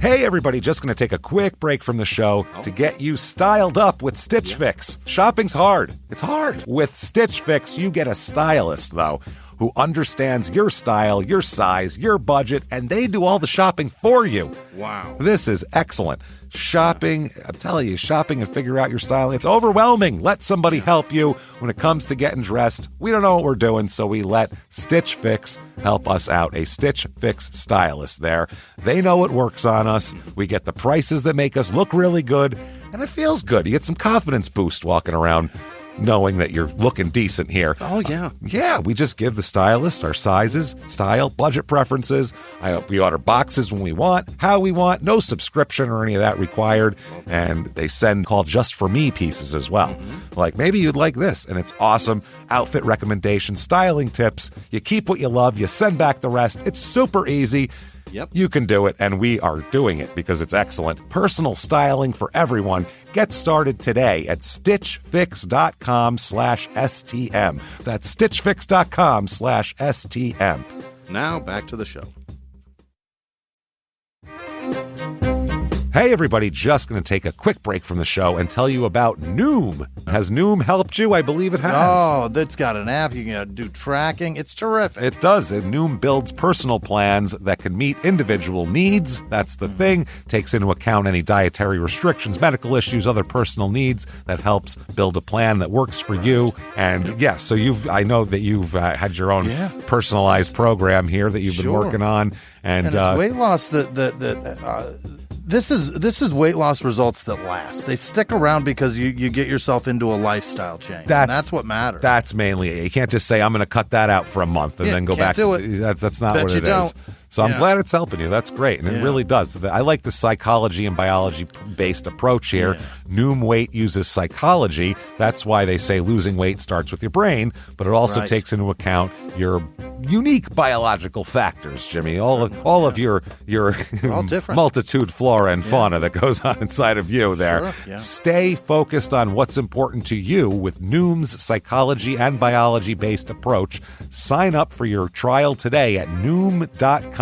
Hey everybody, just going to take a quick break from the show to get you styled up with Stitch Fix. Shopping's hard. It's hard. With Stitch Fix, you get a stylist, though, who understands your style, your size, your budget, and they do all the shopping for you. Wow. This is excellent. Shopping, I'm telling you, shopping and figure out your style, it's overwhelming. Let somebody help you when it comes to getting dressed. We don't know what we're doing, so we let Stitch Fix help us out. A Stitch Fix stylist there. They know what works on us. We get the prices that make us look really good, and it feels good. You get some confidence boost walking around knowing that you're looking decent here. Oh, yeah. Yeah, we just give the stylist our sizes, style, budget preferences. We order boxes when we want, how we want, no subscription or any of that required. And they send called Just For Me pieces as well. Like, maybe you'd like this, and it's awesome. Outfit recommendations, styling tips. You keep what you love, you send back the rest. It's super easy. Yep. You can do it, and we are doing it because it's excellent. Personal styling for everyone. Get started today at stitchfix.com/STM. That's stitchfix.com/STM. Now back to the show. Hey everybody, just going to take a quick break from the show and tell you about Noom. Has Noom helped you? I believe it has. Oh, that's got an app. You can do tracking. It's terrific. It does. And Noom builds personal plans that can meet individual needs. That's the thing. Takes into account any dietary restrictions, medical issues, other personal needs. That helps build a plan that works for you. And yes, so I know that you've had your own personalized program here that you've been working on. And it's weight loss This is weight loss results that last. They stick around because you get yourself into a lifestyle change. That's what matters. That's mainly it. You can't just say, I'm going to cut that out for a month and then go back to it. That's not what it is. So I'm glad it's helping you. That's great. And it really does. I like the psychology and biology-based approach here. Yeah. Noom Weight uses psychology. That's why they say losing weight starts with your brain, but it also takes into account your unique biological factors, Jimmy. All of your multitude flora and fauna that goes on inside of you there. Sure. Yeah. Stay focused on what's important to you with Noom's psychology and biology-based approach. Sign up for your trial today at Noom.com,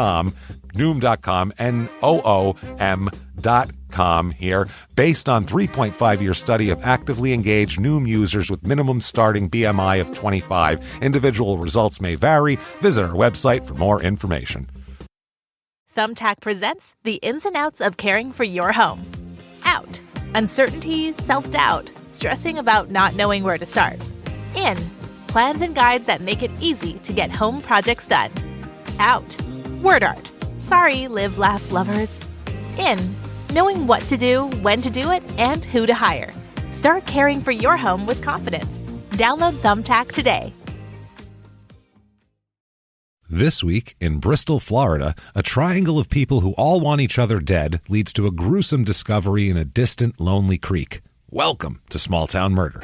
Noom.com here. Based on 3.5-year study of actively engaged Noom users with minimum starting BMI of 25. Individual results may vary. Visit our website for more information. Thumbtack presents the ins and outs of caring for your home. Out. Uncertainty, self-doubt, stressing about not knowing where to start. In. Plans and guides that make it easy to get home projects done. Out. Word art. Sorry, live, laugh, lovers. In. Knowing what to do, when to do it, and who to hire. Start caring for your home with confidence. Download Thumbtack today. This week, in Bristol, Florida, a triangle of people who all want each other dead leads to a gruesome discovery in a distant, lonely creek. Welcome to Small Town Murder.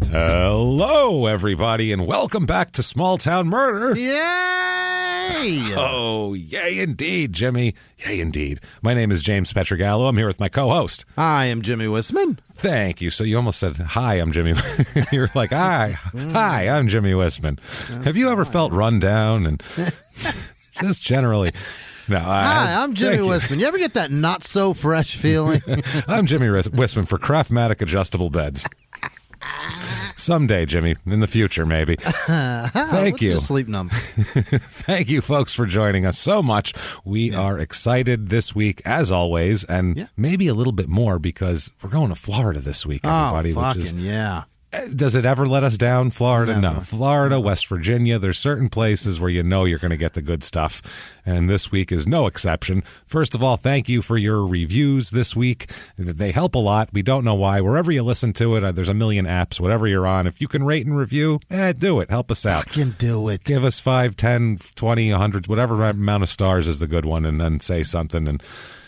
Hello, everybody, and welcome back to Small Town Murder. Yay! Oh, yay indeed, Jimmy. Yay indeed. My name is James Petrogallo. I'm here with my co-host. I am Jimmy Wisman. Thank you. So you almost said, hi, I'm Jimmy. You're like, hi, I'm Jimmy Wisman. Have you ever felt run down and just generally... No, Hi, I'm Jimmy Wisman. You ever get that not so fresh feeling? I'm Jimmy Wisman for Craftmatic Adjustable Beds. Someday, Jimmy, in the future, maybe. Thank you. Sleep numb. Thank you, folks, for joining us so much. We are excited this week, as always, and maybe a little bit more because we're going to Florida this week, everybody. Does it ever let us down, Florida? Never. No. Florida, West Virginia, there's certain places where you know you're going to get the good stuff, and this week is no exception. First of all, thank you for your reviews this week. They help a lot. We don't know why. Wherever you listen to it, there's a million apps, whatever you're on. If you can rate and review, do it. Help us out. Fucking do it. Give us 5, 10, 20, 100, whatever amount of stars is the good one, and then say something, and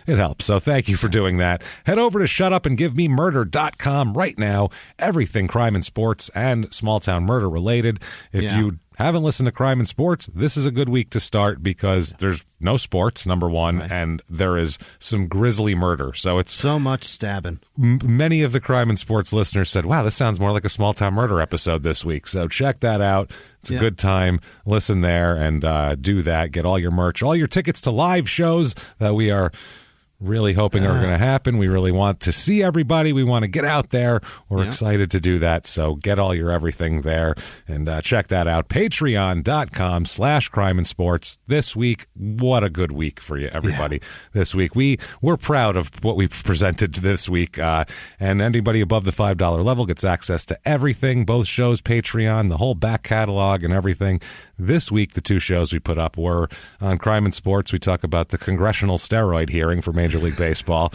it helps. So thank you for doing that. Head over to shutupandgivememurder.com right now. Everything crime and sports and small town murder related. If you haven't listened to Crime and Sports, this is a good week to start because there's no sports, number one, and there is some grisly murder. So it's so much stabbing. Many of the Crime and Sports listeners said, wow, this sounds more like a small town murder episode this week. So check that out. It's a good time. Listen there and do that. Get all your merch, all your tickets to live shows that we are really hoping are going to happen. We really want to see everybody. We want to get out there. We're excited to do that. So get all your everything there and check that out. Patreon.com/crime and sports. This week, what a good week for you, everybody. This week, we're proud of what we've presented this week. And anybody above the $5 level gets access to everything, both shows, Patreon, the whole back catalog and everything. This week, the two shows we put up were on Crime and Sports. We talk about the congressional steroid hearing for Major League Baseball,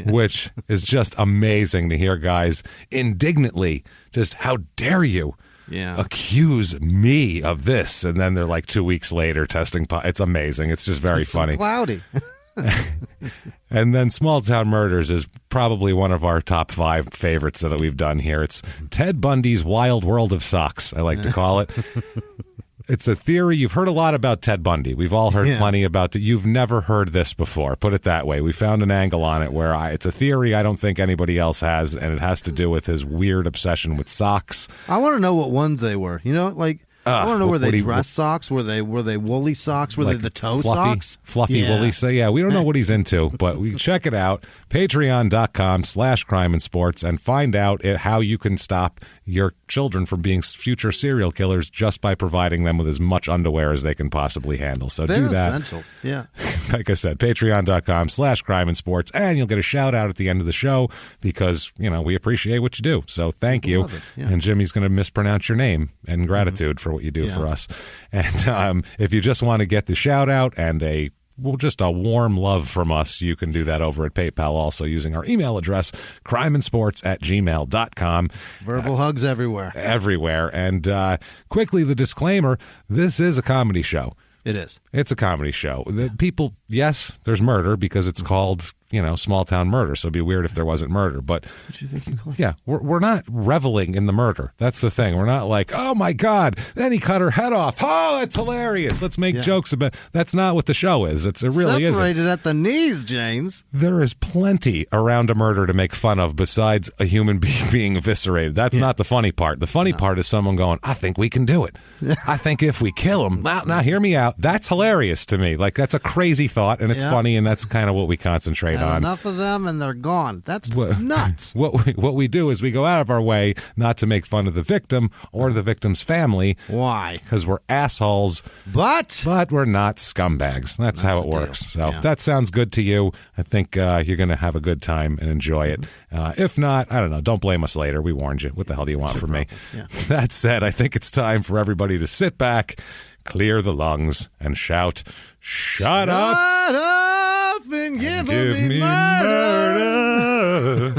which is just amazing to hear guys indignantly just, how dare you accuse me of this? And then they're like 2 weeks later testing. It's amazing. It's just very funny. Cloudy. And then Small Town Murders is probably one of our top 5 favorites that we've done here. It's Ted Bundy's Wild World of Socks, I like to call it. It's a theory. You've heard a lot about Ted Bundy. We've all heard plenty about it. You've never heard this before. Put it that way. We found an angle on it where it's a theory I don't think anybody else has, and it has to do with his weird obsession with socks. I want to know what ones they were. You know, like, I want to know, were they dress socks? Were they woolly socks? Were like they the toe fluffy, socks? Fluffy woolly. So we don't know what he's into, but we check it out. Patreon.com/crime and sports and find out how you can stop your children from being future serial killers just by providing them with as much underwear as they can possibly handle. So They're do that. Essentials. Yeah. Like I said, patreon.com/crime and sports, and you'll get a shout out at the end of the show because, we appreciate what you do. So thank you. And Jimmy's going to mispronounce your name in gratitude for what you do for us. And if you just want to get the shout out and just a warm love from us, you can do that over at PayPal, also using our email address, crimeandsports@gmail.com. Verbal hugs everywhere. Everywhere. And quickly, the disclaimer, this is a comedy show. It is. It's a comedy show. The people, yes, there's murder because it's called, Small Town Murder. So it'd be weird if there wasn't murder. But what you think you call it? Yeah, we're not reveling in the murder. That's the thing. We're not like, oh my God, then he cut her head off. Oh, that's hilarious. Let's make jokes about. That's not what the show is. It really isn't. Separated at the knees, James. There is plenty around a murder to make fun of besides a human being being eviscerated. That's not the funny part. The funny part is someone going, I think we can do it. I think if we kill him. Now hear me out. That's hilarious to me. Like, that's a crazy thought, and it's funny, and that's kind of what we concentrate on. Enough of them, and they're gone. That's nuts. What we do is we go out of our way not to make fun of the victim or the victim's family. Why? Because we're assholes. But we're not scumbags. That's how it works. So if that sounds good to you, I think you're going to have a good time and enjoy it. If not, I don't know. Don't blame us later. We warned you. What the hell do you want from me? Yeah. That said, I think it's time for everybody to sit back, clear the lungs, and shout, Shut up and give me murder.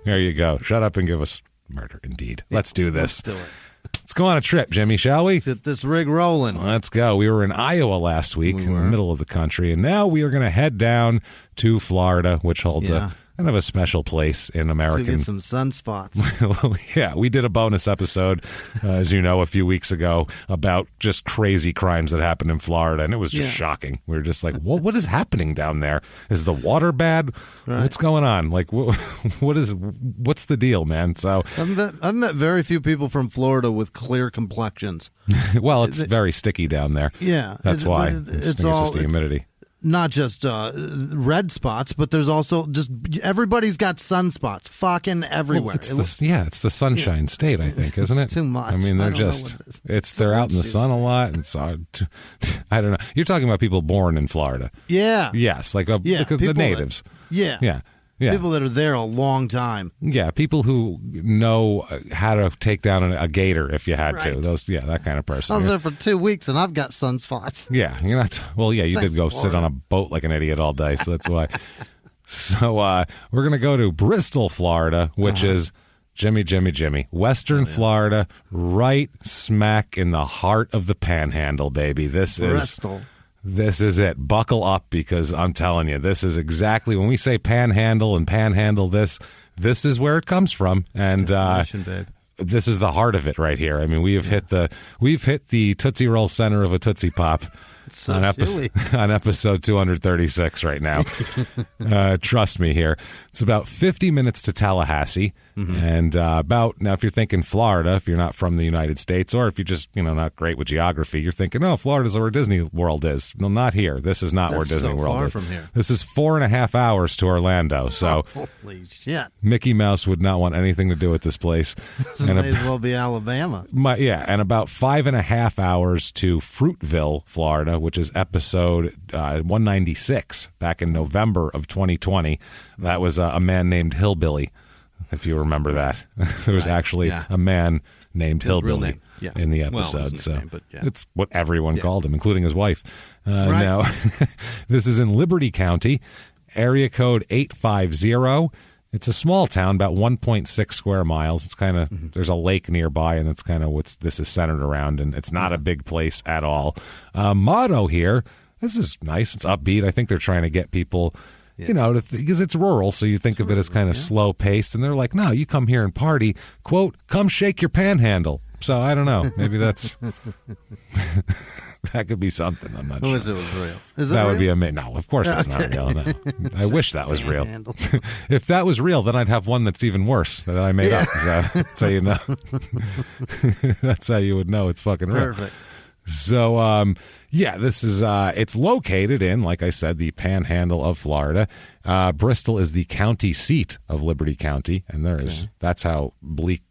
There you go. Shut up and give us murder, indeed. Let's do this. Let's do it. Let's go on a trip, Jimmy, shall we? Let's get this rig rolling. Let's go. We were in Iowa last week in the middle of the country, and now we are going to head down to Florida, which holds a kind of a special place in American. To get some sunspots. Yeah, we did a bonus episode, as you know, a few weeks ago about just crazy crimes that happened in Florida, and it was just shocking. We were just like, what is happening down there? Is the water bad? Right. What's going on? Like, what's the deal, man? So I've met very few people from Florida with clear complexions. Well, it's very sticky down there. Yeah. That's why. It's just the humidity. Not just red spots, but there's also just everybody's got sunspots fucking everywhere. Well, it's the sunshine state, I think, isn't it? It's too much. I mean, they're they're out in the sun a lot. And so, I don't know. You're talking about people born in Florida. Yeah. Yes, like the natives. Yeah. People that are there a long time. Yeah, people who know how to take down a gator if you had to. That kind of person. I was there for 2 weeks and I've got sunspots. Yeah, you're not. Well, yeah, you did go sit on a boat like an idiot all day, so that's why. So we're gonna go to Bristol, Florida, which is Jimmy, Western Florida, right smack in the heart of the Panhandle, baby. This is Bristol. This is it. Buckle up, because I'm telling you, this is exactly when we say panhandle and panhandle this is where it comes from. And babe. this is the heart of it right here. I mean, we've hit the Tootsie Roll center of a Tootsie Pop. So on episode 236 right now. Trust me here. It's about 50 minutes to Tallahassee. And now if you're thinking Florida, if you're not from the United States, or if you're just, not great with geography, you're thinking, oh, Florida's where Disney World is. No, not here. This is not where Disney World is. From here. This is 4.5 hours to Orlando. So holy shit. Mickey Mouse would not want anything to do with this place. It may as well be Alabama. And about 5.5 hours to Fruitville, Florida, which is episode 196 back in November of 2020. That was a man named Hillbilly, if you remember that. There was actually a man named Hillbilly in the episode. It's what everyone called him, including his wife. Now, this is in Liberty County, area code 850. It's a small town, about 1.6 square miles. It's kind of, there's a lake nearby, and that's kind of what this is centered around, and it's not a big place at all. Motto here, this is nice. It's upbeat. I think they're trying to get people, because it's rural, so you think of it as kind of slow-paced, and they're like, no, you come here and party, quote, come shake your panhandle. So I don't know. Maybe that's... That could be something. I'm not sure. Who is it was real? Is that it would real? be amazing. No, of course it's not real. No. I wish that was real. If that was real, then I'd have one that's even worse that I made up. That's how you know. That's how you would know it's fucking real. Perfect. So, this is, it's located in, like I said, the panhandle of Florida. Bristol is the county seat of Liberty County, and that's how bleak,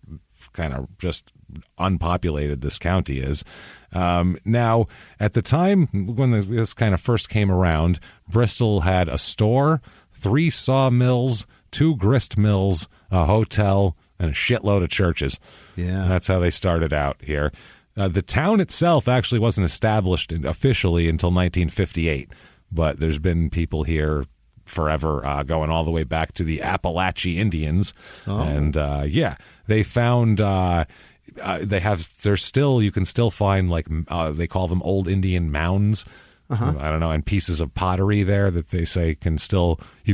kind of just unpopulated this county is. Now, at the time when this kind of first came around, Bristol had a store, 3 sawmills, 2 grist mills, a hotel, and a shitload of churches. Yeah. And that's how they started out here. The town itself actually wasn't established officially until 1958, but there's been people here forever, going all the way back to the Appalachian Indians. Oh. And, they found... you can still find, like, they call them old Indian mounds. I don't know, and pieces of pottery there that they say you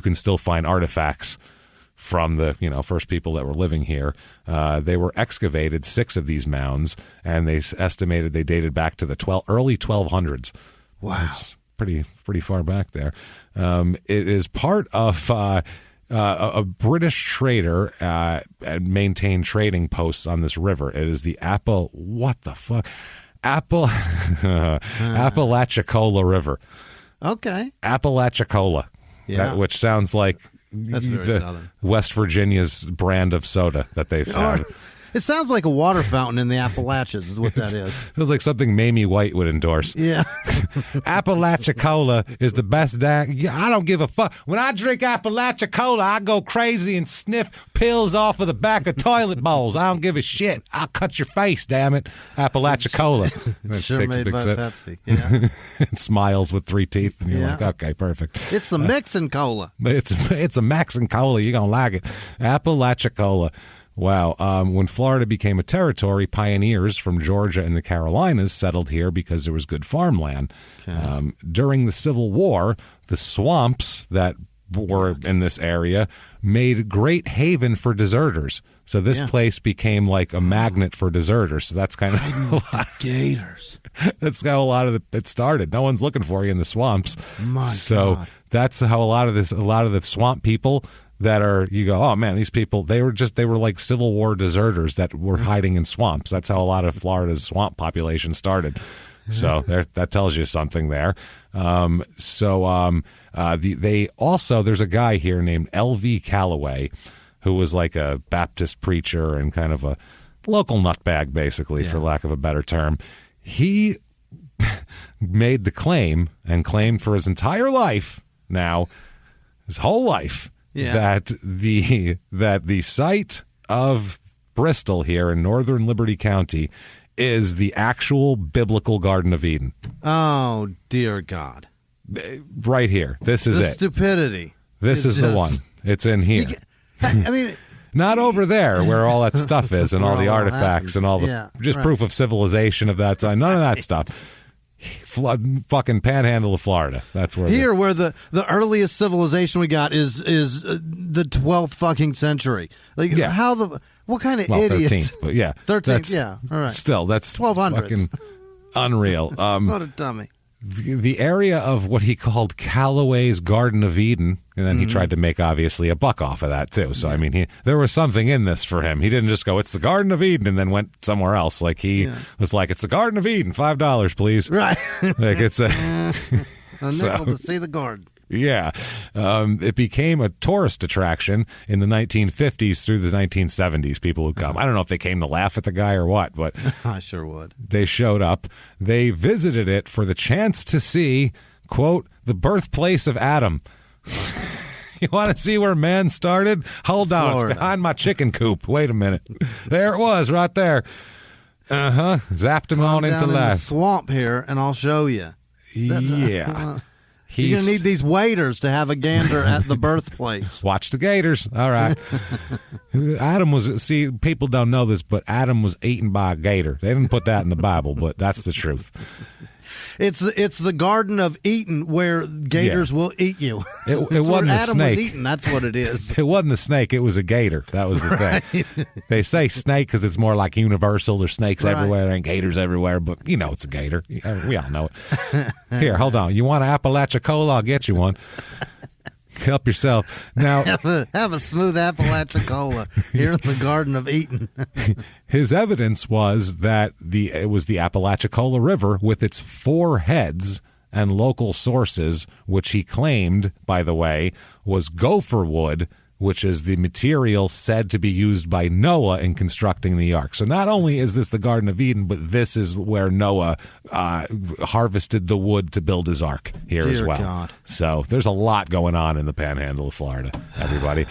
can still find artifacts from the, first people that were living here. They were excavated, 6 of these mounds, and they estimated they dated back to the early 1200s. Wow. It's pretty far back there. It is part of, a British trader maintained trading posts on this river. It is the Apalachicola River. Okay. Apalachicola. Yeah. Which sounds like that's very southern. West Virginia's brand of soda that they found. It sounds like a water fountain in the Appalachians is what that is. Sounds like something Mamie White would endorse. Yeah. Apalachicola is the best I don't give a fuck. When I drink Apalachicola, I go crazy and sniff pills off of the back of toilet bowls. I don't give a shit. I'll cut your face, damn it. Apalachicola. It's sure made by Pepsi. Yeah. It smiles with 3 teeth, and you're like, okay, perfect. It's a Mexican cola. It's a Mexican cola. You're going to like it. Apalachicola. Wow. When Florida became a territory, pioneers from Georgia and the Carolinas settled here because there was good farmland. Okay. During the Civil War, the swamps that were in this area made great haven for deserters. So this place became like a magnet for deserters. So that's kind of gators. That's how a lot of it started. No one's looking for you in the swamps. My God. That's how a lot of the swamp people that are, you go, oh man, these people, they were like Civil War deserters that were hiding in swamps. That's how a lot of Florida's swamp population started. So that tells you something there. They also, there's a guy here named L.V. Calloway, who was like a Baptist preacher and kind of a local nutbag, basically, for lack of a better term. He made the claim and claimed for his entire life now, his whole life, that the site of Bristol here in northern Liberty County is the actual biblical Garden of Eden. Oh, dear God. Right here. This is it. Stupidity. This is the one. It's in here. I mean... Not over there where all that stuff is and all the artifacts and all the proof of civilization of that time. None of that stuff. Fucking panhandle of Florida. That's where where the earliest civilization we got is the 12th fucking century. Like, what kind of idiots? 13th, but 13th, yeah. All right. Still, that's 1200s. fucking unreal. What a dummy. The area of what he called Callaway's Garden of Eden, and then he tried to make, obviously, a buck off of that, too. So, I mean, there was something in this for him. He didn't just go, it's the Garden of Eden, and then went somewhere else. Like, he was like, it's the Garden of Eden, $5, please. Right. Like, it's a nickel to see the garden. Yeah. It became a tourist attraction in the 1950s through the 1970s. People would come. I don't know if they came to laugh at the guy or what, but I sure would. They showed up. They visited it for the chance to see, quote, the birthplace of Adam. You want to see where man started? Hold on. Florida. It's behind my chicken coop. Wait a minute. There it was right there. Zapped him on into life. The swamp here, and I'll show you. Yeah. You're going to need these waiters to have a gander at the birthplace. Watch the gators. All right. Adam was, people don't know this, but Adam was eaten by a gator. They didn't put that in the Bible, but that's the truth. It's the Garden of Eden where gators will eat you. It wasn't a Adam snake. Was eaten. That's what it is. It wasn't a snake. It was a gator. That was the thing. They say snake because it's more like universal. There's snakes everywhere. There ain't gators everywhere, but it's a gator. We all know it. Here, hold on. You want an Appalachia Cola? I'll get you one. Help yourself. Now, have a smooth Appalachia Cola here in the Garden of Eden. His evidence was that it was the Apalachicola River with its 4 heads and local sources, which he claimed, by the way, was gopher wood, which is the material said to be used by Noah in constructing the ark. So not only is this the Garden of Eden, but this is where Noah harvested the wood to build his ark here as well. God. So there's a lot going on in the panhandle of Florida, everybody.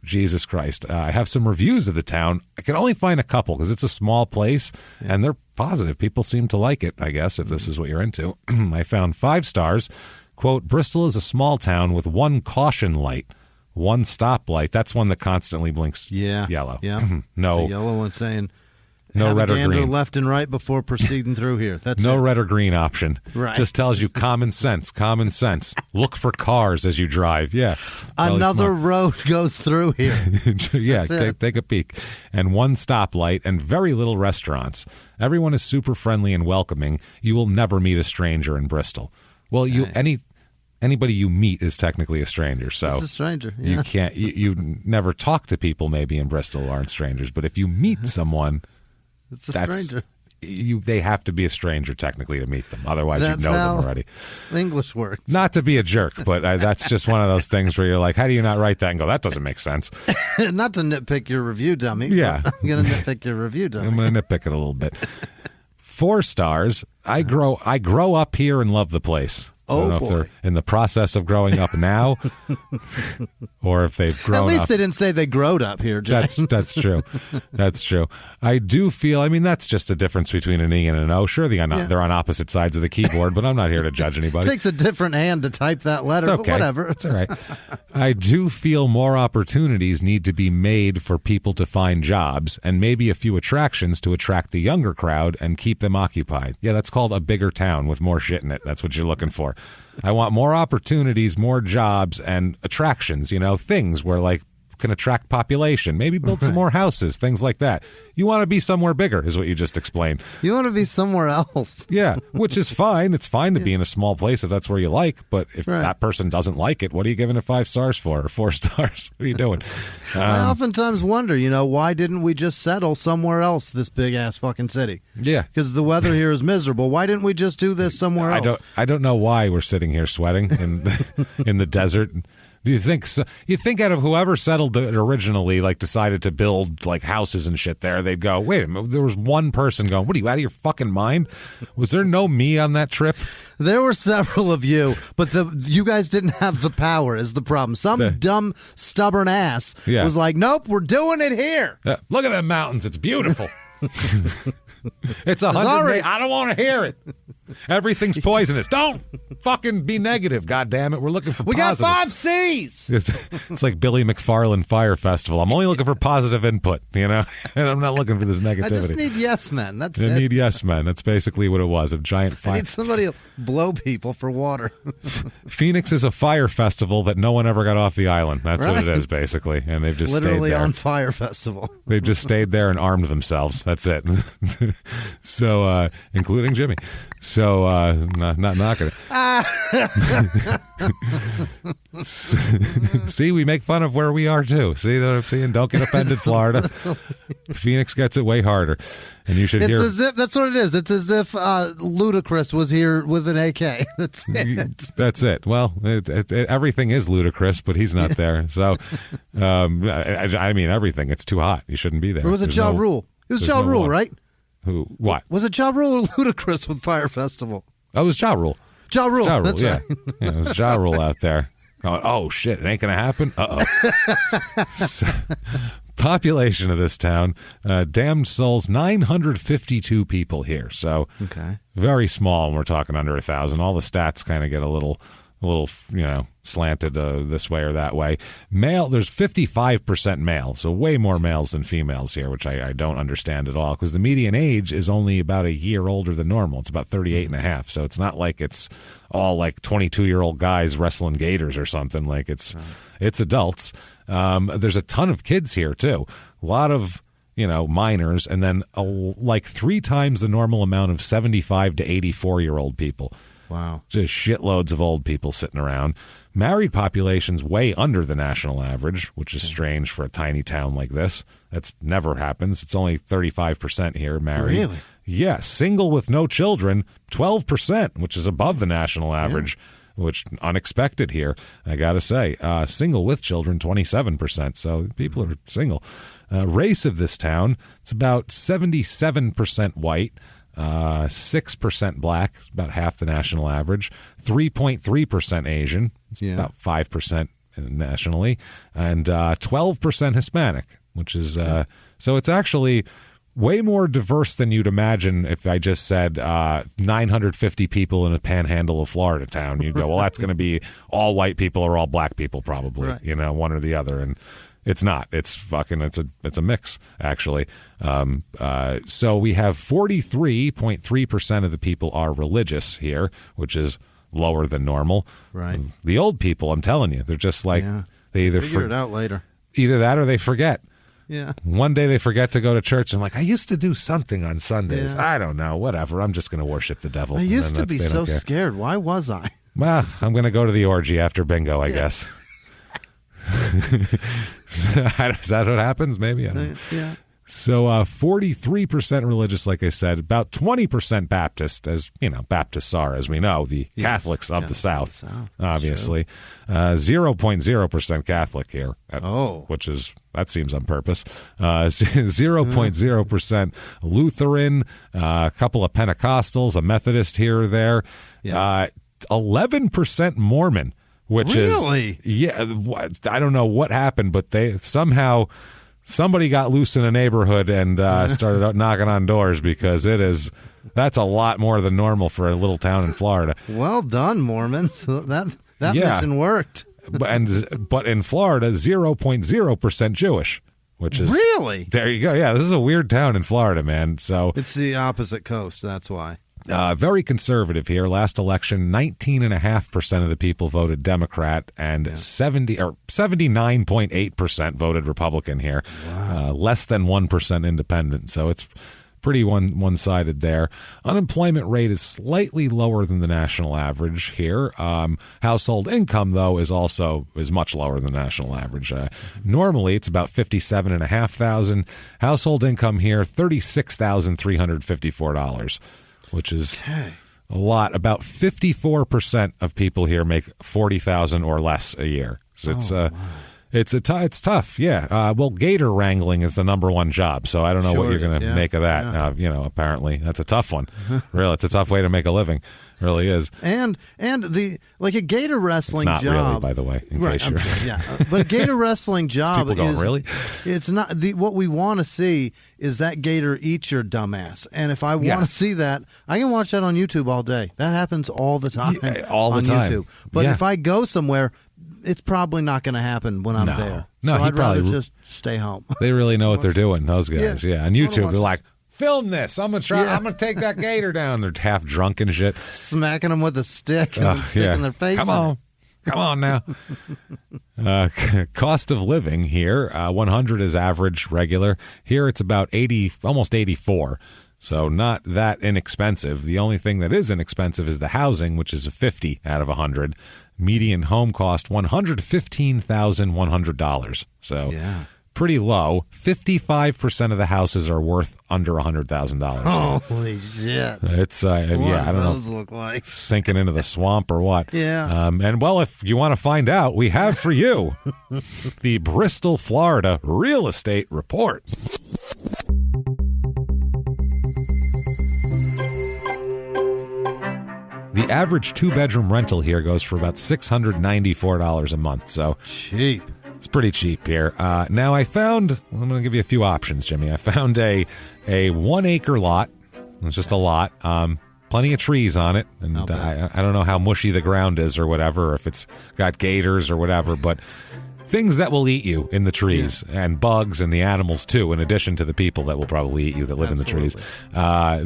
Jesus Christ. I have some reviews of the town. I can only find a couple because it's a small place, and they're positive. People seem to like it, I guess, if this is what you're into. I found 5 stars. Quote, Bristol is a small town with 1 caution light. 1 stoplight. That's one that constantly blinks yellow. Yeah. No. It's the yellow one saying no red or green. Left and right before proceeding through here. That's no it. red or green option. Right. Just tells you common sense. Common sense. Look for cars as you drive. Yeah. Another road goes through here. Yeah. Take a peek. And 1 stoplight and very little restaurants. Everyone is super friendly and welcoming. You will never meet a stranger in Bristol. Well, anybody you meet is technically a stranger. So it's a stranger. Yeah. You can't. You never talk to people maybe in Bristol aren't strangers, but if you meet someone, it's a stranger. They have to be a stranger technically to meet them. Otherwise, you know them already. English works. Not to be a jerk, but that's just one of those things where you're like, how do you not write that and go, that doesn't make sense? Not to nitpick your review, dummy. Yeah. I'm going to nitpick your review, dummy. I'm going to nitpick it a little bit. 4 stars. I grow up here and love the place. I don't know if they're in the process of growing up now or if they've grown up. At least they didn't say they growed up here, James. That's true. That's true. I do feel, that's just the difference between an E and an O. Sure, they're on opposite sides of the keyboard, but I'm not here to judge anybody. It takes a different hand to type that letter, it's okay. But whatever. It's all right. I do feel more opportunities need to be made for people to find jobs and maybe a few attractions to attract the younger crowd and keep them occupied. Yeah, that's called a bigger town with more shit in it. That's what you're looking for. I want more opportunities, more jobs, and attractions, things where, can attract population. Maybe build some more houses, things like that. You want to be somewhere bigger, is what you just explained. You want to be somewhere else. Yeah, which is fine. It's fine to be in a small place if that's where you like, but if that person doesn't like it, what are you giving it 5 stars for, or 4 stars? What are you doing? I oftentimes wonder, why didn't we just settle somewhere else, this big-ass fucking city? Yeah. Because the weather here is miserable. Why didn't we just do this somewhere else? I don't know why we're sitting here sweating in the desert. Do you think so? You think out of whoever settled it originally, decided to build houses and shit there, they'd go, wait a minute, there was one person going, what are you, out of your fucking mind? Was there no me on that trip? There were several of you, but you guys didn't have the power is the problem. Some dumb, stubborn ass was like, nope, we're doing it here. Look at them mountains. It's beautiful. It's 100. I don't want to hear it. Everything's poisonous. Don't fucking be negative, goddammit. We're looking for positive. We got 5 C's. It's like Billy McFarland Fire Festival. I'm only looking for positive input, and I'm not looking for this negativity. I just need yes men. That's it. I need yes men. That's basically what it was, a giant fire. I need somebody to blow people for water. Phoenix is a fire festival that no one ever got off the island. That's what it is, basically. And they've just literally stayed there. on fire festival. They've just stayed there and armed themselves. That's it. So, including Jimmy. So, not knocking it. See, we make fun of where we are, too. See what I'm saying? Don't get offended, Florida. Phoenix gets it way harder. And you should hear. As if, that's what it is. It's as if Ludacris was here with an AK. That's it. That's it. Well, everything is ludicrous, but he's not there. So, I mean, everything. It's too hot. You shouldn't be there. Or was it Ja Rule? It was Ja Rule, right? Who? What? Was it Ja Rule or Ludacris with Fire Festival? Oh, it was Ja Rule. Ja Rule. Ja Rule, that's yeah. right. Yeah, it was Ja Rule out there. Oh, shit. It ain't going to happen? Uh-oh. So, population of this town, damned souls, 952 people here. So very small when we're talking under 1,000. All the stats kind of get a little slanted this way or that way. Male, there's 55% male, so way more males than females here, which I don't understand at all, because the median age is only about a year older than normal. It's about 38 and a half, so it's not like it's all like 22-year-old guys wrestling gators or something. Like it's adults. There's a ton of kids here, too. A lot of minors, and then like 3 times the normal amount of 75 to 84-year-old people. Wow. Just shitloads of old people sitting around. Married population's way under the national average, which is strange for a tiny town like this. That's never happens. It's only 35% here married. Really? Yeah. Single with no children, 12%, which is above the national average, which unexpected here, I got to say. Single with children, 27%. So people are single. Race of this town, it's about 77% white. 6% black, about half the national average. 3.3% Asian, it's about 5% nationally, and 12% Hispanic, which is so it's actually way more diverse than you'd imagine. If I just said 950 people in a panhandle of Florida town, you'd go, well, that's going to be all white people or all black people, probably, one or the other. And it's not. It's a mix, actually. So we have 43.3% of the people are religious here, which is lower than normal. Right. The old people, I'm telling you, they're just like they either figure it out later. Either that or they forget. Yeah. One day they forget to go to church and like, I used to do something on Sundays. Yeah. I don't know, whatever. I'm just going to worship the devil. I used to be so scared. Why was I? Well, I'm going to go to the orgy after bingo, I guess. Is that what happens? Maybe. I don't know. Yeah. So 43% religious, like I said, about 20% Baptist, as Baptists are, as we know, the Catholics of the South, obviously. 0.0% Catholic here, that seems on purpose. 0.0% Lutheran, a couple of Pentecostals, a Methodist here or there. 11% Mormon. Which really? I don't know what happened, but somebody got loose in a neighborhood and started knocking on doors, because that's a lot more than normal for a little town in Florida. Well done, Mormons. That mission worked. But in Florida, 0.0% Jewish, which is really, there you go. Yeah, this is a weird town in Florida, man. So it's the opposite coast. That's why. Very conservative here. Last election, 19.5% of the people voted Democrat, and 79.8% voted Republican here. Wow. Less than 1% independent. So it's pretty one-sided there. Unemployment rate is slightly lower than the national average here. Household income, though, is much lower than the national average. Normally, it's about $57,500. Household income here, $36,354. Which is a lot. About 54% of people here make $40,000 or less a year. So It's tough, yeah. Well, gator wrangling is the number one job, so I don't know what you're going to make of that. Yeah. Apparently that's a tough one. Really, it's a tough way to make a living. It really is. And a gator wrestling job. It's not really, by the way, in case you're. Yeah, but a gator wrestling job People going, really? It's not what we want to see is that gator eat your dumbass. And if I want to see that, I can watch that on YouTube all day. That happens all the time. All the time. YouTube. But if I go somewhere, it's probably not going to happen when I'm there. No, so I'd rather just stay home. They really know what they're doing, those guys. Yeah. On YouTube, they're like, film this. I'm going to try. I'm going to take that gator down. They're half drunk and shit. Smacking them with a stick and sticking their face Come on now. Cost of living here, 100 is average, regular. Here it's about 80, almost 84. So not that inexpensive. The only thing that is inexpensive is the housing, which is a 50 out of 100. Median home cost $115,100. So pretty low. 55% of the houses are worth under $100,000. Holy shit! It's I don't know. Those look like sinking into the swamp or what? Yeah. And well, if you want to find out, we have for you the Bristol, Florida real estate report. The average 2-bedroom rental here goes for about $694 a month. So cheap. It's pretty cheap here. Now I'm going to give you a few options, Jimmy. I found a 1-acre lot. It's just a lot. Plenty of trees on it. And I don't know how mushy the ground is or whatever, or if it's got gators or whatever, but things that will eat you in the trees and bugs and the animals too, in addition to the people that will probably eat you that live in the trees.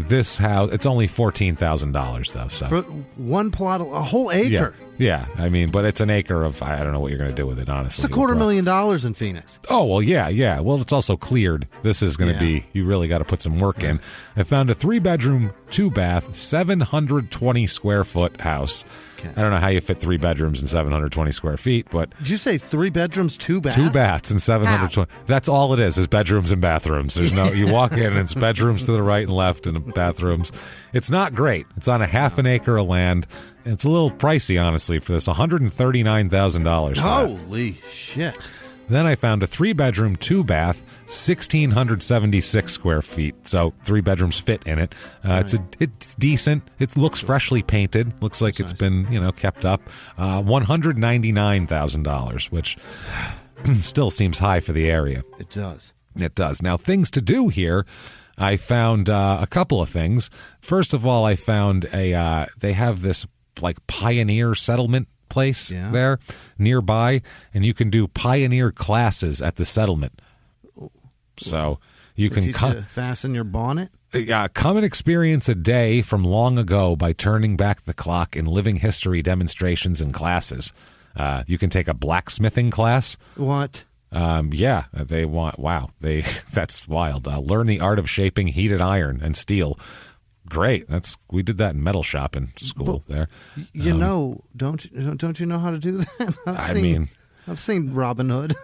This house, it's only $14,000 though. So for one plot, a whole acre. Yeah, I mean, but it's an acre of, I don't know what you're going to do with it, honestly. It's $250,000 in Phoenix. Oh, well, yeah. Well, it's also cleared. This is going to be, you really got to put some work in. I found a 3-bedroom, 2-bath, 720 square foot house. Okay. I don't know how you fit 3 bedrooms in 720 square feet, but... Did you say 3 bedrooms, 2 baths? 2 baths and 720. How? That's all it is bedrooms and bathrooms. There's no, you walk in and it's bedrooms to the right and left and bathrooms. It's not great. It's on a half an acre of land. It's a little pricey, honestly, for this. $139,000. Holy shit. Then I found a 3-bedroom, 2-bath, 1,676 square feet. So 3 bedrooms fit in it. It's decent. It looks freshly painted. Looks like it's been, kept up. $199,000, which still seems high for the area. It does. It does. Now, things to do here. I found a couple of things. First of all, I found they have this like pioneer settlement place there nearby, and you can do pioneer classes at the settlement. So you can fasten your bonnet. Come and experience a day from long ago by turning back the clock in living history demonstrations and classes. You can take a blacksmithing class. What? They want. Wow, that's wild. Learn the art of shaping heated iron and steel. Great. We did that in metal shop in school there. Don't you know how to do that? I've seen Robin Hood.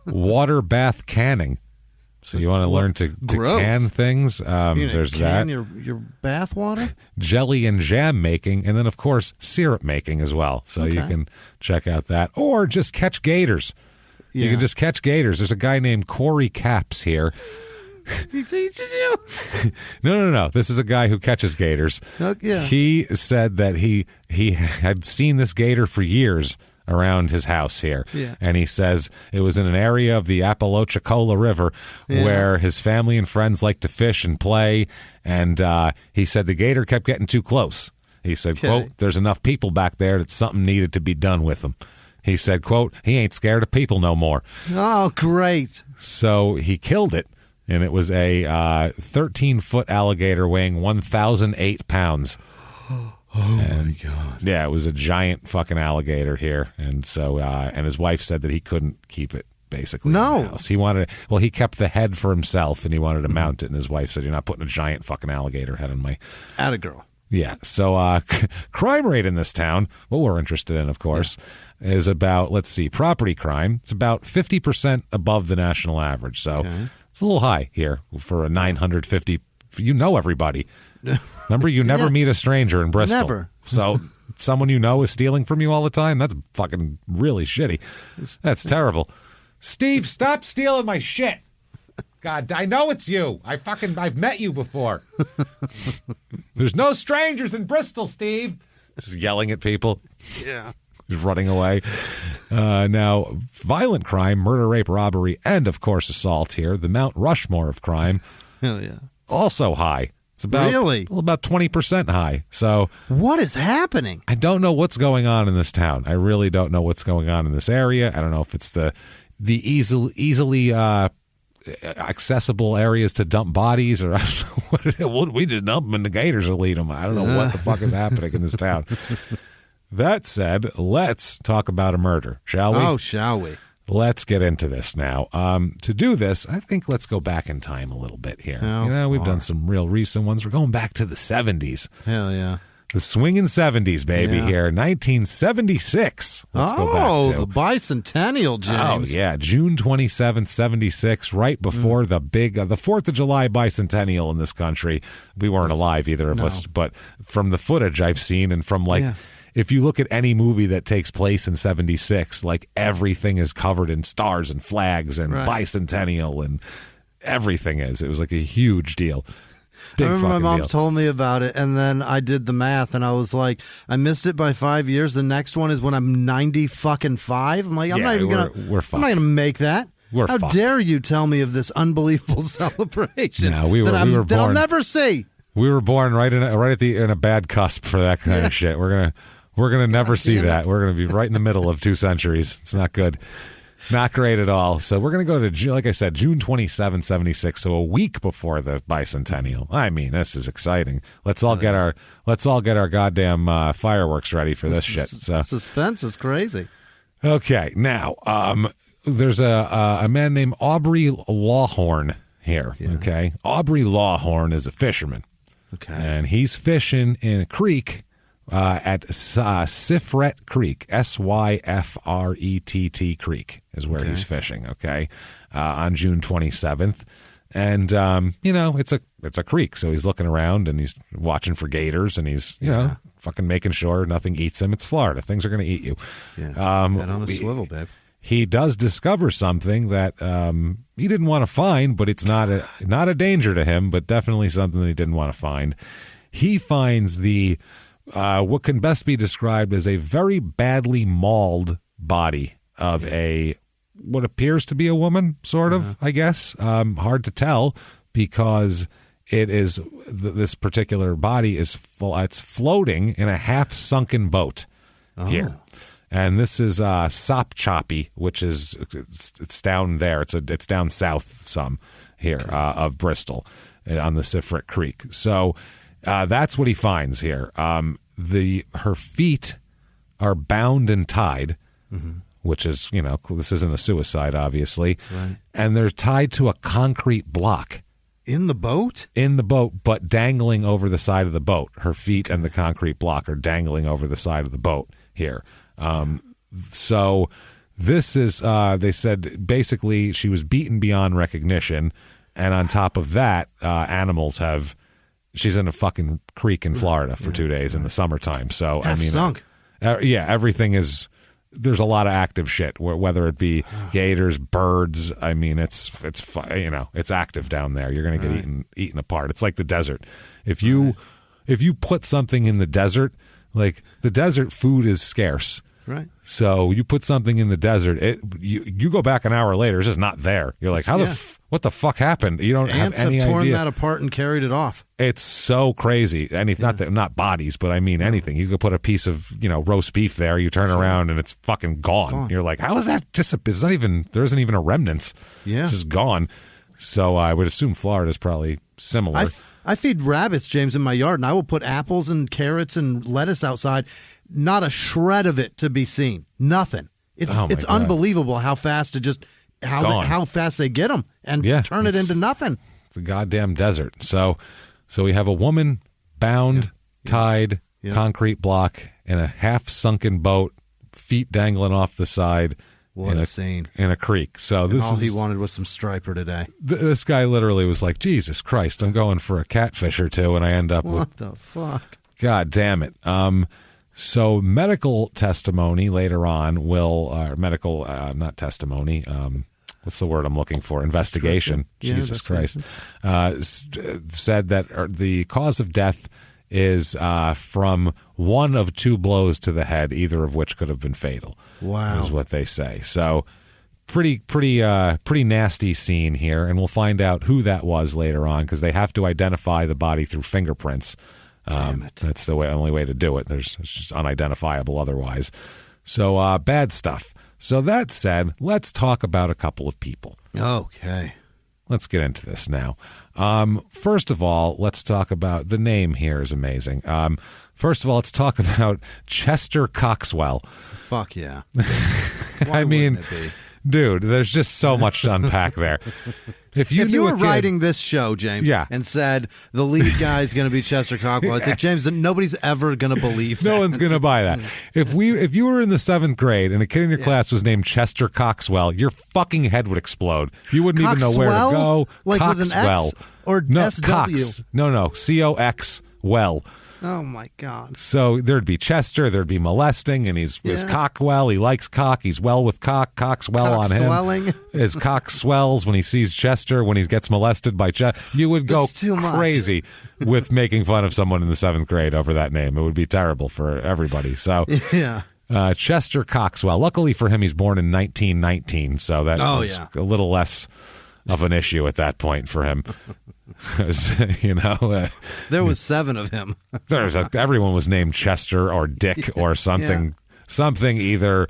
Water bath canning. So you want to learn to can things? There's that. Your bath water? Jelly and jam making, and then of course syrup making as well. So you can check out that, or just catch gators. You can just catch gators. There's a guy named Corey Capps here. He teaches you? No. This is a guy who catches gators. He said that he had seen this gator for years around his house here. Yeah. And he says it was in an area of the Apalachicola River where his family and friends like to fish and play. And he said the gator kept getting too close. He said, quote, there's enough people back there that something needed to be done with them. He said, quote, he ain't scared of people no more. Oh, great. So he killed it. And it was a 13-foot alligator weighing 1,008 pounds. My God. Yeah, it was a giant fucking alligator here. And so, and his wife said that he couldn't keep it, basically. No. In the house. He kept the head for himself, and he wanted to mount it. And his wife said, you're not putting a giant fucking alligator head on my... Atta girl. Yeah. So, crime rate in this town, what we're interested in, of course, is about, property crime. It's about 50% above the national average. So... Okay. It's a little high here for a 950. You know everybody. Remember, you never meet a stranger in Bristol. Never. So someone you know is stealing from you all the time? That's fucking really shitty. That's terrible. Steve, stop stealing my shit. God, I know it's you. I've met you before. There's no strangers in Bristol, Steve. Just yelling at people. Yeah. Just running away. Now, violent crime, murder, rape, robbery, and, of course, assault here. The Mount Rushmore of crime. Hell yeah. Also high. It's about really? About 20% high. So what is happening? I don't know what's going on in this town. I really don't know what's going on in this area. I don't know if it's the easily accessible areas to dump bodies, or I don't know what we just dump them and the gators will eat them. I don't know what the fuck is happening in this town. That said, let's talk about a murder, shall we? Oh, shall we? Let's get into this now. To do this, I think let's go back in time a little bit here. We've done some real recent ones. We're going back to the 70s. Hell yeah. The swinging 70s, baby, here. 1976. Let's go back to. The bicentennial, James. Oh, yeah. June 27th, 76, right before the 4th of July bicentennial in this country. We weren't alive, either of us, but from the footage I've seen and from if you look at any movie that takes place in 76, like everything is covered in stars and flags and bicentennial and everything is. It was like a huge deal. I remember my mom told me about it, and then I did the math, and I was like, I missed it by 5 years. The next one is when I'm 95. I'm like, I'm not even gonna make that. How dare you tell me of this unbelievable celebration that I'll never see? We were born right in a bad cusp for that kind of shit. We're gonna never see that. We're gonna be right in the middle of 2 centuries. It's not good. Not great at all. So we're going to go to, like I said, June 27, 76, so a week before the bicentennial. I mean, this is exciting. Let's all get our goddamn fireworks ready for this shit. So suspense is crazy. Okay, now there's a man named Aubrey Lawhorn here. Yeah. Okay, Aubrey Lawhorn is a fisherman. Okay, and he's fishing in a creek. At Sifret Creek, Syfrett Creek is where he's fishing. Okay, on June 27th, and it's a creek, so he's looking around and he's watching for gators, and he's fucking making sure nothing eats him. It's Florida; things are going to eat you. Yeah, get on a swivel, babe. He does discover something that he didn't want to find, but it's not a danger to him, but definitely something that he didn't want to find. He finds what can best be described as a very badly mauled body of what appears to be a woman, sort of, I guess. Hard to tell because it is this particular body is it's floating in a half-sunken boat here. And this is Sopchoppy, which is it's down there. It's down south some here of Bristol on the Sifret Creek. So that's what he finds here. Her feet are bound and tied, which is, this isn't a suicide, obviously. Right. And they're tied to a concrete block. In the boat? In the boat, but dangling over the side of the boat. Her feet and the concrete block are dangling over the side of the boat here. So this is, they said, basically she was beaten beyond recognition. And on top of that, she's in a fucking creek in Florida for 2 days in the summertime. So, sunk. Everything is, there's a lot of active shit, whether it be gators, birds. I mean, it's active down there. You're going to get eaten apart. It's like the desert. If you put something in the desert, like the desert food is scarce. Right. So you put something in the desert, you go back an hour later, it's just not there. You're like, what the fuck happened? You don't have any idea. Ants have torn that apart and carried it off. It's so crazy. And it's not bodies, but I mean anything. You could put a piece of, roast beef there, you turn around and it's fucking gone. You're like, how is that there isn't even a remnant. Yeah. It's just gone. So I would assume Florida's probably similar. I feed rabbits, James, in my yard, and I will put apples and carrots and lettuce outside. Not a shred of it to be seen. Nothing. It's unbelievable how fast how fast they get them and turn it into nothing. It's the goddamn desert. So we have a woman bound, tied, concrete block in a half sunken boat, feet dangling off the side. What a scene. In a creek. So all he wanted was some striper today. This guy literally was like, Jesus Christ, I'm going for a catfish or two, and I end up What the fuck? God damn it. So medical testimony later on will, not testimony, what's the word I'm looking for? Investigation. Jesus Christ. Said that the cause of death is from one of two blows to the head, either of which could have been fatal. Wow. Is what they say. So pretty nasty scene here, and we'll find out who that was later on because they have to identify the body through fingerprints. That's the only way to do it. It's just unidentifiable otherwise. So bad stuff. So that said, let's talk about a couple of people. Okay. Let's get into this now. First of all, let's talk about the name here is amazing. First of all, let's talk about Chester Coxwell. Fuck yeah. I mean, dude, there's just so much to unpack there. If you were writing this show, James, and said the lead guy is going to be Chester Coxwell, I said, James, nobody's ever going to believe that. No one's going to buy that. If you were in the 7th grade and a kid in your class was named Chester Coxwell, your fucking head would explode. You wouldn't even know where to go. Like Coxwell. With an X or no, SW? Cox. No, COX well. Oh, my God. So there'd be Chester, there'd be molesting, and he's Cockwell. He likes cock. He's well with cock. Cock's well on him. Swelling. His cock swells when he sees Chester, when he gets molested by Chester. You would go crazy with making fun of someone in the 7th grade over that name. It would be terrible for everybody. So Chester Coxwell. Luckily for him, he's born in 1919, so that was a little less of an issue at that point for him. There was 7 of him. Everyone was named Chester or Dick or something, something either,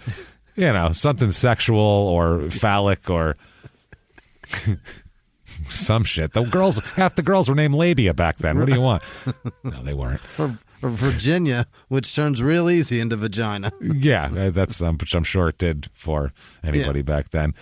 something sexual or phallic or some shit. Half the girls were named Labia back then. What do you want? No, they weren't. Or Virginia, which turns real easy into vagina. Yeah, that's which I'm sure it did for anybody back then.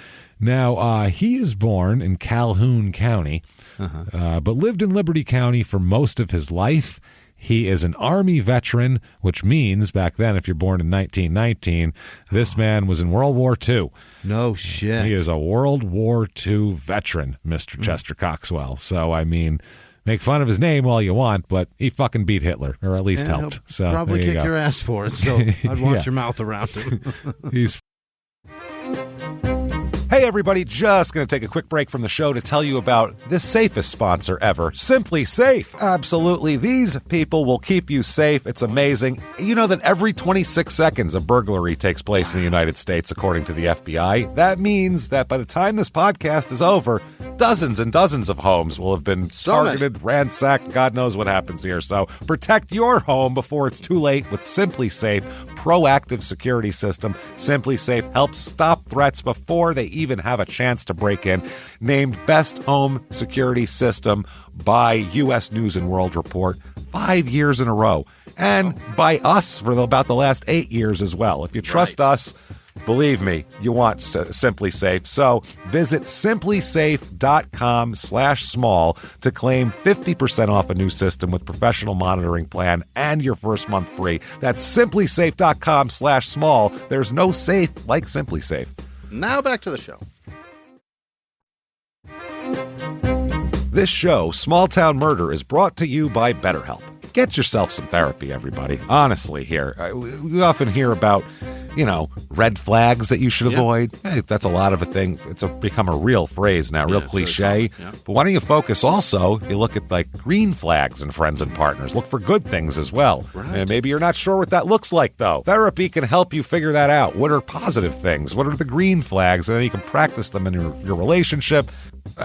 Now, he is born in Calhoun County, but lived in Liberty County for most of his life. He is an Army veteran, which means back then, if you're born in 1919, this man was in World War II. No shit. He is a World War II veteran, Mr. Chester Coxwell. So, I mean, make fun of his name all you want, but he fucking beat Hitler, or at least helped. So probably kick your ass for it, so I'd watch your mouth around him. Hey everybody, just going to take a quick break from the show to tell you about the safest sponsor ever, Simply Safe. Absolutely, these people will keep you safe. It's amazing. You know that every 26 seconds a burglary takes place in the United States, according to the FBI. That means that by the time this podcast is over, dozens and dozens of homes will have been targeted, ransacked, God knows what happens here. So protect your home before it's too late with Simply Safe proactive security system. Simply Safe helps stop threats before they even have a chance to break in. Named Best Home Security System by U.S. News and World Report 5 years in a row. And by us for about the last 8 years as well. If you trust us, believe me, you want Simply Safe. So visit simplysafe.com/small to claim 50% off a new system with professional monitoring plan and your first month free. That's simplysafe.com/small. There's no safe like Simply Safe. Now back to the show. This show, Small Town Murder, is brought to you by BetterHelp. Get yourself some therapy, everybody. Honestly, here. We often hear about, red flags that you should avoid. Hey, that's a lot of a thing. It's become a real phrase now, real cliche. But why don't you focus also, you look at green flags in friends and partners. Look for good things as well. Right. And maybe you're not sure what that looks like, though. Therapy can help you figure that out. What are positive things? What are the green flags? And then you can practice them in your relationship.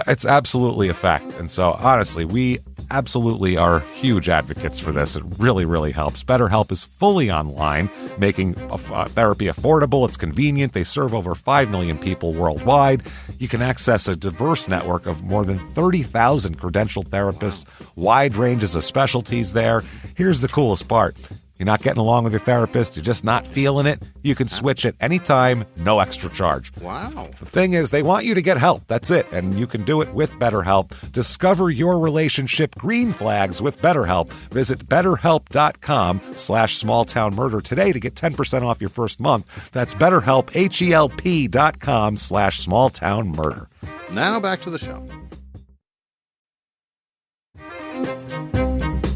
It's absolutely a fact. And so, honestly, we absolutely are huge advocates for this. It really, really helps. BetterHelp is fully online, making therapy affordable. It's convenient. They serve over 5 million people worldwide. You can access a diverse network of more than 30,000 credentialed therapists, wide ranges of specialties there. Here's the coolest part. You're not getting along with your therapist, you're just not feeling it, you can switch at any time, no extra charge. Wow. The thing is, they want you to get help. That's it. And you can do it with BetterHelp. Discover your relationship green flags with BetterHelp. Visit BetterHelp.com/smalltownmurder today to get 10% off your first month. That's BetterHelp, HELP.com/smalltownmurder. Now back to the show.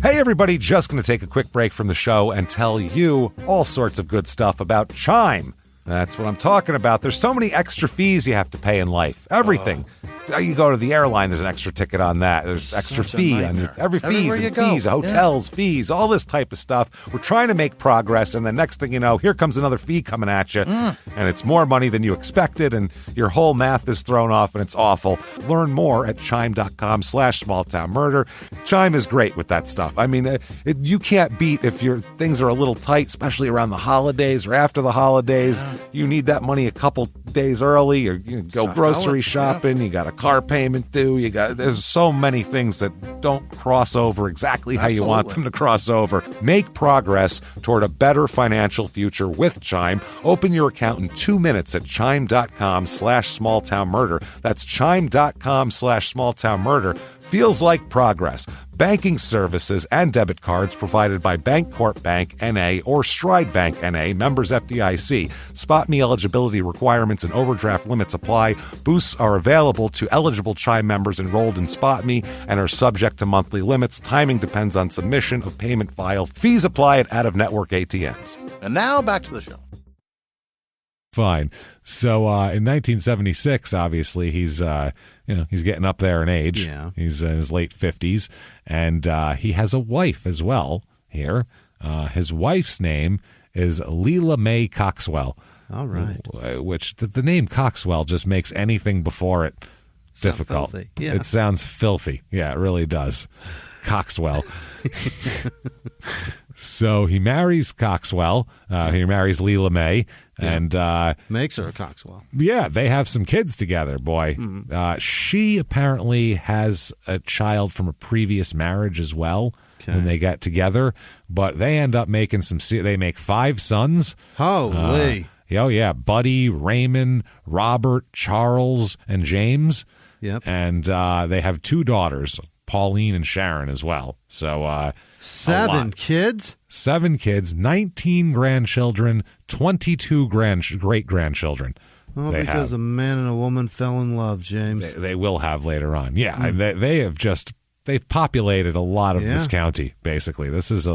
Hey everybody, just going to take a quick break from the show and tell you all sorts of good stuff about Chime. That's what I'm talking about. There's so many extra fees you have to pay in life. Everything. You go to the airline, there's an extra ticket on that. There's extra fee on every fees and fees, hotels, fees, all this type of stuff. We're trying to make progress, and the next thing you know, here comes another fee coming at you, and it's more money than you expected, and your whole math is thrown off, and it's awful. Learn more at chime.com/smalltownmurder. Chime is great with that stuff. I mean, you can't beat if your things are a little tight, especially around the holidays or after the holidays. Yeah. You need that money a couple days early, or you go grocery shopping. You got a car payment due. There's so many things that don't cross over exactly how you want them to cross over. Make progress toward a better financial future with Chime. Open your account in 2 minutes at chime.com/smalltownmurder. That's chime.com/smalltownmurder. Feels like progress. Banking services and debit cards provided by Bancorp Bank N.A. or Stride Bank N.A., members FDIC. Spot me eligibility requirements and overdraft limits apply. Boosts are available to eligible Chime members enrolled in Spot Me and are subject to monthly limits. Timing depends on submission of payment file. Fees apply at out-of-network ATMs. And now back to the show. Fine. So in 1976, obviously, he's getting up there in age. Yeah. He's in his late 50s, and he has a wife as well here. His wife's name is Leela Mae Coxwell. All right. Which the name Coxwell just makes anything before it difficult. Filthy. Yeah. It sounds filthy. Yeah, it really does. Coxwell. So he marries Coxwell. He marries Leela Mae. And makes her a Coxwell. Yeah, they have some kids together, boy. Mm-hmm. She apparently has a child from a previous marriage as well when they get together. But they end up making they make 5 sons. Holy. Oh, yeah. Buddy, Raymond, Robert, Charles, and James. Yep. And they have 2 daughters, Pauline and Sharon as well. So 7 kids? 7 kids, 19 grandchildren, 22 great-grandchildren. Well, because a man and a woman fell in love, James. They will have later on. Yeah, they've populated a lot of this county, basically. This is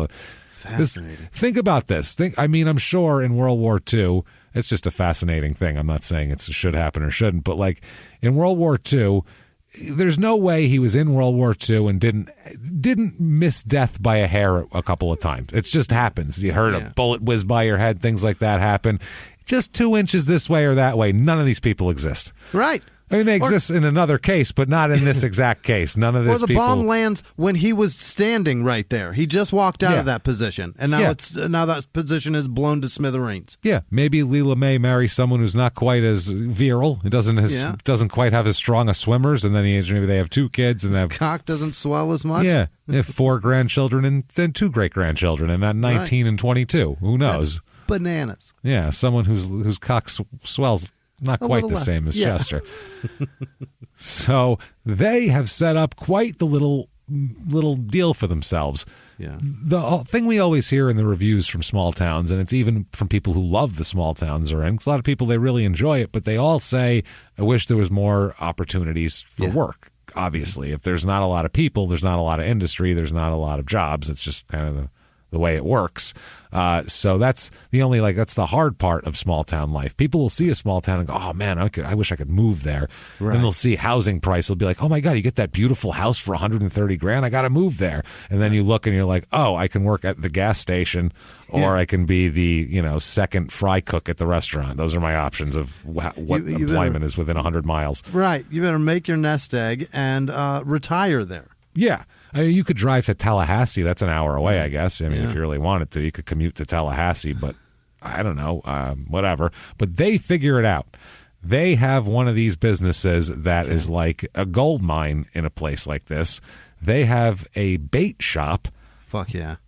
fascinating. Think about this. I'm sure in World War II, it's just a fascinating thing. I'm not saying it should happen or shouldn't, but like in World War II, there's no way he was in World War II and didn't miss death by a hair a couple of times. It just happens. You heard a bullet whiz by your head. Things like that happen. Just 2 inches this way or that way. None of these people exist. Right. I mean, they exist in another case, but not in this exact case. None of this. Or the bomb lands when he was standing right there. He just walked out of that position, and now now that position is blown to smithereens. Yeah, maybe Leela Mae marries someone who's not quite as virile. It doesn't quite have as strong a swimmers, and then maybe they have 2 kids, and his cock doesn't swell as much. Yeah, they have 4 grandchildren and then 2 great grandchildren, and not 19 and 22. Who knows? That's bananas. Yeah, someone whose cock swells. Not quite the same as Chester. So they have set up quite the little deal for themselves. Yeah. The thing we always hear in the reviews from small towns, and it's even from people who love the small towns they're in, because a lot of people, they really enjoy it, but they all say, I wish there was more opportunities for work. Obviously, if there's not a lot of people, there's not a lot of industry, there's not a lot of jobs. It's just kind of the way it works. So that's that's the hard part of small town life. People will see a small town and go, oh man, I wish I could move there. Right. Then they'll see housing price. They'll be like, oh my God, you get that beautiful house for $130,000. I got to move there. And then you look and you're like, oh, I can work at the gas station, or I can be the, second fry cook at the restaurant. Those are my options of what employment is within 100 miles. Right. You better make your nest egg and retire there. Yeah. I mean, you could drive to Tallahassee. That's an hour away, I guess. I mean, if you really wanted to, you could commute to Tallahassee, but I don't know, whatever. But they figure it out. They have one of these businesses that is like a gold mine in a place like this. They have a bait shop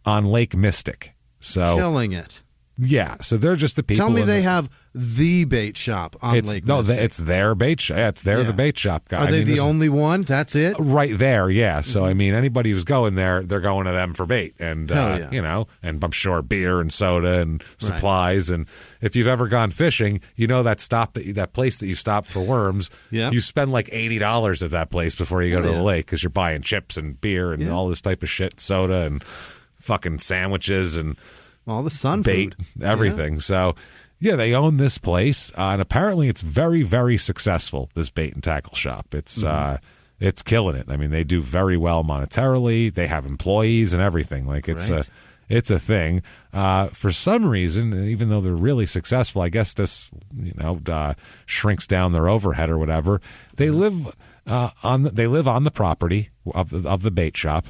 on Lake Mystic. So killing it. Yeah, so they're just the people. Tell me they have the bait shop on Lake Mystic. It's their bait shop. They're the bait shop guy. Are they the only one? That's it? Right there, yeah. So, I mean, anybody who's going there, they're going to them for bait. And, you know, and I'm sure beer and soda and supplies. Right. And if you've ever gone fishing, you know that place that you stop for worms, you spend like $80 at that place before you go to the lake because you're buying chips and beer and all this type of shit, soda and fucking sandwiches and all the sun bait, food. everything. So, yeah, they own this place, and apparently it's very, very successful, this bait and tackle shop. It's killing it. I mean, they do very well monetarily. They have employees and everything. Like, it's a thing. For some reason, even though they're really successful, I guess this, shrinks down their overhead or whatever. They live on the property of the bait shop,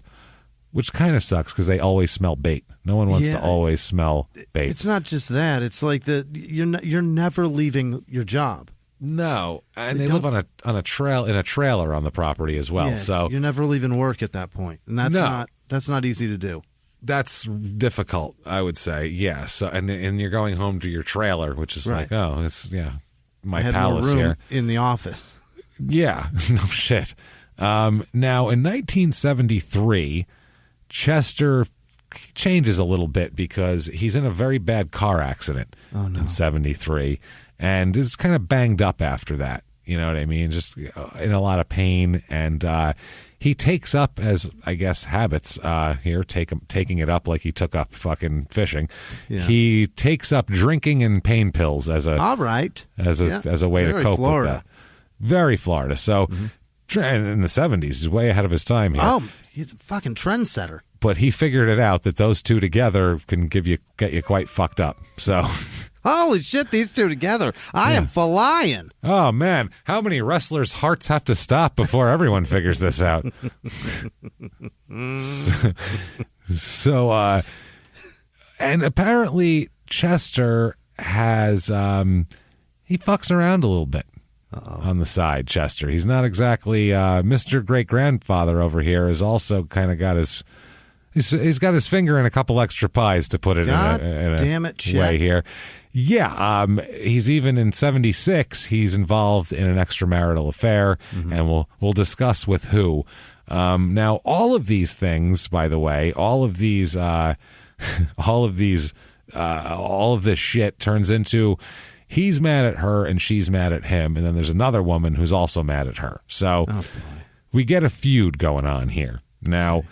which kind of sucks because they always smell bait. No one wants to always smell bait. It's not just that. It's like you're never leaving your job. No, and they live on a trailer on the property as well. Yeah, so you're never leaving work at that point, and that's not easy to do. That's difficult, I would say. Yeah. So and you're going home to your trailer, which is like, oh, it's my palace more room here in the office. Yeah. No shit. Now in 1973. Chester changes a little bit because he's in a very bad car accident in 73 and is kind of banged up after that. You know what I mean? Just in a lot of pain. And he takes up, as I guess habits here, taking it up like he took up fucking fishing. Yeah. He takes up drinking and pain pills as a way to cope with that. Very Florida. So in the 70s, he's way ahead of his time here. Oh, he's a fucking trendsetter. But he figured it out that those two together can get you quite fucked up. So, holy shit, these two together! I am flying. Oh man, how many wrestlers' hearts have to stop before everyone figures this out? So, and apparently Chester has he fucks around a little bit. On the side, Chester. He's not exactly Mr. Great Grandfather over here. Has also kind of got he's got his finger in a couple extra pies, to put it in a way here. Yeah, he's even in 76. He's involved in an extramarital affair, and we'll discuss with who. Now, all of these things, by the way, all of this shit turns into. He's mad at her and she's mad at him, and then there's another woman who's also mad at her. So we get a feud going on here. Now,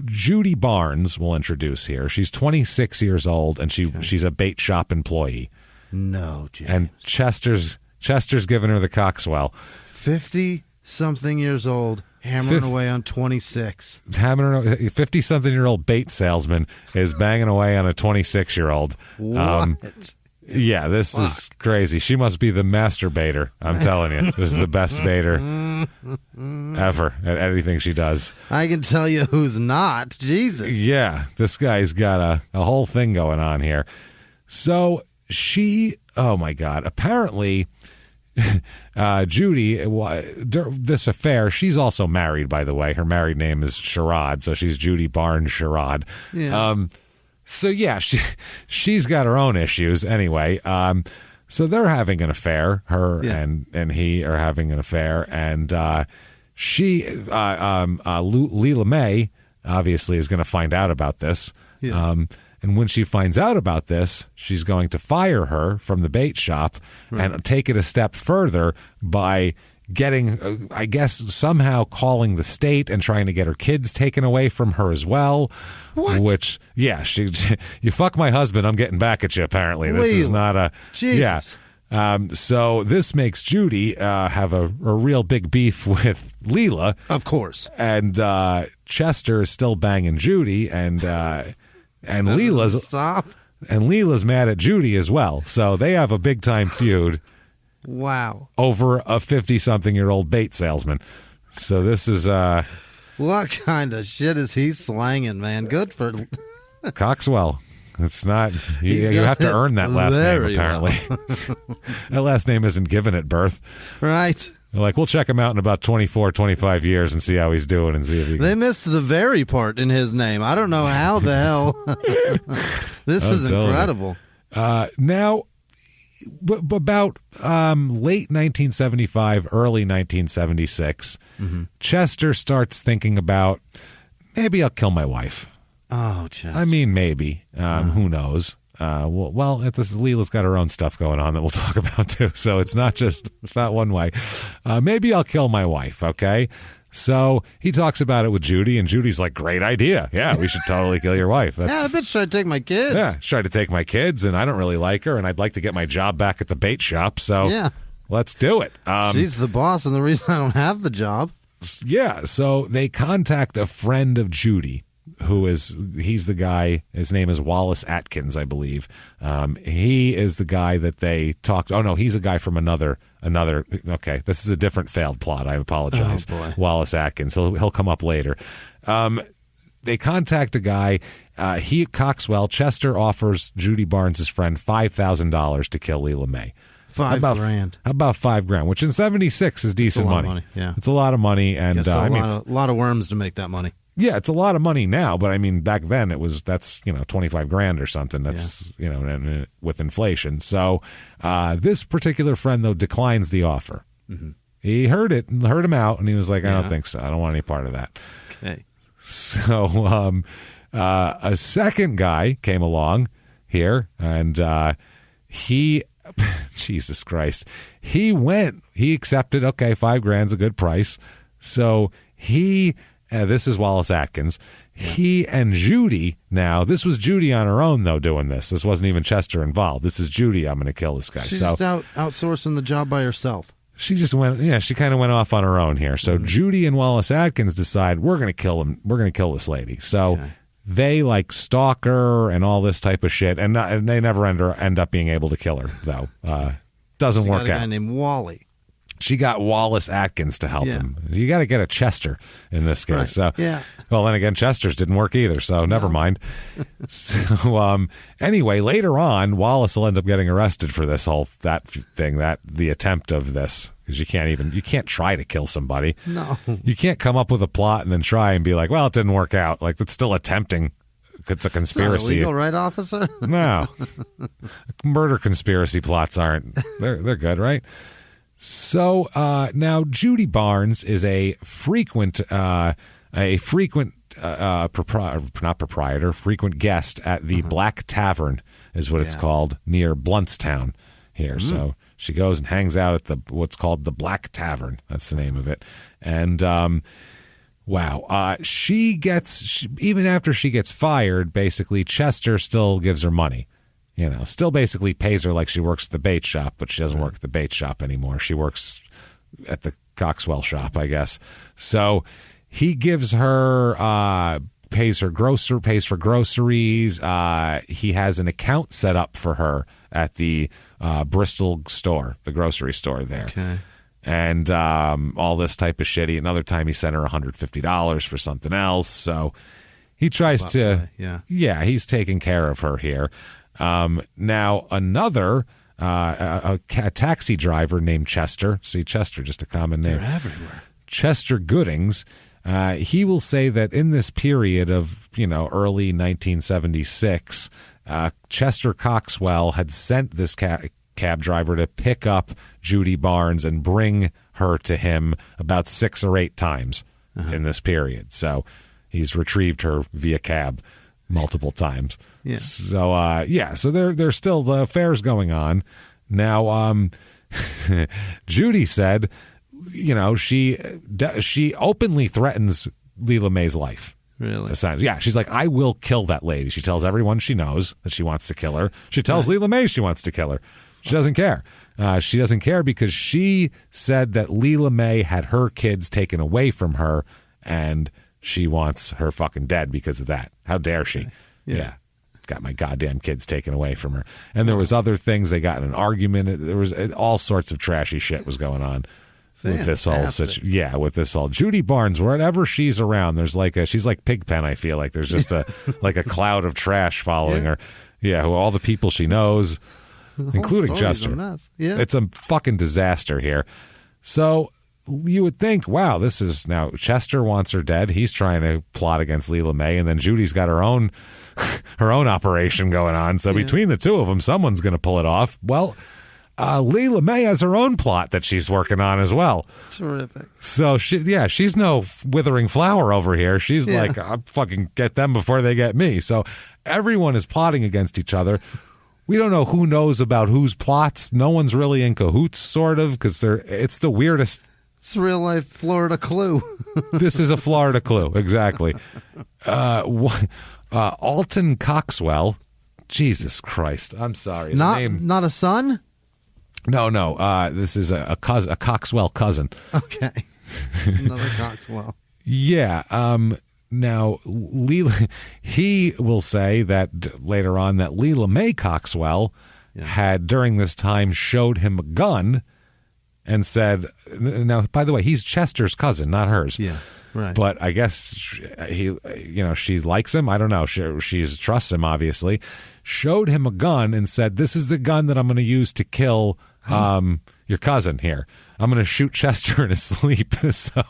Judy Barnes we'll introduce here. She's 26 years old, and she's a bait shop employee. No, James. And Chester's giving her the coxswell. 50-something years old, hammering away on 26. 50-something-year-old bait salesman is banging away on a 26-year-old. What? Yeah, this is crazy. She must be the master baiter. I'm telling you. This is the best baiter ever at anything she does. I can tell you who's not. Jesus. Yeah, this guy's got a whole thing going on here. So oh my God, apparently Judy, this affair, she's also married, by the way. Her married name is Sherrod, so she's Judy Barnes Sherrod. Yeah. So yeah, she's got her own issues anyway. So they're having an affair. Her and he are having an affair, and Leela May obviously is going to find out about this. Yeah. And when she finds out about this, she's going to fire her from the bait shop and take it a step further by getting, I guess, somehow calling the state and trying to get her kids taken away from her as well. What? Which, yeah, you fuck my husband, I'm getting back at you, apparently. This is not a... Jesus. Yeah. So this makes Judy have a real big beef with Leela. Of course. And Chester is still banging Judy, and Leela's... Stop. And Leela's mad at Judy as well. So they have a big-time feud. Wow. Over a 50-something-year-old bait salesman. So this is... what kind of shit is he slanging, man? Good for... Coxwell. It's not... You have to earn that last name, apparently. That last name isn't given at birth. Right. They're like, we'll check him out in about 24, 25 years and see how he's doing and see if he can. They missed the very part in his name. I don't know how the hell. This is incredible. Now, about late 1975, early 1976, Chester starts thinking about, maybe I'll kill my wife. Oh, Chester. I mean, maybe. Who knows? Leela's got her own stuff going on that we'll talk about too. So it's not one way. Maybe I'll kill my wife. Okay. So he talks about it with Judy, and Judy's like, great idea. Yeah, we should totally kill your wife. Yeah, the bitch tried to take my kids. Yeah, she tried to take my kids, and I don't really like her, and I'd like to get my job back at the bait shop. So yeah, let's do it. She's the boss, and the reason I don't have the job. Yeah, so they contact a friend of Judy, he's the guy, his name is Wallace Atkins, I believe. He is the guy that they talked. Oh no, he's a guy from another. Okay, this is a different failed plot. I apologize. Oh, boy. Wallace Atkins. He'll come up later. They contact a guy. Coxwell, Chester offers Judy Barnes' friend $5,000 to kill Leela May. $5,000. How about $5,000, which in '76 is decent money. Yeah, it's a lot of money, and a lot of worms to make that money. Yeah, it's a lot of money now, but I mean, back then that's $25,000 or something. That's with inflation. So this particular friend though declines the offer. Mm-hmm. He heard him out, and he was like, I don't think so. I don't want any part of that. Okay. So a second guy came along here, and he. Jesus Christ. He accepted, okay, $5,000's a good price. So this is Wallace Atkins. Yeah. He and Judy, now, this was Judy on her own, though, doing this. This wasn't even Chester involved. This is Judy, I'm going to kill this guy. She's just outsourcing the job by herself. She just she kind of went off on her own here. So Judy and Wallace Atkins decide, we're going to kill him. We're going to kill this lady. So they stalk her and all this type of shit, and they never end up being able to kill her, though. Doesn't work out. A guy named Wally. She got Wallace Atkins to help him. You got to get a Chester in this case. Right. So, well, then again, Chester's didn't work either, so never mind. So, anyway, later on, Wallace will end up getting arrested for this the attempt of this, because you can't try to kill somebody. No, you can't come up with a plot and then try and be like, well, it didn't work out. Like, it's still attempting. It's a conspiracy. It's not illegal, right, officer? No, murder conspiracy plots aren't. They're good, right? So now Judy Barnes is frequent guest at the Black Tavern, is what it's called, near Bluntstown here. Mm-hmm. So she goes and hangs out at what's called the Black Tavern. That's the name of it. And even after she gets fired, basically Chester still gives her money. Still basically pays her like she works at the bait shop, but she doesn't work at the bait shop anymore. She works at the Coxwell shop, I guess. So he gives her, pays for groceries. He has an account set up for her at the Bristol store, the grocery store there. Okay. And all this type of shit. Another time he sent her $150 for something else. So he tries he's taking care of her here. Now another a taxi driver named Chester. See, Chester, just a common name. They're everywhere. Chester Goodings. He will say that in this period of early 1976, Chester Coxwell had sent this cab driver to pick up Judy Barnes and bring her to him about 6 or 8 times in this period. So he's retrieved her via cab multiple times. Yeah. So so there's still the affairs going on. Now Judy said, she openly threatens Leela May's life. Really? Yeah, she's like, I will kill that lady. She tells everyone she knows that she wants to kill her. She tells Leela May she wants to kill her. She doesn't care. She doesn't care because she said that Leela May had her kids taken away from her, and she wants her fucking dead because of that. How dare she? Yeah. Got my goddamn kids taken away from her. And there was other things. They got in an argument. There was all sorts of trashy shit was going on. With this whole Judy Barnes, wherever she's around, there's she's like Pigpen. I feel like there's just a cloud of trash following her. Yeah, all the people she knows, including Chester. Yeah. It's a fucking disaster here. So you would think, wow, this is now Chester wants her dead. He's trying to plot against Leela May, and then Judy's got her own operation going on. So between the two of them, someone's going to pull it off. Well, Leela May has her own plot that she's working on as well. Terrific. So she's no withering flower over here. She's like, I'll fucking get them before they get me. So everyone is plotting against each other. We don't know who knows about whose plots. No one's really in cahoots, sort of, because it's the weirdest. It's real life Florida Clue. This is a Florida Clue, exactly. Alton Coxwell. Jesus Christ, I'm sorry. Not a son? No. This is a Coxwell cousin. Okay, another Coxwell. Yeah. Now, he will say that later on that Leela May Coxwell had during this time showed him a gun. And said, now, by the way, he's Chester's cousin, not hers. Yeah, right. But I guess she likes him. I don't know. She trusts him, obviously. Showed him a gun and said, this is the gun that I'm going to use to kill your cousin here. I'm going to shoot Chester in his sleep. So,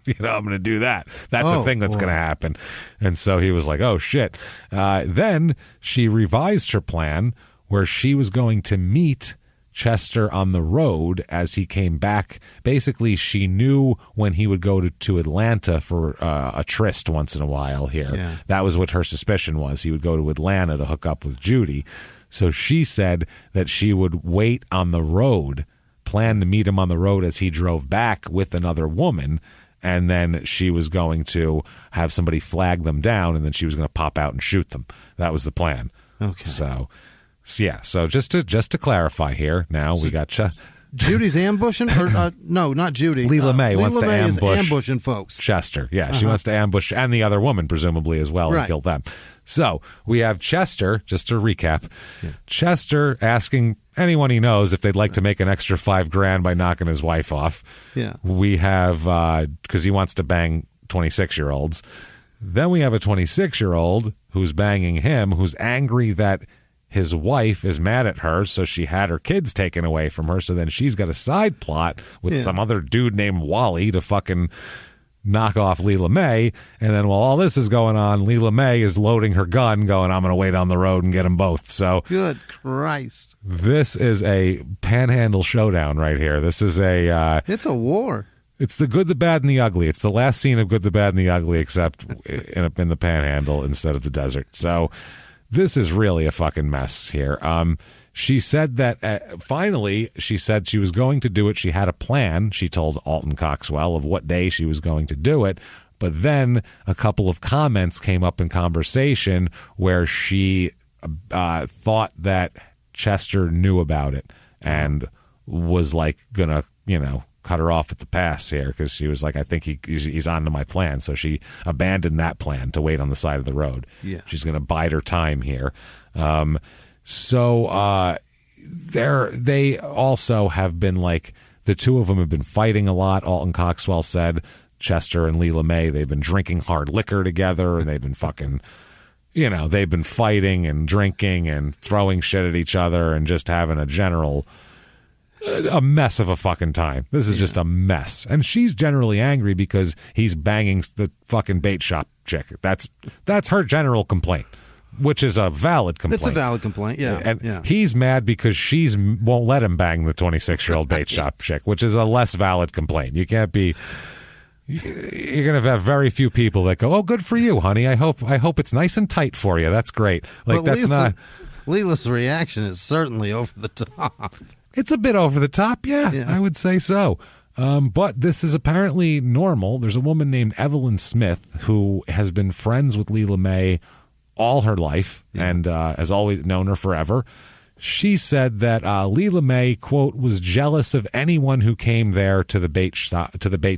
I'm going to do that. That's the thing that's going to happen. And so he was like, oh, shit. Then she revised her plan where she was going to meet Chester on the road as he came back. Basically, she knew when he would go to Atlanta for a tryst once in a while here. Yeah. That was what her suspicion was. He would go to Atlanta to hook up with Judy. So she said that she would wait on the road, plan to meet him on the road as he drove back with another woman, and then she was going to have somebody flag them down, and then she was going to pop out and shoot them. That was the plan. Okay. So just to clarify here, now we got Judy's ambushing, or no, not Judy. Leela May wants to ambush. Is ambushing folks. Chester, she wants to ambush, and the other woman presumably as well, and kill them. So we have Chester. Just to recap, Chester asking anyone he knows if they'd like to make an extra $5,000 by knocking his wife off. Yeah, we have because he wants to bang 26-year-olds. Then we have a 26-year-old who's banging him, who's angry that his wife is mad at her, so she had her kids taken away from her. So then she's got a side plot with some other dude named Wally to fucking knock off Leela May. And then while all this is going on, Leela May is loading her gun, going, I'm going to wait on the road and get them both. So good Christ. This is a panhandle showdown right here. This is it's a war. It's the good, the bad, and the ugly. It's the last scene of Good, the Bad, and the Ugly, except in the panhandle instead of the desert. So this is really a fucking mess here. She said that finally, she said she was going to do it. She had a plan, she told Alton Coxwell, of what day she was going to do it. But then a couple of comments came up in conversation where she thought that Chester knew about it and was like gonna, cut her off at the pass here, because she was like, I think he's on to my plan. So she abandoned that plan to wait on the side of the road. Yeah. She's going to bide her time here. They also have been like, the two of them have been fighting a lot. Alton Coxwell said Chester and Leela May, they've been drinking hard liquor together, and they've been fucking, they've been fighting and drinking and throwing shit at each other and just having a mess of a fucking time. This is just a mess. And she's generally angry because he's banging the fucking bait shop chick. That's her general complaint, which is a valid complaint. It's a valid complaint, yeah. And he's mad because she's won't let him bang the 26-year-old bait shop chick, which is a less valid complaint. You can't be... You're going to have very few people that go, oh, good for you, honey. I hope it's nice and tight for you. That's great. Like, but that's not... Leela's reaction is certainly over the top. It's a bit over the top, yeah. I would say so. But this is apparently normal. There's a woman named Evelyn Smith who has been friends with Leela May all her life and has always known her forever. She said that Leela May, quote, was jealous of anyone who came there to the bait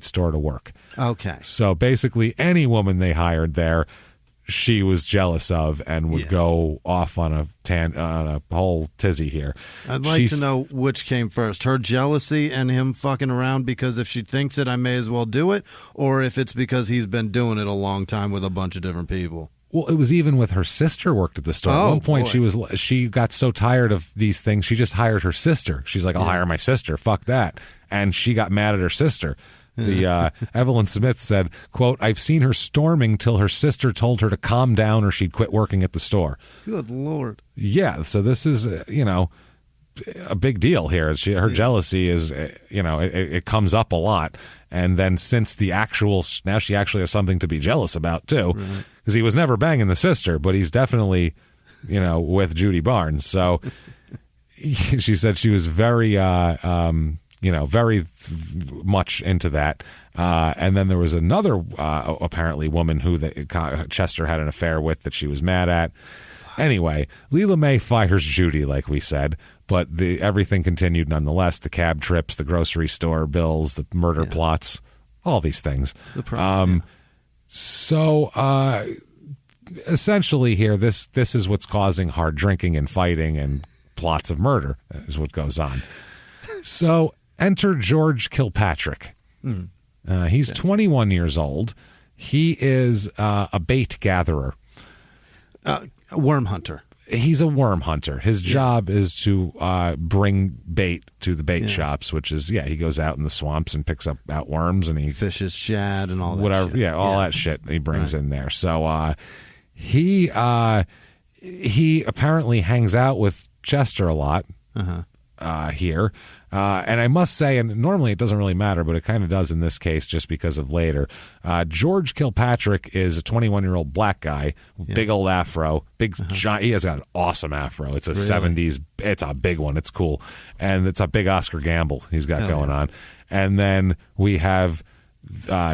store to work. Okay. So basically any woman they hired there, she was jealous of and would go off on a whole tizzy here. I'd like to know which came first, her jealousy and him fucking around because if she thinks it, I may as well do it, or if it's because he's been doing it a long time with a bunch of different people. Well, it was even with her sister worked at the store. At one point, she got so tired of these things, she just hired her sister. She's like, I'll hire my sister. Fuck that. And she got mad at her sister. The Evelyn Smith said, quote, "I've seen her storming till her sister told her to calm down or she'd quit working at the store." Good Lord. Yeah, so this is, a big deal here. Her jealousy is, it comes up a lot. And then since now she actually has something to be jealous about, too. Because he was never banging the sister, but he's definitely, with Judy Barnes. So she said she was very, very much into that. And then there was another, apparently, woman who Chester had an affair with that she was mad at. Anyway, Leela May fires Judy, like we said, but everything continued nonetheless. The cab trips, the grocery store bills, the murder plots, all these things. So essentially here, this is what's causing hard drinking and fighting and plots of murder is what goes on. So enter George Kilpatrick. He's 21 years old. He is a bait gatherer. A worm hunter. He's a worm hunter. His job is to bring bait to the bait shops, which is, he goes out in the swamps and picks out worms and he fishes shad and all that shit. That shit he brings in there. So he apparently hangs out with Chester a lot here. And I must say, and normally it doesn't really matter, but it kind of does in this case just because of later. George Kilpatrick is a 21-year-old black guy, big old afro, giant. He has got an awesome afro. It's a 70s. It's a big one. It's cool. And it's a big Oscar Gamble he's got going on. And then we have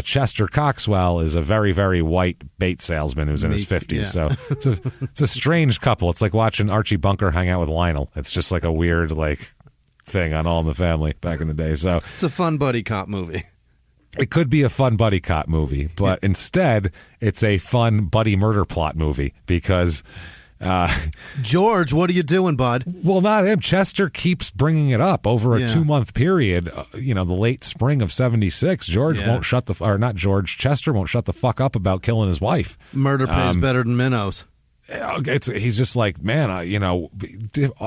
Chester Coxwell is a very, very white bait salesman who's in his 50s. So it's a strange couple. It's like watching Archie Bunker hang out with Lionel. It's just like a weird, thing on All in the Family back in the day. So it's a fun buddy cop movie. It could be a fun buddy cop movie, but instead it's a fun buddy murder plot movie because George, what are you doing, bud? Well, not him. Chester keeps bringing it up over a 2-month period. The late spring of '76. George won't Chester won't shut the fuck up about killing his wife. Murder pays better than minnows. He's just like, man,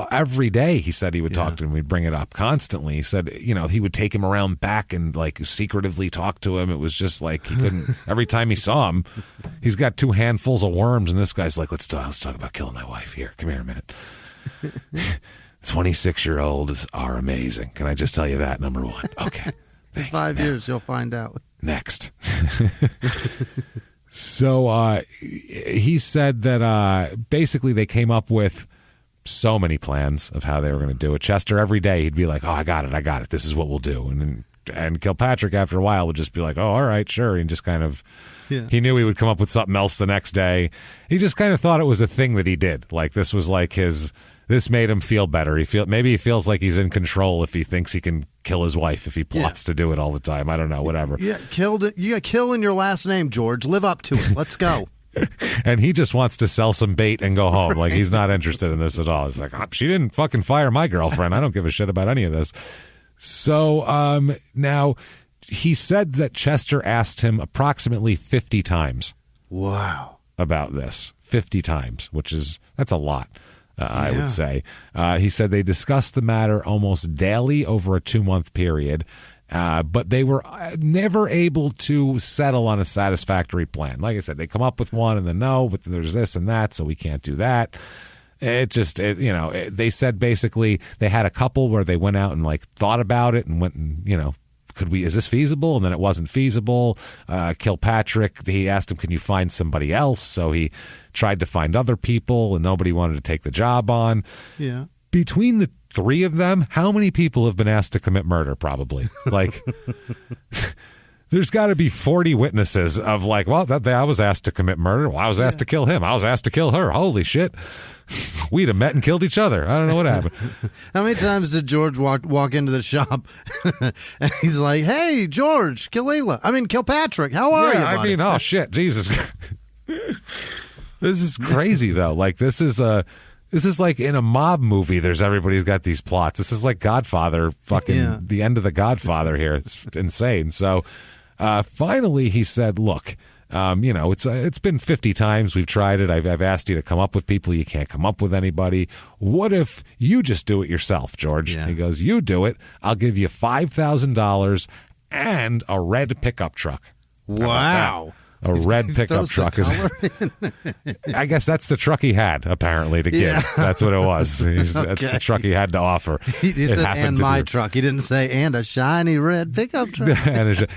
every day he said he would talk to him. We'd bring it up constantly. He said, he would take him around back and secretively talk to him. It was just like he couldn't. Every time he saw him, he's got 2 handfuls of worms, and this guy's like, let's talk about killing my wife. Here, come here a minute. 26-year-olds are amazing. Can I just tell you that? Number one. Okay. In 5 years, you'll find out. Next. So he said that basically they came up with so many plans of how they were going to do it. Chester, every day, he'd be like, "Oh, I got it. This is what we'll do." And Kilpatrick, after a while, would just be like, "Oh, all right, sure." And just kind of, he knew he would come up with something else the next day. He just kind of thought it was a thing that he did. Like this was like this made him feel better. Maybe he feels like he's in control if he thinks he can kill his wife if he plots to do it all the time. I don't know, whatever. You got kill in your last name, George. Live up to it. Let's go. And he just wants to sell some bait and go home. Like he's not interested in this at all. He's like, she didn't fucking fire my girlfriend. I don't give a shit about any of this. So now he said that Chester asked him approximately 50 times. Wow. About this. 50 times, that's a lot. I would say. He said they discussed the matter almost daily over a 2-month period, but they were never able to settle on a satisfactory plan. Like I said, they come up with one and then no, but there's this and that, so we can't do that. They said basically they had a couple where they went out and thought about it and went and, is this feasible? And then it wasn't feasible. Kilpatrick, he asked him, can you find somebody else? So he tried to find other people and nobody wanted to take the job on. Yeah. Between the 3 of them, how many people have been asked to commit murder? Probably. There's got to be 40 witnesses of I was asked to commit murder. Well, I was asked to kill him. I was asked to kill her. Holy shit. We'd have met and killed each other. I don't know what happened. How many times did George walk into the shop and he's like, "Hey, George, Kilpatrick, how are you, buddy?" Oh shit, Jesus. This is crazy though. This is like in a mob movie. Everybody's got these plots. This is like Godfather, the end of the Godfather here. It's insane. So finally he said, look, it's been 50 times we've tried it. I've asked you to come up with people. You can't come up with anybody. What if you just do it yourself, George? Yeah. He goes, you do it. I'll give you $5,000 and a red pickup truck. Wow. A red pickup truck. I guess that's the truck he had, apparently, to give. That's what it was. That's the truck he had to offer. He said, and my truck. He didn't say, and a shiny red pickup truck.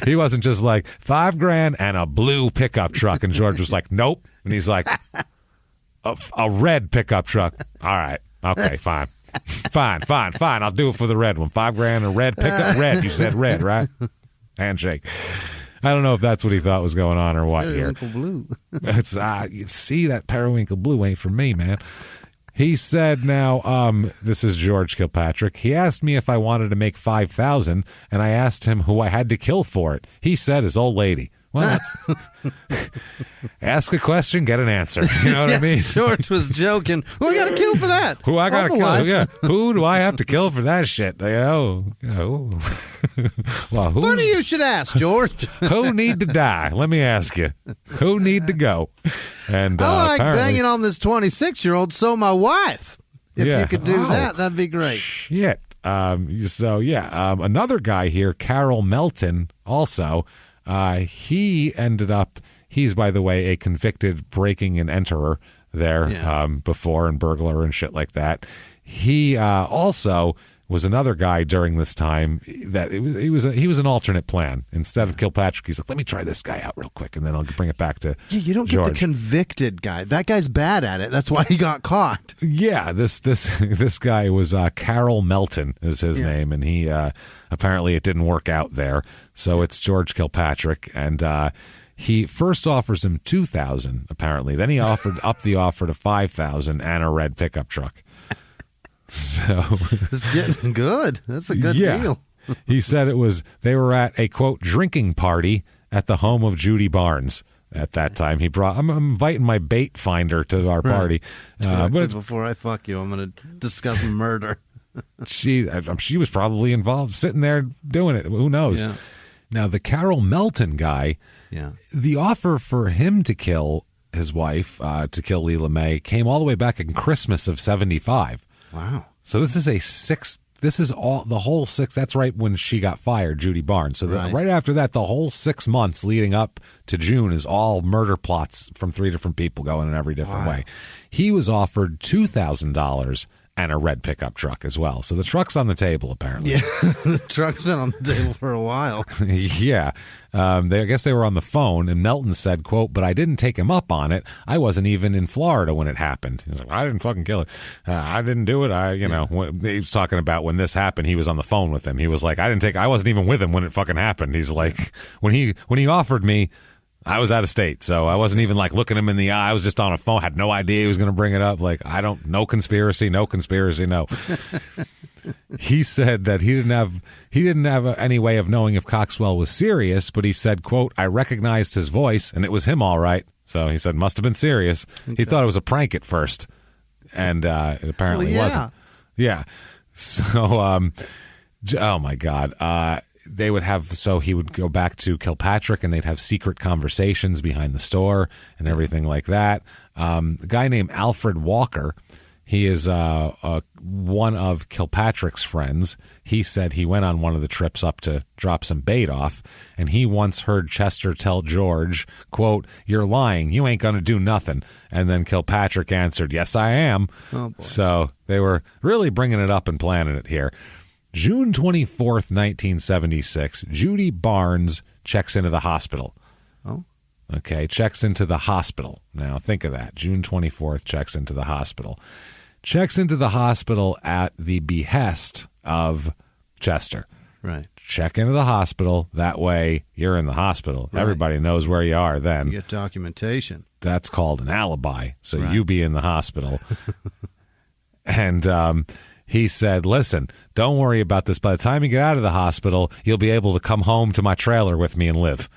He wasn't just like, $5,000 and a blue pickup truck. And George was like, nope. And he's like, a red pickup truck. All right. Okay, fine. Fine. I'll do it for the red one. $5,000, a red pickup. Red. You said red, right? Handshake. I don't know if that's what he thought was going on or what here. Periwinkle blue. It's you see, that periwinkle blue ain't for me, man. He said, now, this is George Kilpatrick. He asked me if I wanted to make $5,000, and I asked him who I had to kill for it. He said his old lady. Well, that's ask a question, get an answer. You know what I mean? George was joking. Who I got to kill for that? Who I got to kill? Yeah. Who do I have to kill for that shit? You know? Well, funny you should ask, George. Who need to die? Let me ask you. Who need to go? And I like banging on this 26-year-old, so my wife. If you could do that, that'd be great. Shit. Another guy here, Carol Melton, also. He ended up, he's, by the way, a convicted breaking and enterer there before, and burglar and shit like that. He also was another guy during this time that he was an alternate plan. Instead of Kilpatrick, he's like, let me try this guy out real quick, and then I'll bring it back to you don't George. Get the convicted guy. That guy's bad at it. That's why he got caught. Yeah, this guy was Carol Melton is his name, and he apparently it didn't work out there. So it's George Kilpatrick, and he first offers him $2,000 apparently. Then he offered up the offer to $5,000 and a red pickup truck. So it's getting good. That's a good deal. He said they were at a quote drinking party at the home of Judy Barnes. At that time, I'm inviting my bait finder to our party. But before I fuck you, I'm going to discuss murder. She was probably involved, sitting there doing it. Who knows? Yeah. Now the Carol Melton guy, the offer for him to kill his wife, to kill Leela May, came all the way back in Christmas of '75. Wow. So this is the whole 6. That's right when she got fired, Judy Barnes. So right after that, the whole 6 months leading up to June is all murder plots from 3 different people going in every different way. He was offered $2,000 and a red pickup truck as well. So the truck's on the table, apparently. Yeah, the truck's been on the table for a while. Yeah. I guess they were on the phone, and Melton said, quote, but I didn't take him up on it. I wasn't even in Florida when it happened. He's like, I didn't fucking kill it. I didn't do it. When he was talking about when this happened, he was on the phone with him. He was like, I wasn't even with him when it fucking happened. He's like, when he offered me, I was out of state, so I wasn't even like looking him in the eye. I was just on a phone, had no idea he was going to bring it up. Like, no conspiracy, no. He said that he didn't have any way of knowing if Coxwell was serious, but he said, quote, I recognized his voice, and it was him all right. So he said, must have been serious. Okay. He thought it was a prank at first, and it apparently wasn't. Yeah. So, oh my God. They would have, so he would go back to Kilpatrick, and they'd have secret conversations behind the store and everything like that. A guy named Alfred Walker, he is one of Kilpatrick's friends. He said he went on one of the trips up to drop some bait off, and he once heard Chester tell George, quote, you're lying, you ain't gonna do nothing. And then Kilpatrick answered, yes, I am. Oh, boy. So they were really bringing it up and planning it here. June 24th, 1976, Judy Barnes checks into the hospital. Oh. Okay, checks into the hospital. Now, think of that. June 24th, checks into the hospital. Checks into the hospital at the behest of Chester. Right. Check into the hospital. That way, you're in the hospital. Right. Everybody knows where you are then. You get documentation. That's called an alibi. So you be in the hospital. And he said, listen, don't worry about this. By the time you get out of the hospital, you'll be able to come home to my trailer with me and live.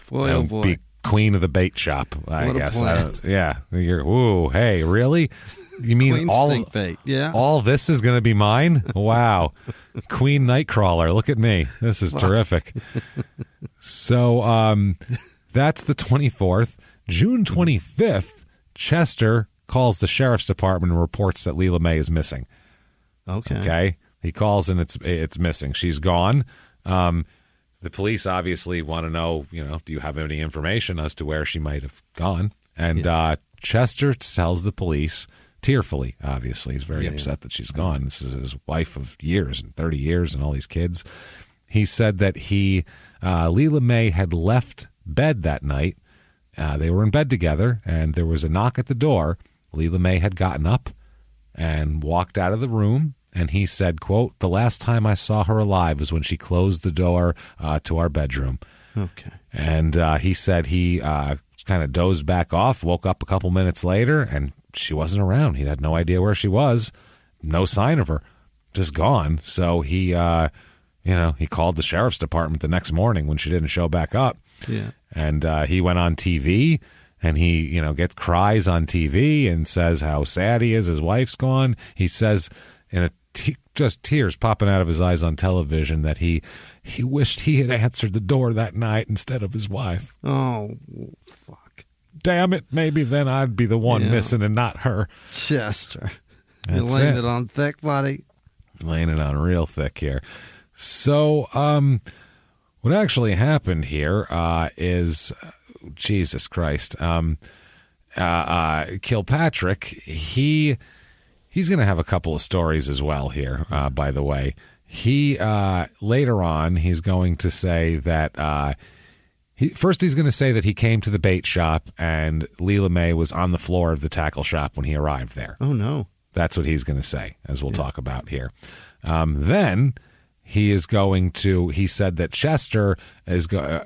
Boy, oh boy. Be queen of the bait shop, I guess. Yeah. Ooh, hey, really? You mean all this is going to be mine? Wow. Queen Nightcrawler. Look at me. This is terrific. So that's the 24th. June 25th, Chester calls the sheriff's department and reports that Leela May is missing. Okay. He calls and it's missing. She's gone. The police obviously want to know, do you have any information as to where she might have gone? And Chester tells the police, tearfully, obviously. He's very upset that she's gone. This is his wife of years and 30 years and all these kids. He said that Leela Mae had left bed that night. They were in bed together, and there was a knock at the door. Leela Mae had gotten up and walked out of the room. And he said, quote, the last time I saw her alive was when she closed the door to our bedroom. Okay. And he said he kind of dozed back off, woke up a couple minutes later, and she wasn't around. He had no idea where she was. No sign of her. Just gone. So he, he called the sheriff's department the next morning when she didn't show back up. Yeah. And he went on TV. And he, gets cries on TV and says how sad he is. His wife's gone. He says, just tears popping out of his eyes on television, that he wished he had answered the door that night instead of his wife. Oh, fuck. Damn it. Maybe then I'd be the one missing and not her. Chester. You're laying it on thick, buddy. Laying it on real thick here. So what actually happened here is, Jesus Christ, Kilpatrick, he's going to have a couple of stories as well here, by the way. He, later on, he's going to say that, he's going to say that he came to the bait shop and Leela Mae was on the floor of the tackle shop when he arrived there. Oh, no. That's what he's going to say, as we'll talk about here. Then he said that Chester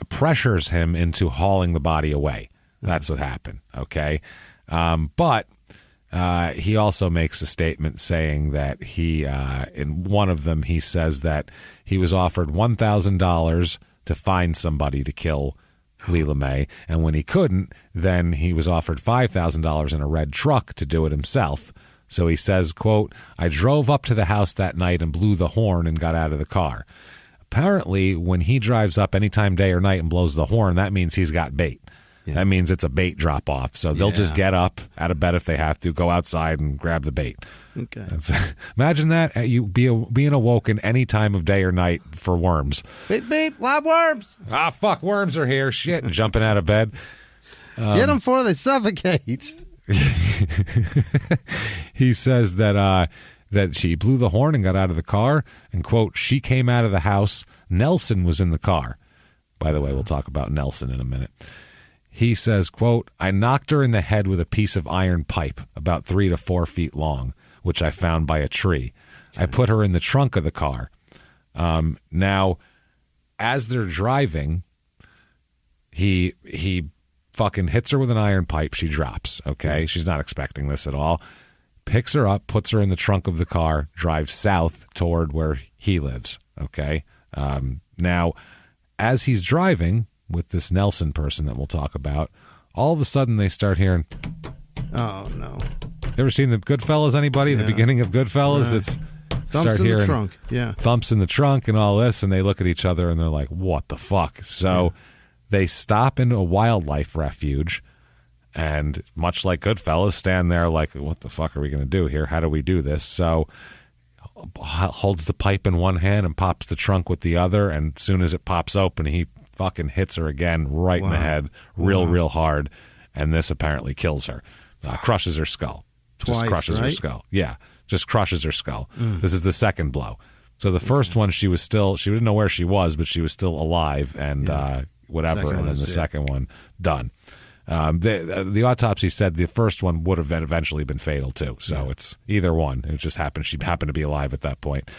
pressures him into hauling the body away. That's what happened, okay? But he also makes a statement saying that in one of them, he says that he was offered $1,000 to find somebody to kill Leela Mae, and when he couldn't, then he was offered $5,000 in a red truck to do it himself. So he says, quote, I drove up to the house that night and blew the horn and got out of the car. Apparently, when he drives up anytime day or night and blows the horn, that means he's got bait. Yeah. That means it's a bait drop-off. So they'll just get up out of bed if they have to, go outside and grab the bait. Okay. Imagine that, you being awoken any time of day or night for worms. Beep, beep, live worms. Ah, fuck, worms are here. Shit, and jumping out of bed. Get them before they suffocate. He says that she blew the horn and got out of the car, and, quote, she came out of the house. Nelson was in the car. By the way, we'll talk about Nelson in a minute. He says, quote, I knocked her in the head with a piece of iron pipe about 3 to 4 feet long, which I found by a tree. Okay. I put her in the trunk of the car. Now, as they're driving, he fucking hits her with an iron pipe. She drops, okay? She's not expecting this at all. Picks her up, puts her in the trunk of the car, drives south toward where he lives, okay? Now, as he's driving with this Nelson person that we'll talk about, all of a sudden they start hearing... Oh, no. You ever seen the Goodfellas, anybody? The beginning of Goodfellas? Right. It's thumps in the trunk. Yeah. Thumps in the trunk and all this, and they look at each other and they're like, what the fuck? So they stop in a wildlife refuge, and much like Goodfellas, stand there like, what the fuck are we going to do here? How do we do this? So holds the pipe in one hand and pops the trunk with the other, and as soon as it pops open, he fucking hits her again right in the head real hard, and this apparently kills her. Crushes her skull. Just crushes her skull. Yeah, just crushes her skull. This is the second blow. So the first one, she didn't know where she was, but she was still alive and whatever, and then the second one, done. The autopsy said the first one would have eventually been fatal too, so it's either one. It just happened. She happened to be alive at that point.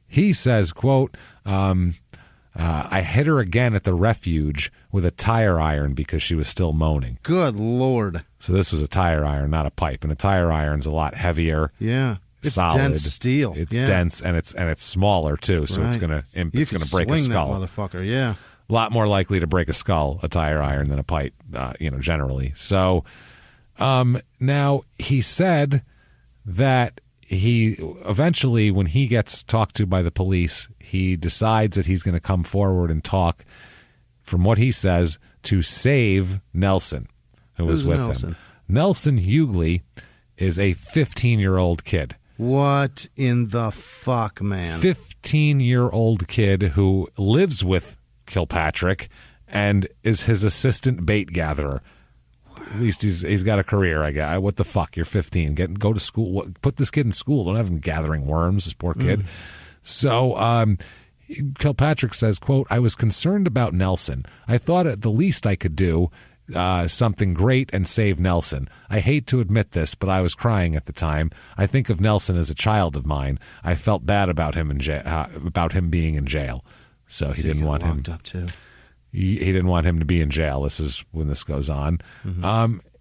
He says, quote, I hit her again at the refuge with a tire iron because she was still moaning. Good Lord. So this was a tire iron, not a pipe. And a tire iron's a lot heavier. Yeah. It's solid. Dense steel. It's dense, and it's smaller too, so it's gonna break a skull. That motherfucker, yeah. A lot more likely to break a skull, a tire iron, than a pipe, generally. So now he said that he eventually, when he gets talked to by the police, he decides that he's going to come forward and talk, from what he says, to save Nelson, who was with him. Nelson Hughley is a 15-year-old kid. What in the fuck, man? 15-year-old kid who lives with Kilpatrick and is his assistant bait gatherer. At least he's got a career, I guess. What the fuck? You're 15. Go to school. Put this kid in school. Don't have him gathering worms, this poor kid. So Kilpatrick says, quote, I was concerned about Nelson. I thought at the least I could do something great and save Nelson. I hate to admit this, but I was crying at the time. I think of Nelson as a child of mine. I felt bad about him about him being in jail. So he didn't want him up too. He didn't want him to be in jail. This is when this goes on.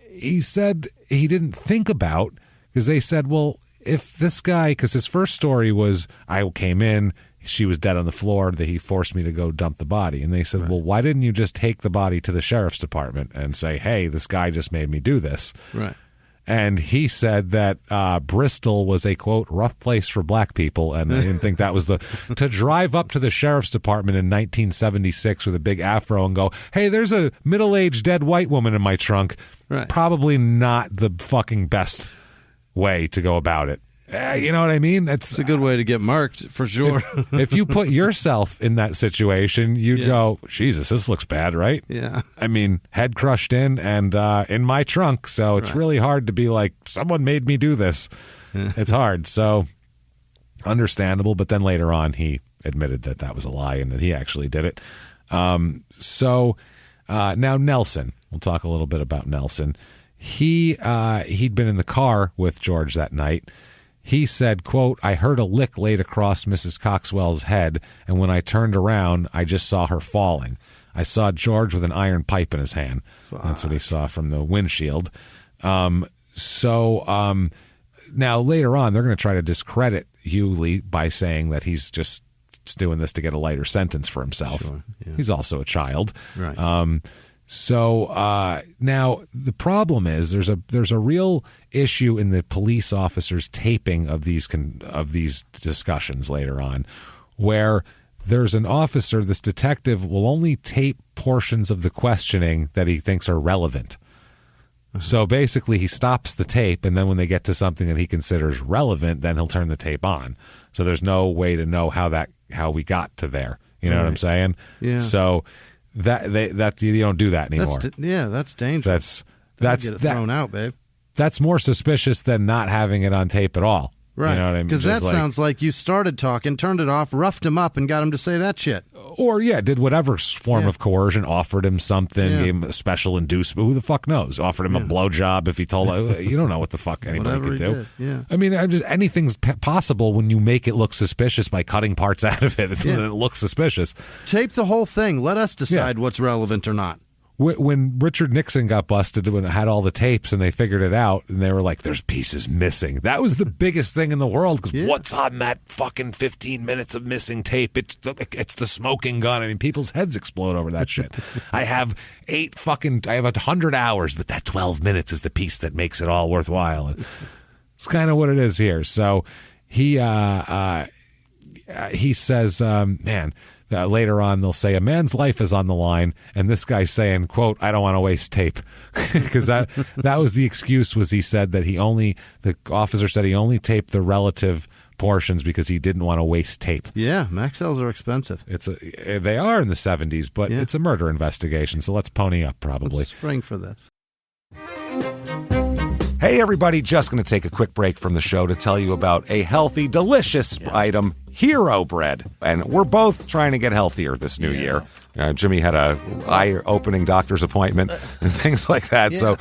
He said he didn't think about, because they said, well, if this guy, because his first story was, I came in, she was dead on the floor, that he forced me to go dump the body. And they said, well, why didn't you just take the body to the sheriff's department and say, hey, this guy just made me do this? Right. And he said that Bristol was a, quote, rough place for black people. And I didn't think that was to drive up to the sheriff's department in 1976 with a big afro and go, hey, there's a middle-aged dead white woman in my trunk. Right. Probably not the fucking best way to go about it. You know what I mean? It's a good way to get marked, for sure. If you put yourself in that situation, you'd go, Jesus, this looks bad, right? Yeah. I mean, head crushed in and in my trunk, so it's really hard to be like, someone made me do this. It's hard. So understandable, but then later on he admitted that that was a lie and that he actually did it. Now Nelson, we'll talk a little bit about Nelson. He'd been in the car with George that night. He said, quote, I heard a lick laid across Mrs. Coxwell's head, and when I turned around, I just saw her falling. I saw George with an iron pipe in his hand. Fuck. That's what he saw from the windshield. Now later on, they're going to try to discredit Hughley by saying that he's just doing this to get a lighter sentence for himself. Sure, yeah. He's also a child. Right. Now the problem is there's a real issue in the police officers' taping of these discussions later on, where there's an officer, this detective will only tape portions of the questioning that he thinks are relevant. So basically he stops the tape, and then when they get to something that he considers relevant, then he'll turn the tape on. So there's no way to know how we got to there. You know what I'm saying? Yeah. So that you don't do that anymore. That's dangerous. That's get it thrown out, babe. That's more suspicious than not having it on tape at all. Right. You know what I mean? Because that sounds like you started talking, turned it off, roughed him up, and got him to say that shit. Or, did whatever form of coercion, offered him something, gave him a special inducement. Who the fuck knows? Offered him a blowjob if he told you don't know what the fuck anybody could do. Did. Yeah. I mean, anything's possible when you make it look suspicious by cutting parts out of it. It looks suspicious. Tape the whole thing. Let us decide what's relevant or not. When Richard Nixon got busted, when it had all the tapes and they figured it out, and they were like, there's pieces missing. That was the biggest thing in the world, because what's on that fucking 15 minutes of missing tape? It's the smoking gun. I mean, people's heads explode over that shit. I have 100 hours, but that 12 minutes is the piece that makes it all worthwhile. And it's kind of what it is here. So he says, later on, they'll say a man's life is on the line, and this guy's saying, quote, I don't want to waste tape. Because that was the excuse, was he said that the officer said he only taped the relative portions because he didn't want to waste tape. Yeah, Maxells are expensive. They are in the 70s, but it's a murder investigation, so let's pony up probably. Let's spring for this. Hey, everybody, just going to take a quick break from the show to tell you about a healthy, delicious item, Hero Bread. And we're both trying to get healthier this new year. Jimmy had a eye-opening doctor's appointment and things like that. Yeah. So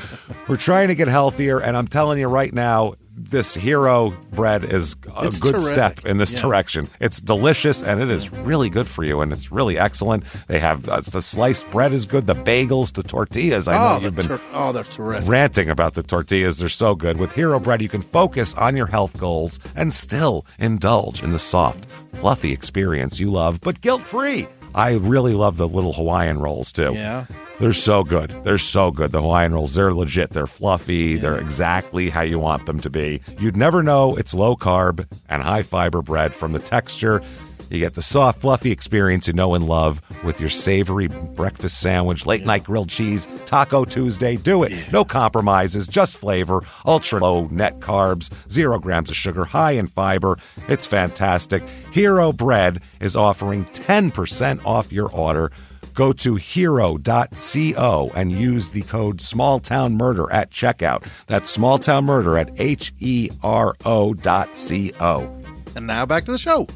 we're trying to get healthier, and I'm telling you right now, this Hero Bread is a good step in this direction. It's delicious, and it is really good for you, and it's really excellent. They have the sliced bread is good, the bagels, the tortillas. I know you've been they're terrific. Ranting about the tortillas. They're so good. With Hero Bread, you can focus on your health goals and still indulge in the soft, fluffy experience you love, but guilt-free. I really love the little Hawaiian rolls, too. Yeah. They're so good. They're so good. The Hawaiian rolls, they're legit. They're fluffy. Yeah. They're exactly how you want them to be. You'd never know it's low-carb and high-fiber bread from the texture. You get the soft, fluffy experience you know and love with your savory breakfast sandwich, late-night grilled cheese, Taco Tuesday. Do it. No compromises, just flavor, ultra-low net carbs, 0 grams of sugar, high in fiber. It's fantastic. Hero Bread is offering 10% off your order Go to hero.co and use the code smalltownmurder at checkout. That's smalltownmurder at hero.co. And now back to the show.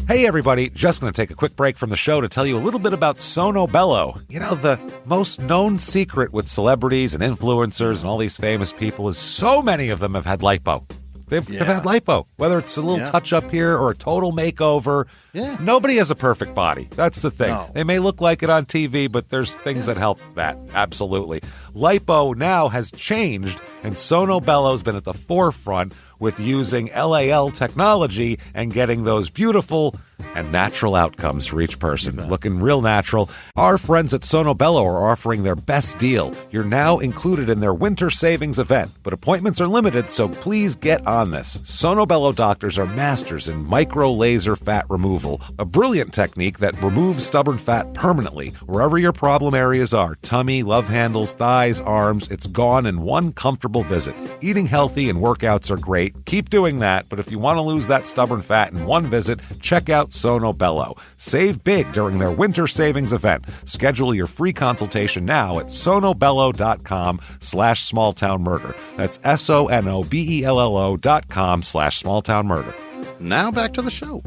Hey everybody, just going to take a quick break from the show to tell you a little bit about Sono Bello. You know, the most known secret with celebrities and influencers and all these famous people is so many of them have had lipo. They've had lipo, whether it's a little touch up here or a total makeover. Yeah. Nobody has a perfect body. That's the thing. No. They may look like it on TV, but there's things that help that. Absolutely. Lipo now has changed, and Sono Bello's been at the forefront with using LAL technology and getting those beautiful and natural outcomes for each person. Looking real natural. Our friends at Sono Bello are offering their best deal. You're now included in their winter savings event, but appointments are limited, so please get on this. Sono Bello doctors are masters in micro laser fat removal, a brilliant technique that removes stubborn fat permanently wherever your problem areas are. Tummy, love handles, thighs, arms, it's gone in one comfortable visit. Eating healthy and workouts are great. Keep doing that, but if you want to lose that stubborn fat in one visit, check out Sono Bello. Save big during their winter savings event. Schedule your free consultation now at sonobello.com/smalltownmurder. That's sonobello.com/smalltownmurder. Now back to the show.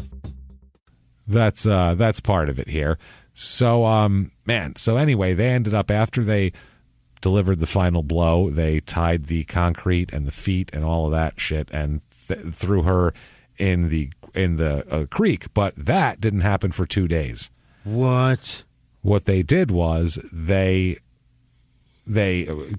That's part of it here. So, so anyway, they ended up, after they delivered the final blow, they tied the concrete and the feet and all of that shit and threw her in the creek. But that didn't happen for 2 days. What they did was they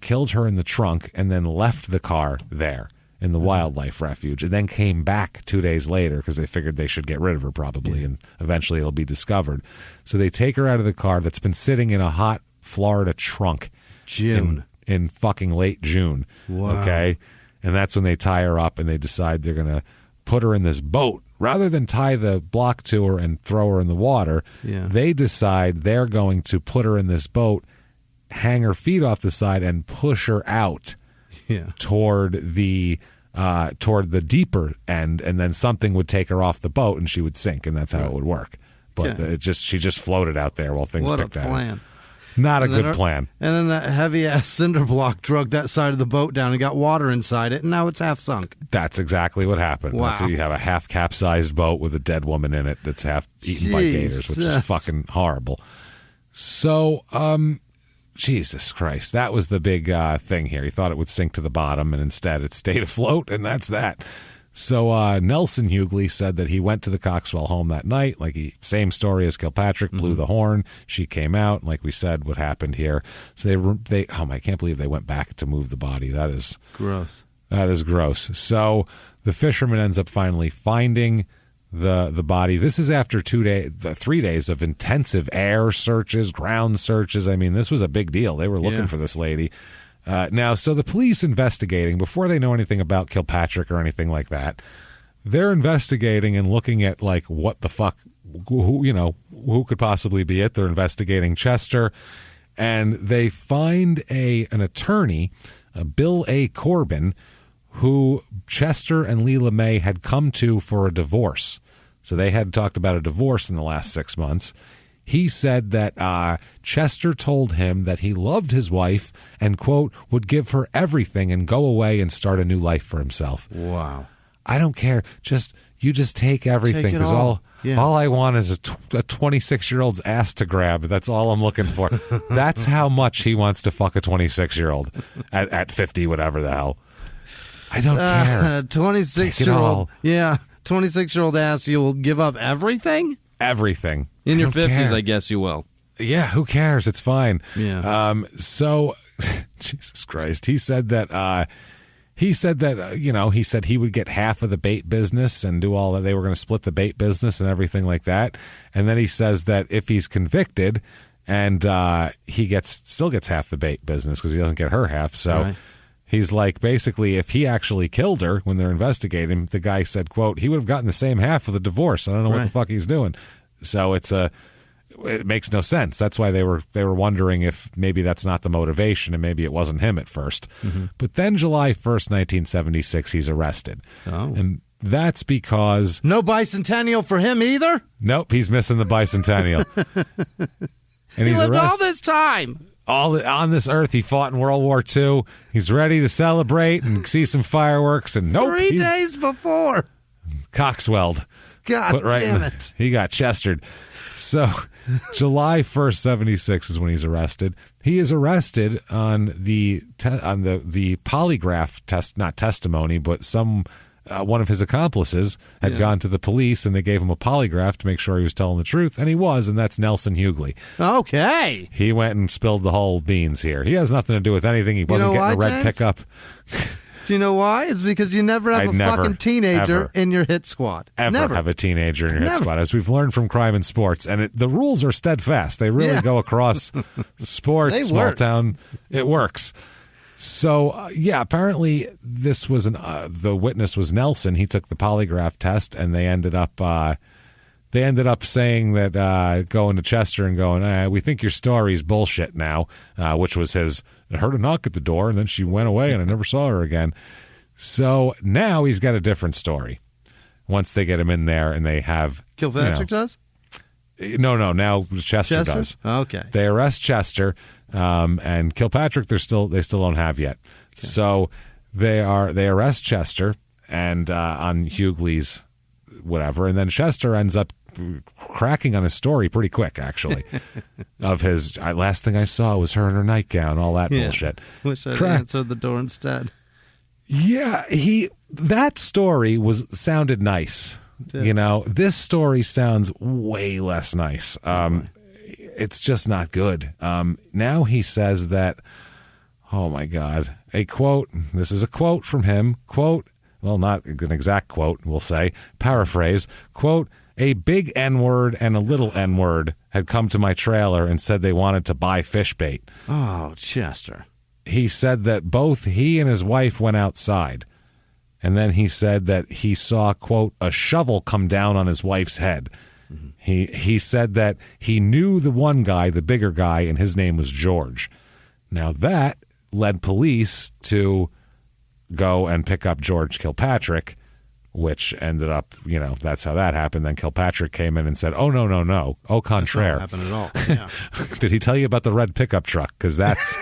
killed her in the trunk and then left the car there in the wildlife refuge, and then came back 2 days later because they figured they should get rid of her probably, and eventually it'll be discovered. So they take her out of the car that's been sitting in a hot Florida trunk in fucking late June. Wow. Okay, and that's when they tie her up and they decide they're gonna put her in this boat rather than tie the block to her and throw her in the water. They decide they're going to put her in this boat, hang her feet off the side, and push her out toward the deeper end, and then something would take her off the boat and she would sink, and that's how it would work. But she just floated out there while things picked out. What a plan. Not a good plan. And then that heavy-ass cinder block dragged that side of the boat down and got water inside it, and now it's half sunk. That's exactly what happened. Wow. That's where you have a half-capsized boat with a dead woman in it that's half eaten by gators, which is fucking horrible. So, Jesus Christ, that was the big thing here. He thought it would sink to the bottom, and instead it stayed afloat, and that's that. So Nelson Hughley said that he went to the Coxwell home that night, same story as Kilpatrick, blew the horn. She came out, like we said, what happened here. So they I can't believe they went back to move the body. That is gross. That is gross. So the fisherman ends up finally finding the body. This is after 3 days of intensive air searches, ground searches. I mean, this was a big deal. They were looking for this lady. Now, so the police investigating, before they know anything about Kilpatrick or anything like that, they're investigating and looking at, what the fuck, who could possibly be it. They're investigating Chester, and they find an attorney, Bill A. Corbin, who Chester and Leela May had come to for a divorce. So they had talked about a divorce in the last 6 months. He said that Chester told him that he loved his wife and, quote, would give her everything and go away and start a new life for himself. Wow. I don't care. You just take everything, because all I want is a 26-year-old's ass to grab. That's all I'm looking for. That's how much he wants to fuck a 26-year-old at 50, whatever the hell. I don't care. 26-year-old. Yeah, 26-year-old ass. You'll give up everything? Everything. In your 50s, I guess you will. Yeah, who cares? It's fine. Yeah. So, Jesus Christ, he said that he said he would get half of the bait business and do all that. They were going to split the bait business and everything like that. And then he says that if he's convicted, and he still gets half the bait business because he doesn't get her half. So. Right. He's like, basically, if he actually killed her when they're investigating, the guy said, quote, he would have gotten the same half of the divorce. I don't know what the fuck he's doing. So it makes no sense. That's why they were wondering if maybe that's not the motivation, and maybe it wasn't him at first. Mm-hmm. But then July 1st, 1976, he's arrested. Oh. And That's because... No bicentennial for him either? Nope, he's missing the bicentennial. And he lived all this time. All on this earth, he fought in World War II. He's ready to celebrate and see some fireworks. And nope, 3 days before. Coxwelled. God damn it. He got chestered. So July 1st, 76 is when he's arrested. He is arrested on the polygraph test, not testimony, but one of his accomplices had gone to the police and they gave him a polygraph to make sure he was telling the truth, and he was, and that's Nelson Hughley. Okay. He went and spilled the whole beans here. He has nothing to do with anything. He wasn't getting a red pickup. Do you know why? It's because you never have a fucking teenager in your hit squad. Never have a teenager in your hit squad, as we've learned from Crime and Sports. And the rules are steadfast. They really go across sports, small town. It works. So, apparently this was the witness was Nelson. He took the polygraph test, and they ended up saying that, going to Chester and going, we think your story's bullshit now, which was his, I heard a knock at the door, and then she went away, and I never saw her again. So now he's got a different story. Once they get him in there, and they have... Kilpatrick does? No, now Chester does. Okay. They arrest Chester, and Kilpatrick they still don't have yet. Okay. So they arrest Chester and on Hughley's whatever, and then Chester ends up cracking on his story pretty quick, actually. Of his last thing I saw was her in her nightgown, all that bullshit. Wish I'd answered the door instead. Yeah, that story sounded nice. You know, this story sounds way less nice. It's just not good. Now he says that, oh my God, a quote, this is a quote from him, quote, well, not an exact quote, we'll say, paraphrase, quote, a big N-word and a little N-word had come to my trailer and said they wanted to buy fish bait. Oh, Chester. He said that both he and his wife went outside. And then he said that he saw, quote, a shovel come down on his wife's head. Mm-hmm. He said that he knew the one guy, the bigger guy, and his name was George. Now that led police to go and pick up George Kilpatrick, which ended up, that's how that happened. Then Kilpatrick came in and said, oh, no. Au contraire. That's not happened at all. Yeah. Did he tell you about the red pickup truck? Because that's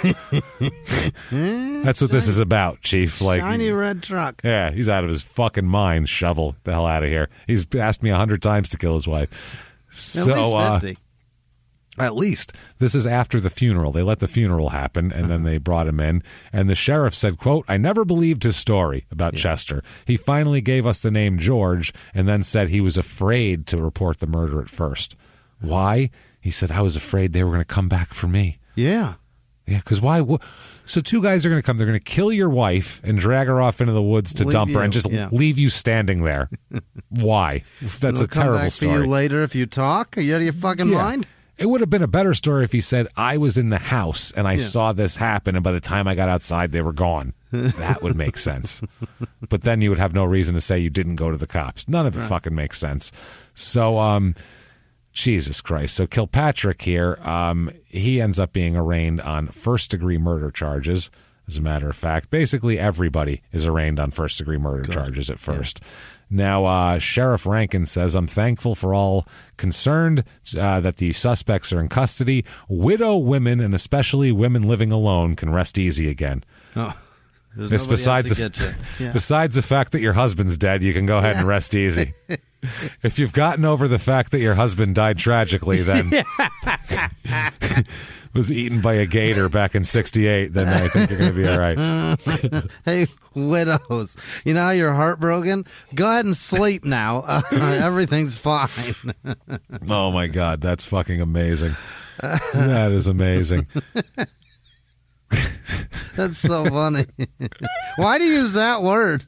what this is about, Chief. Shiny red truck. Yeah, he's out of his fucking mind. Shovel the hell out of here. He's asked me 100 times to kill his wife. At least 50. At least. This is after the funeral. They let the funeral happen, and then they brought him in. And the sheriff said, quote, I never believed his story about Chester. He finally gave us the name George and then said he was afraid to report the murder at first. Why? He said, I was afraid they were going to come back for me. Yeah. Yeah, because why? So two guys are going to come. They're going to kill your wife and drag her off into the woods to dump her and just leave you standing there. Why? That's a terrible come back story. For you later if you talk? Are you out of your fucking mind? It would have been a better story if he said, I was in the house and I saw this happen, and by the time I got outside, they were gone. That would make sense. But then you would have no reason to say you didn't go to the cops. None of it fucking makes sense. So, Jesus Christ. So Kilpatrick here, he ends up being arraigned on first-degree murder charges, as a matter of fact. Basically, everybody is arraigned on first-degree murder charges at first. Yeah. Now, Sheriff Rankin says, I'm thankful for all concerned that the suspects are in custody. Widow women, and especially women living alone, can rest easy again. Oh, besides the fact that your husband's dead, you can go ahead and rest easy. If you've gotten over the fact that your husband died tragically, then was eaten by a gator back in 68, then I think you're going to be all right. Hey, widows, you know how you're heartbroken? Go ahead and sleep now. Everything's fine. Oh, my God. That's fucking amazing. That is amazing. That's so funny. Why do you use that word?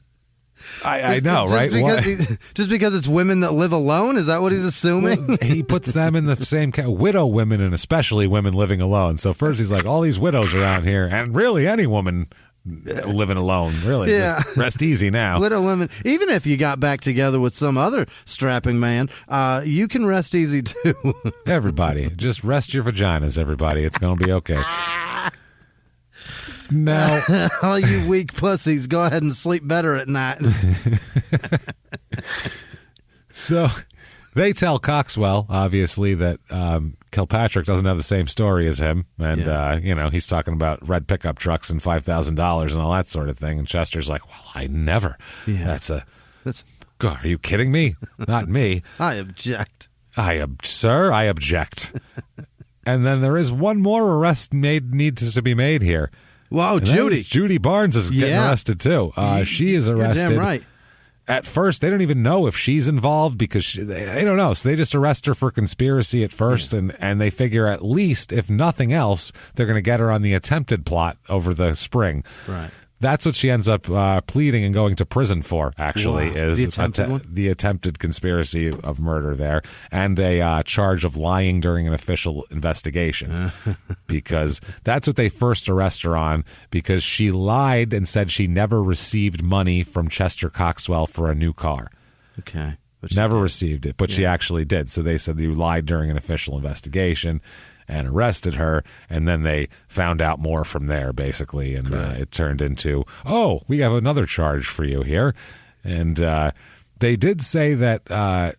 I know, right? Just because it's women that live alone? Is that what he's assuming? Well, he puts them in the same widow women, and especially women living alone. So first he's like, all these widows around here, and really any woman living alone, really. Just rest easy now. Widow women. Even if you got back together with some other strapping man, you can rest easy too. Everybody, just rest your vaginas, everybody. It's going to be okay. Now, all you weak pussies, go ahead and sleep better at night. So they tell Coxwell, obviously, that Kilpatrick doesn't have the same story as him. And, he's talking about red pickup trucks and $5,000 and all that sort of thing. And Chester's like, well, I never. Yeah. God, are you kidding me? Not me. I object. Sir, I object. And then there is one more arrest needs to be made here. Wow, Judy. Judy Barnes is getting arrested, too. She is arrested. You're damn right. At first, they don't even know if she's involved because they don't know. So they just arrest her for conspiracy at first, and they figure at least, if nothing else, they're going to get her on the attempted plot over the spring. Right. That's what she ends up pleading and going to prison for, actually, is the attempted conspiracy of murder there, and a charge of lying during an official investigation. Because that's what they first arrest her on, because she lied and said she never received money from Chester Coxwell for a new car. Okay. Never received it, but she actually did. So they said you lied during an official investigation and arrested her, and then they found out more from there, basically, and it turned into, we have another charge for you here. And they did say that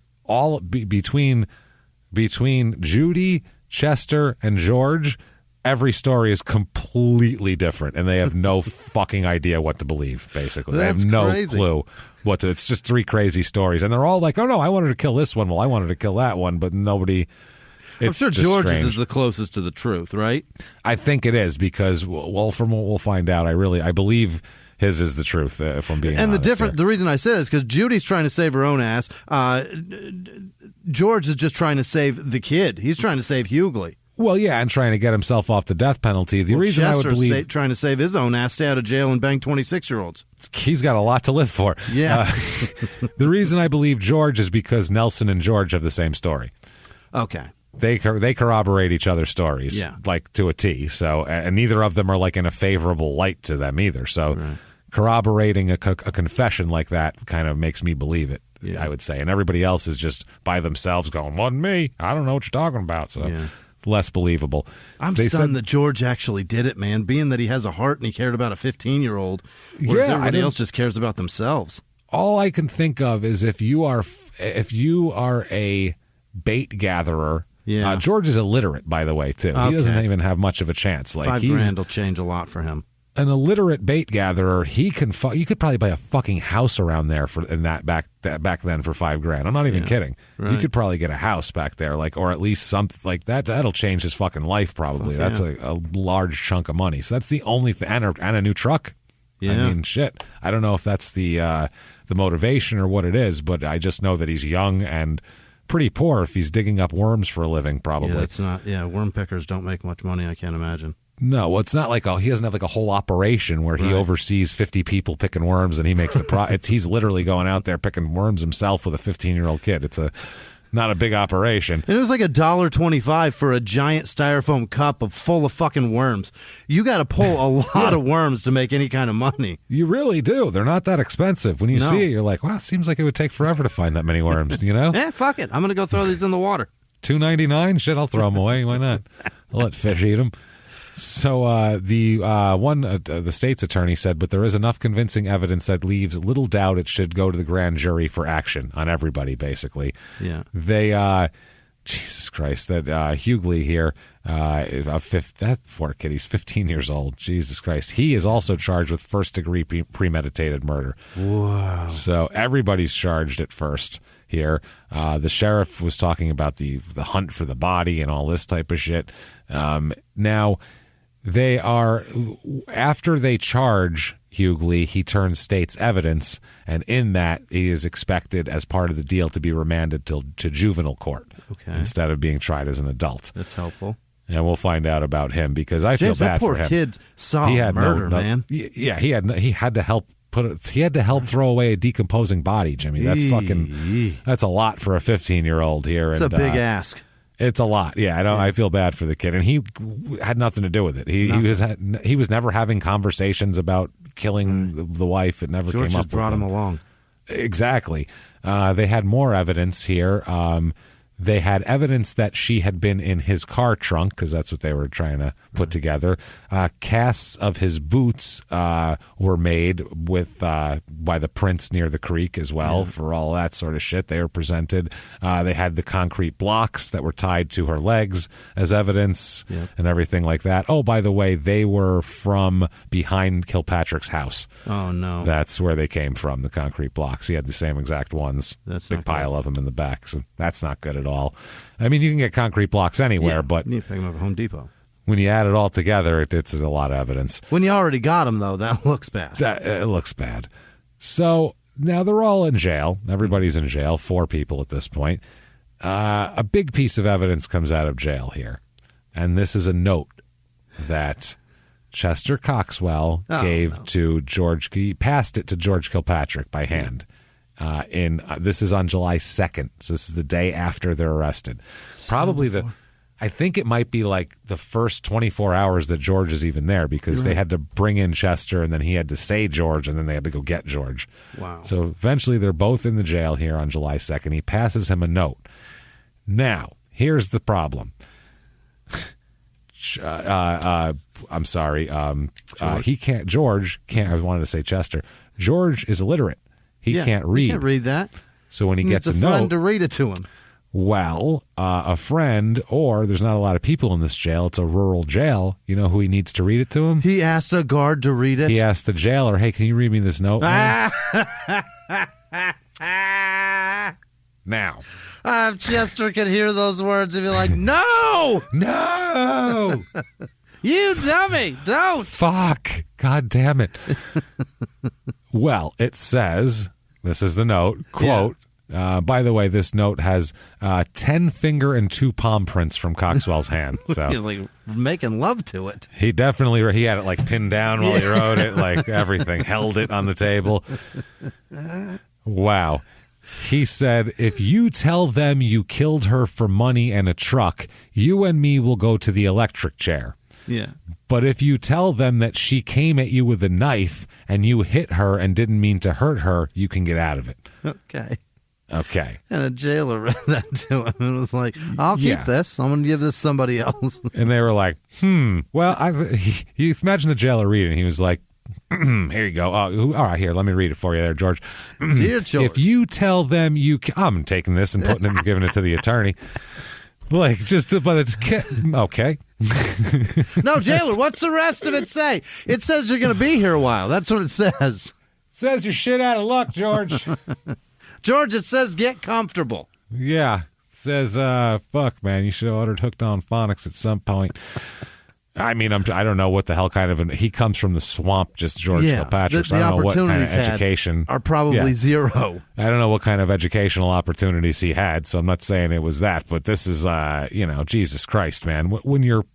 between Judy, Chester, and George, every story is completely different, and they have no fucking idea what to believe, basically. They have no clue what to. It's just three crazy stories, and they're all like, oh, no, I wanted to kill this one. Well, I wanted to kill that one, but nobody... I'm sure George's is the closest to the truth, right? I think it is because, from what we'll find out, I believe his is the truth. If I'm being honest, the reason I said it is because Judy's trying to save her own ass. George is just trying to save the kid. He's trying to save Hughley. Well, yeah, and trying to get himself off the death penalty. The reason Chester's I would believe trying to save his own ass, stay out of jail, and bang 26-year-olds. He's got a lot to live for. Yeah. The reason I believe George is because Nelson and George have the same story. Okay. They corroborate each other's stories, like to a T. So, and neither of them are like in a favorable light to them either. So, corroborating a confession like that kind of makes me believe it. Yeah. I would say, and everybody else is just by themselves going, "Wasn't me. I don't know what you're talking about." So, it's less believable. I'm stunned that George actually did it, man. Being that he has a heart and he cared about a 15-year-old, whereas everybody else just cares about themselves. All I can think of is if you are a bait gatherer. Yeah. George is illiterate, by the way, too. Okay. He doesn't even have much of a chance. Like $5,000 will change a lot for him. An illiterate bait gatherer, you could probably buy a fucking house around there back then for $5,000. I'm not even kidding. Right. You could probably get a house back there, or at least something like that. That'll change his fucking life, probably. That's a large chunk of money. So that's the only thing, and a new truck. Yeah. I mean, shit. I don't know if that's the motivation or what it is, but I just know that he's young and pretty poor if he's digging up worms for a living, probably. Yeah, it's not. Yeah, worm pickers don't make much money, I can't imagine. No, well, it's not like he doesn't have like a whole operation where he oversees 50 people picking worms and he makes the he's literally going out there picking worms himself with a 15-year-old kid. It's not a big operation. And it was like $1.25 for a giant styrofoam cup full of fucking worms. You got to pull a lot of worms to make any kind of money. You really do. They're not that expensive. When you see it, you're like, wow, it seems like it would take forever to find that many worms, you know? Fuck it. I'm going to go throw these in the water. $2.99? Shit, I'll throw them away. Why not? I'll let fish eat them. So the state's attorney said, but there is enough convincing evidence that leaves little doubt it should go to the grand jury for action on everybody, basically. Yeah. They, Jesus Christ, that Hughley here, that poor kid, he's 15 years old. Jesus Christ. He is also charged with first-degree premeditated murder. Wow. So everybody's charged at first here. The sheriff was talking about the hunt for the body and all this type of shit. Now, they are, after they charge Hughley, he turns state's evidence, and in that, he is expected, as part of the deal, to be remanded to juvenile court instead of being tried as an adult. That's helpful. And we'll find out about him because I feel bad for him. That poor kid saw murder, man. Yeah, he had to help throw away a decomposing body, Jimmy. That's a lot for a 15-year-old here. It's a big ask. It's a lot. Yeah, I feel bad for the kid, and he had nothing to do with it. He was never having conversations about killing the wife. It never George came up. Just brought him along. Exactly. They had more evidence here. They had evidence that she had been in his car trunk, because that's what they were trying to put together. Casts of his boots were made with by the prints near the creek as well, for all that sort of shit. They were presented. They had the concrete blocks that were tied to her legs as evidence and everything like that. Oh, by the way, they were from behind Kilpatrick's house. Oh, no. That's where they came from, the concrete blocks. He had the same exact ones. That's big pile of them in the back, so that's not good at all. I mean, you can get concrete blocks anywhere, but you pick them up at Home Depot. When you add it all together, it's a lot of evidence. When you already got them, though, that looks bad. It looks bad. So now they're all in jail. Everybody's in jail, 4 people at this point. A big piece of evidence comes out of jail here, and this is a note that Chester Coxwell gave to George. He passed it to George Kilpatrick by hand. This is on July 2nd, so this is the day after they're arrested. Probably I think it might be like the first 24 hours that George is even there, because they had to bring in Chester, and then he had to say George, and then they had to go get George. Wow. So eventually they're both in the jail here on July 2nd. He passes him a note. Now, here's the problem. I'm sorry. George can't, I wanted to say Chester. George is illiterate. He can't read. He can't read that. So when he gets a friend note to read it to him. Well, a friend, or there's not a lot of people in this jail. It's a rural jail. You know who he needs to read it to him? He asks a guard to read it. He asks the jailer, hey, can you read me this note? Now. If Chester could hear those words, he'd be like, no! No! You dummy! Don't! Fuck! God damn it. Well, it says, this is the note, quote, by the way, this note has 10 finger and 2 palm prints from Coxwell's hand. So he's like making love to it. He had it like pinned down while he wrote it, like everything, held it on the table. Wow. He said, if you tell them you killed her for money and a truck, you and me will go to the electric chair. Yeah. But if you tell them that she came at you with a knife and you hit her and didn't mean to hurt her, you can get out of it. Okay. And a jailer read that to him and was like, I'll keep this. I'm going to give this to somebody else. And they were like, well, you imagine the jailer reading. He was like, here you go. Oh, all right, here, let me read it for you there, George. Dear George. If you tell them I'm taking this and putting it and giving it to the attorney. Like, but it's okay. No, jailer, what's the rest of it say? It says you're going to be here a while. That's what it says. Says you're shit out of luck, George. George, it says get comfortable. Yeah. It says, fuck, man, you should have ordered Hooked on Phonics at some point. I mean, I don't know what the hell kind of he comes from the swamp, just George Kilpatrick. So I don't know what kind of education are probably zero. I don't know what kind of educational opportunities he had, so I'm not saying it was that. But this is, Jesus Christ, man. When your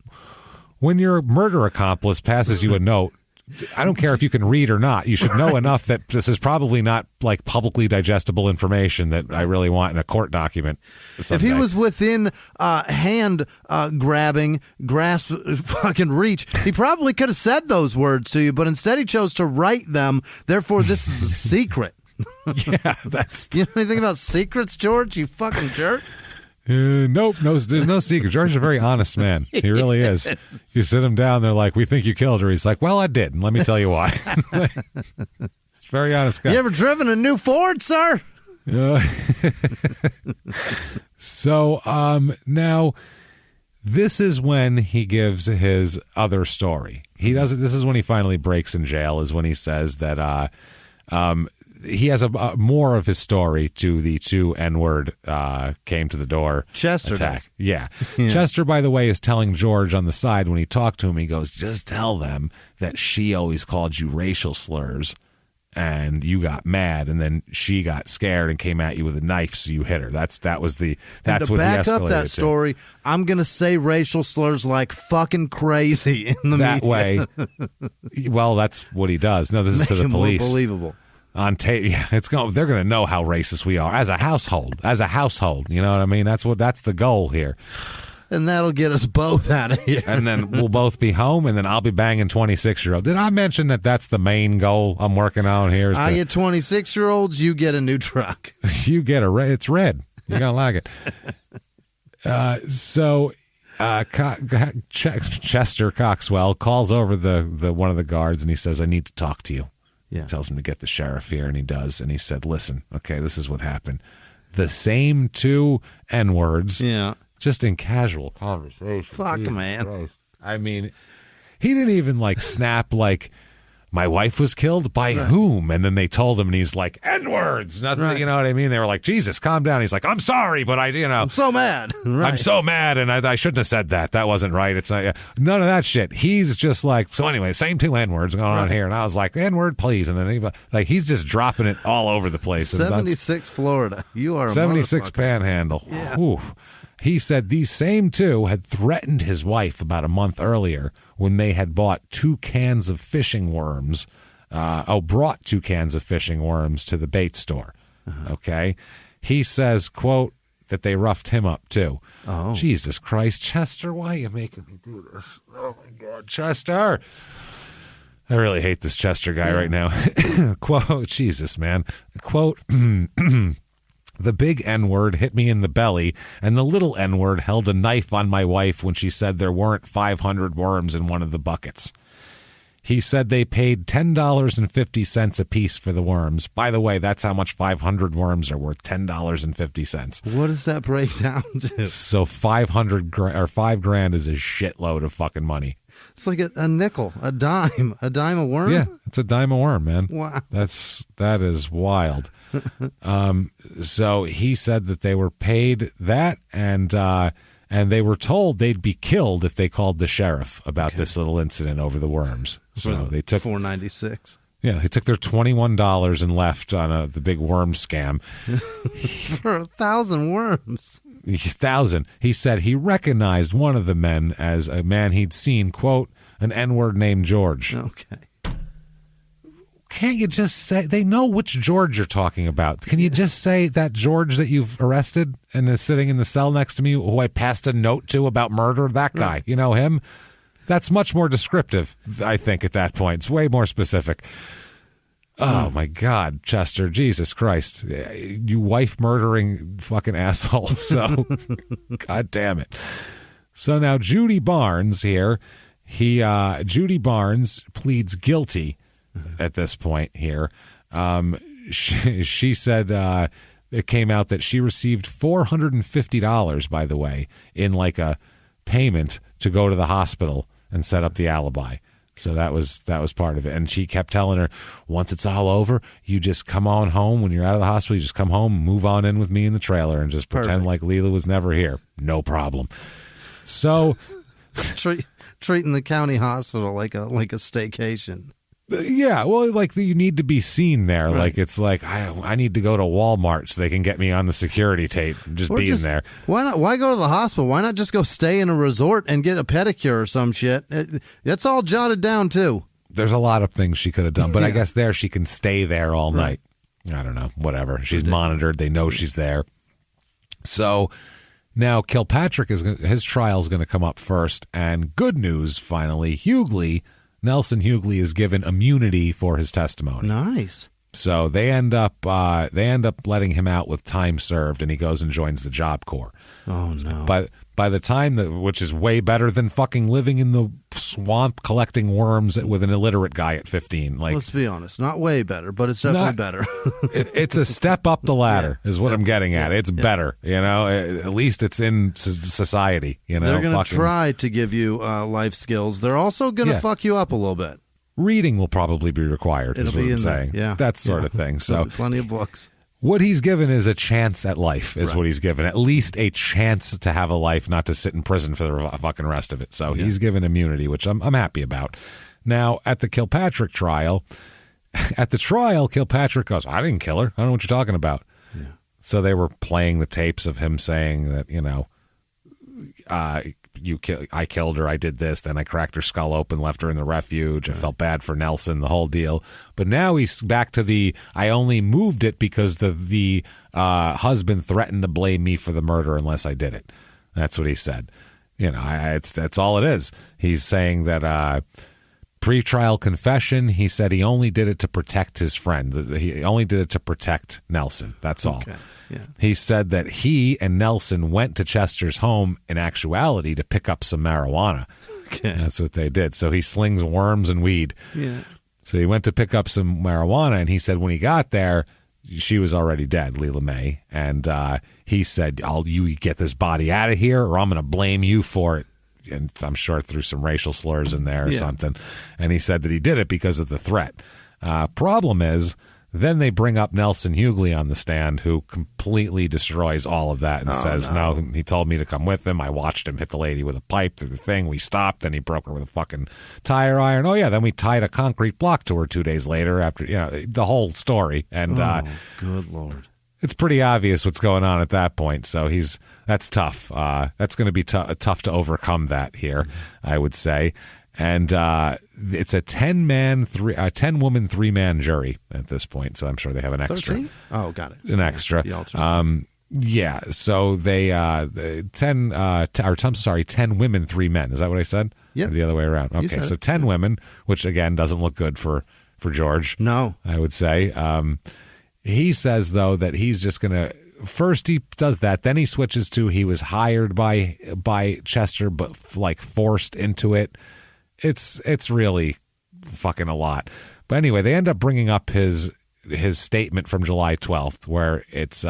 murder accomplice passes you a note, I don't care if you can read or not. You should know enough that this is probably not like publicly digestible information that I really want in a court document someday. If he was within hand grabbing, grasp, fucking reach, he probably could have said those words to you, but instead he chose to write them. Therefore, this is a secret. Yeah, that's. You know anything about secrets, George? You fucking jerk. Nope, there's no secret. George is a very honest man. He really is. You sit him down, they're like, we think you killed her. He's like, well, I did, and let me tell you why. It's very honest guy. You ever driven a new Ford, sir? So, now, this is when he gives his other story. This is when he finally breaks in jail, is when he says that he has a more of his story to the 2 N-word came to the door Chester attack. Does. Yeah. Chester, by the way, is telling George on the side when he talked to him, he goes, just tell them that she always called you racial slurs and you got mad and then she got scared and came at you with a knife, so you hit her. That's what he escalated to. Back up that story, I'm going to say racial slurs like fucking crazy in the that media. way. Well, that's what he does. No, this is to the police. More believable. On tape, yeah, they're going to know how racist we are as a household. You know what I mean? That's the goal here. And that'll get us both out of here. And then we'll both be home, and then I'll be banging 26-year-old. Did I mention that that's the main goal I'm working on here? I get 26-year-olds, you get a new truck. You get it's red. You're going to like it. So Chester Coxwell calls over the one of the guards and he says, I need to talk to you. Yeah. He tells him to get the sheriff here, and he does. And he said, listen, okay, this is what happened. The same two N-words, just in casual conversation. Fuck, Jesus man. Christ. I mean, he didn't even snap my wife was killed by whom? And then they told him, and he's like, N-words. Nothing, you know what I mean? They were like, Jesus, calm down. He's like, I'm sorry, but I'm so mad. I'm so mad, and I shouldn't have said that. That wasn't right. It's not none of that shit. He's just like, so anyway, same two N-words going on here. And I was like, N-word, please. And then he's just dropping it all over the place. 76 Florida. You are a 76 Panhandle. Yeah. Ooh. He said these same two had threatened his wife about a month earlier when they had bought 2 cans of fishing worms, brought 2 cans of fishing worms to the bait store. Okay. He says, quote, that they roughed him up too. Oh. Jesus Christ, Chester, why are you making me do this? Oh my God, Chester. I really hate this Chester guy right now. Quote, Jesus, man. Quote, the big N-word hit me in the belly, and the little N-word held a knife on my wife when she said there weren't 500 worms in one of the buckets. He said they paid $10.50 a piece for the worms. By the way, that's how much 500 worms are worth, $10.50. What does that break down to? So $5,000 is a shitload of fucking money. It's like a nickel, a dime a worm? Yeah, it's a dime a worm, man. Wow. That is wild. So he said that they were paid that, and they were told they'd be killed if they called the sheriff about this little incident over the worms. So they took $4.96. Yeah, they took their $21 and left on the big worm scam. For 1,000 worms. 1,000. He said he recognized one of the men as a man he'd seen, quote, an N-word named George. Okay. Can't you just say, they know which George you're talking about. Can you just say that George that you've arrested and is sitting in the cell next to me, who I passed a note to about murder, that guy, you know him? That's much more descriptive, I think, at that point. It's way more specific. Oh, my God, Chester, Jesus Christ. You wife-murdering fucking asshole. So, God damn it. So now Judy Barnes here, Judy Barnes pleads guilty at this point here. She said it came out that she received $450, by the way, in a payment to go to the hospital and set up the alibi. So that was part of it. And she kept telling her, once it's all over, you just come on home. When you're out of the hospital, you just come home and move on in with me in the trailer and just pretend like Leela was never here. No problem. So treating the county hospital like a staycation. Yeah, well, you need to be seen there. Right. It's I need to go to Walmart so they can get me on the security tape. Just being there. Why not? Why go to the hospital? Why not just go stay in a resort and get a pedicure or some shit? It's all jotted down too. There's a lot of things she could have done, but I guess there she can stay there all night. I don't know, whatever. She's monitored. They know she's there. So now Kilpatrick his trial is going to come up first, and good news finally, Nelson Hughley is given immunity for his testimony. Nice. So they end up letting him out with time served, and he goes and joins the Job Corps. Oh no! But by the time which is way better than fucking living in the swamp collecting worms with an illiterate guy at 15. Let's be honest, not way better, but it's definitely better. It's a step up the ladder, is what I'm getting at. It's better, At least it's in society, They're going to try to give you life skills. They're also going to fuck you up a little bit. Reading will probably be required, is what I'm saying. Yeah. That sort of thing. So plenty of books. What he's given is a chance at life, is what he's given. At least a chance to have a life, not to sit in prison for the fucking rest of it. So he's given immunity, which I'm happy about. Now, at the Kilpatrick trial, Kilpatrick goes, I didn't kill her. I don't know what you're talking about. Yeah. So they were playing the tapes of him saying that, I killed her, I did this, then I cracked her skull open, left her in the refuge, I felt bad for Nelson, the whole deal. But now he's back to I only moved it because the husband threatened to blame me for the murder unless I did it. That's what he said. That's all it is. He's saying that Pre-trial confession, he said he only did it to protect his friend. He only did it to protect Nelson. That's all. Okay. Yeah. He said that he and Nelson went to Chester's home in actuality to pick up some marijuana. Okay. That's what they did. So he slings worms and weed. Yeah. So he went to pick up some marijuana, and he said when he got there, she was already dead, Leela May. And he said, you get this body out of here, or I'm going to blame you for it. And I'm sure threw some racial slurs in there or something. And he said that he did it because of the threat. Problem is, then they bring up Nelson Hughley on the stand, who completely destroys all of that and says, no, he told me to come with him. I watched him hit the lady with a pipe through the thing. We stopped. Then he broke her with a fucking tire iron. Oh, yeah. Then we tied a concrete block to her 2 days later after, the whole story. And good Lord. It's pretty obvious what's going on at that point. So that's tough. That's going to be tough to overcome that here, I would say. And it's a 10-woman, 3-man jury at this point. So I'm sure they have an extra. 13? Oh, got it. An extra. Yeah. So they 10 women, 3 men. Is that what I said? Yeah. The other way around. Okay. So 10 women, which again doesn't look good for George. No, I would say. He says, though, that he's just going to first he does that. Then he switches to he was hired by Chester, but forced into it. It's really fucking a lot. But anyway, they end up bringing up his statement from July 12th, where it's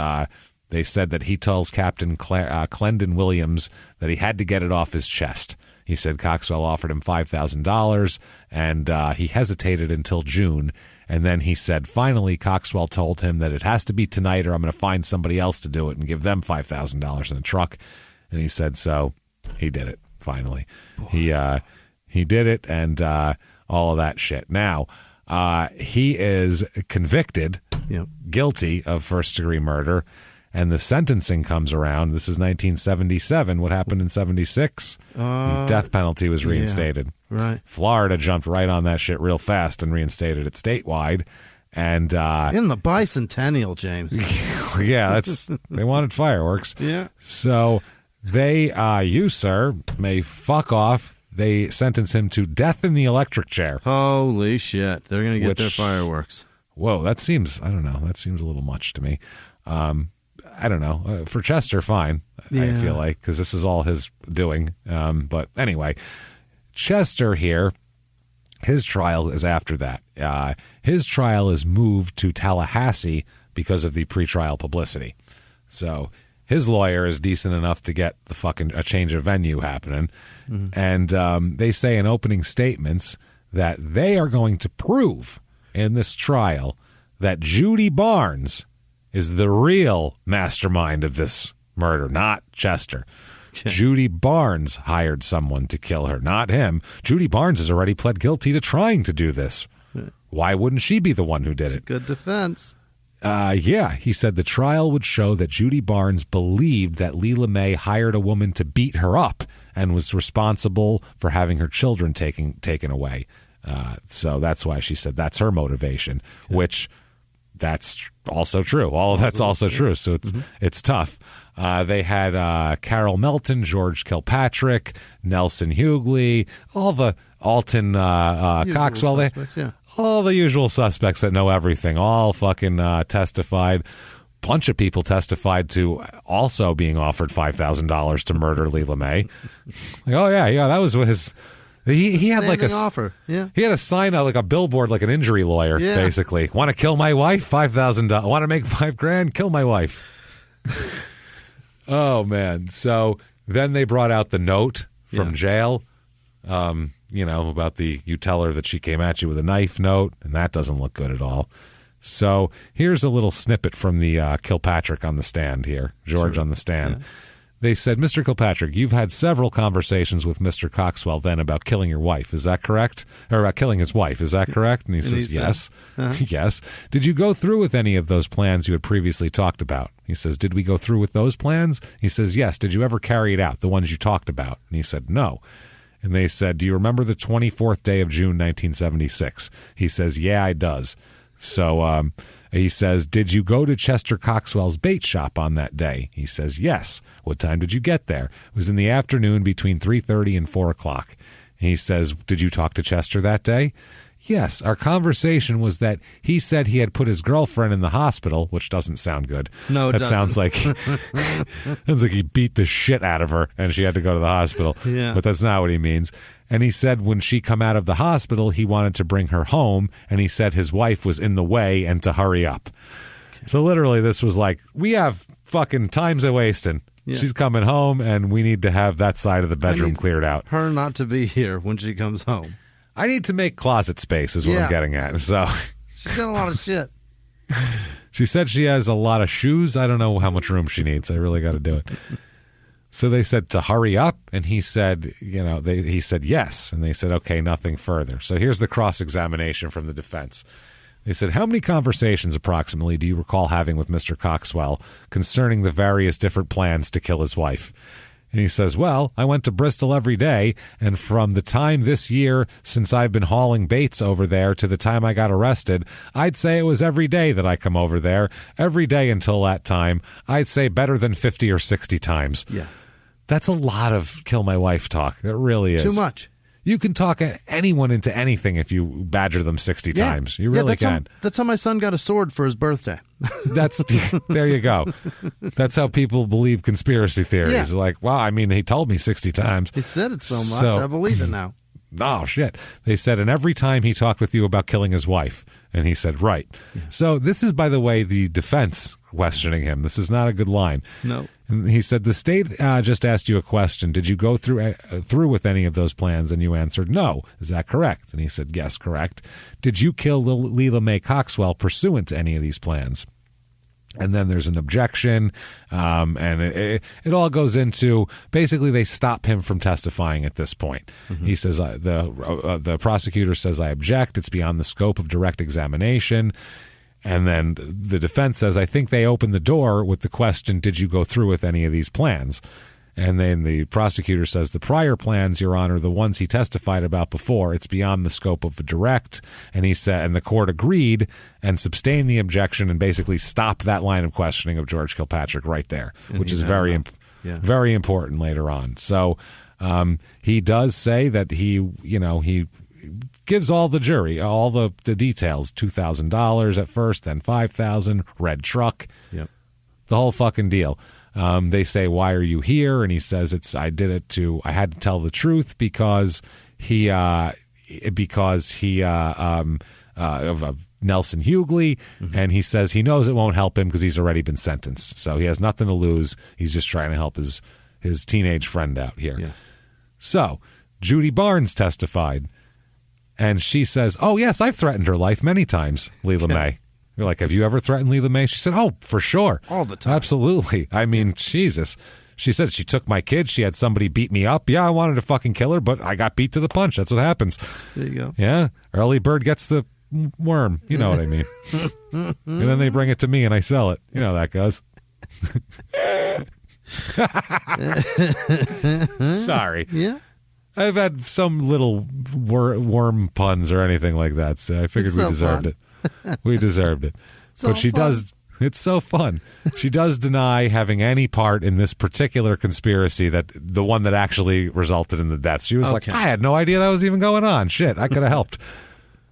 they said that he tells Captain Clendon Williams that he had to get it off his chest. He said Coxwell offered him $5,000, and he hesitated until June. And then he said, finally, Coxwell told him that it has to be tonight or I'm going to find somebody else to do it and give them $5,000 in a truck. And he said, so he did it, finally. Boy. He did it and all of that shit. Now, he is convicted, guilty of first-degree murder, and the sentencing comes around. This is 1977. What happened in 76? The death penalty was reinstated. Yeah. Right. Florida jumped right on that shit real fast and reinstated it statewide. And in the bicentennial, James. Yeah, they wanted fireworks. Yeah. So they, you, sir, may fuck off. They sentence him to death in the electric chair. Holy shit. They're going to get their fireworks. Whoa, that seems a little much to me. I don't know. For Chester, fine, I feel like, because this is all his doing. But anyway, Chester here, his trial is after that. His trial is moved to Tallahassee because of the pretrial publicity. So his lawyer is decent enough to get a change of venue happening. Mm-hmm. And they say in opening statements that they are going to prove in this trial that Judy Barnes is the real mastermind of this murder, not Chester. Okay. Judy Barnes hired someone to kill her, not him. Judy Barnes has already pled guilty to trying to do this. Why wouldn't she be the one who did it? It's a good defense. Yeah, he said the trial would show that Judy Barnes believed that Leela May hired a woman to beat her up and was responsible for having her children taken away. So that's why she said that's her motivation, which that's also true. All of that's also true. So it's tough. They had Carol Melton, George Kilpatrick, Nelson Hughley, all the Alton Coxwell, all the usual suspects that know everything, all fucking testified. Bunch of people testified to also being offered $5,000 to murder Leela May. That was what his. He had like a offer. Yeah. He had a sign out like a billboard, like an injury lawyer, basically. Want to kill my wife? $5,000. Want to make $5,000? Kill my wife. Oh man. So then they brought out the note from jail. About you tell her that she came at you with a knife note, and that doesn't look good at all. So here's a little snippet from the Kilpatrick on the stand here, George on the stand. Yeah. They said, Mr. Kilpatrick, you've had several conversations with Mr. Coxwell then about killing your wife. Is that correct? Or about killing his wife. Is that correct? And he says, yes. Yes. Did you go through with any of those plans you had previously talked about? He says, did we go through with those plans? He says, yes. Did you ever carry it out, the ones you talked about? And he said, no. And they said, do you remember the 24th day of June, 1976? He says, yeah, I does. So he says, did you go to Chester Coxwell's bait shop on that day? He says, yes. What time did you get there? It was in the afternoon between 3:30 and 4 o'clock. He says, did you talk to Chester that day? Yes, our conversation was that he said he had put his girlfriend in the hospital, which doesn't sound good. No, it doesn't. Sounds like he beat the shit out of her and she had to go to the hospital. Yeah. But that's not what he means. And he said when she come out of the hospital, he wanted to bring her home, and he said his wife was in the way and to hurry up. Okay. So literally this was like, we have fucking times a wasting. Yeah. She's coming home, and we need to have that side of the bedroom cleared out. Her not to be here when she comes home. I need to make closet space is what I'm getting at. So she's got a lot of shit. She said she has a lot of shoes. I don't know how much room she needs. I really got to do it. So they said to hurry up, and he said, he said yes, and they said, okay, nothing further. So here's the cross-examination from the defense. They said, how many conversations approximately do you recall having with Mr. Coxwell concerning the various different plans to kill his wife? And he says, well, I went to Bristol every day, and from the time this year since I've been hauling baits over there to the time I got arrested, I'd say it was every day that I come over there, every day until that time. I'd say better than 50 or 60 times. Yeah. That's a lot of kill my wife talk. It really is. Too much. You can talk anyone into anything if you badger them 60 times. You really can. That's how my son got a sword for his birthday. There you go. That's how people believe conspiracy theories. Yeah. They're like, well, I mean, he told me 60 times. He said it so much. I believe it now. Oh, shit. They said, and every time he talked with you about killing his wife. And he said, right. Yeah. So this is, by the way, the defense questioning him. This is not a good line. No. And he said, the state just asked you a question. Did you go through with any of those plans? And you answered no. Is that correct? And he said, yes, correct. Did you kill Leila Mae Coxwell pursuant to any of these plans? And then there's an objection, and it all goes into, basically they stop him from testifying at this point. Mm-hmm. He says, the prosecutor says, I object. It's beyond the scope of direct examination. And then the defense says, I think they opened the door with the question, did you go through with any of these plans? And then the prosecutor says, the prior plans, Your Honor, the ones he testified about before, it's beyond the scope of a direct. And he said, and the court agreed and sustained the objection and basically stopped that line of questioning of George Kilpatrick right there, which is very important later on. So he does say that he gives all the jury all the details. $2,000 at first, then $5,000, red truck, the whole fucking deal. They say, why are you here? And he says, I had to tell the truth because he of Nelson Hughley, and he says he knows it won't help him because he's already been sentenced. So he has nothing to lose. He's just trying to help his teenage friend out here. Yeah. So Judy Barnes testified, and she says, oh, yes, I've threatened her life many times, Leila Mae. You're like, have you ever threatened Leila Mae? She said, oh, for sure. All the time. Absolutely. I mean, Jesus. She said she took my kid. She had somebody beat me up. Yeah, I wanted to fucking kill her, but I got beat to the punch. That's what happens. There you go. Yeah. Early bird gets the worm. You know what I mean. And then they bring it to me and I sell it. You know how that goes. Sorry. Yeah. I've had some little worm puns or anything like that, so I figured we deserved it. We deserved it. But she does. It's so fun. She does deny having any part in this particular conspiracy, that the one that actually resulted in the death. She was like, I had no idea that was even going on. Shit, I could have helped.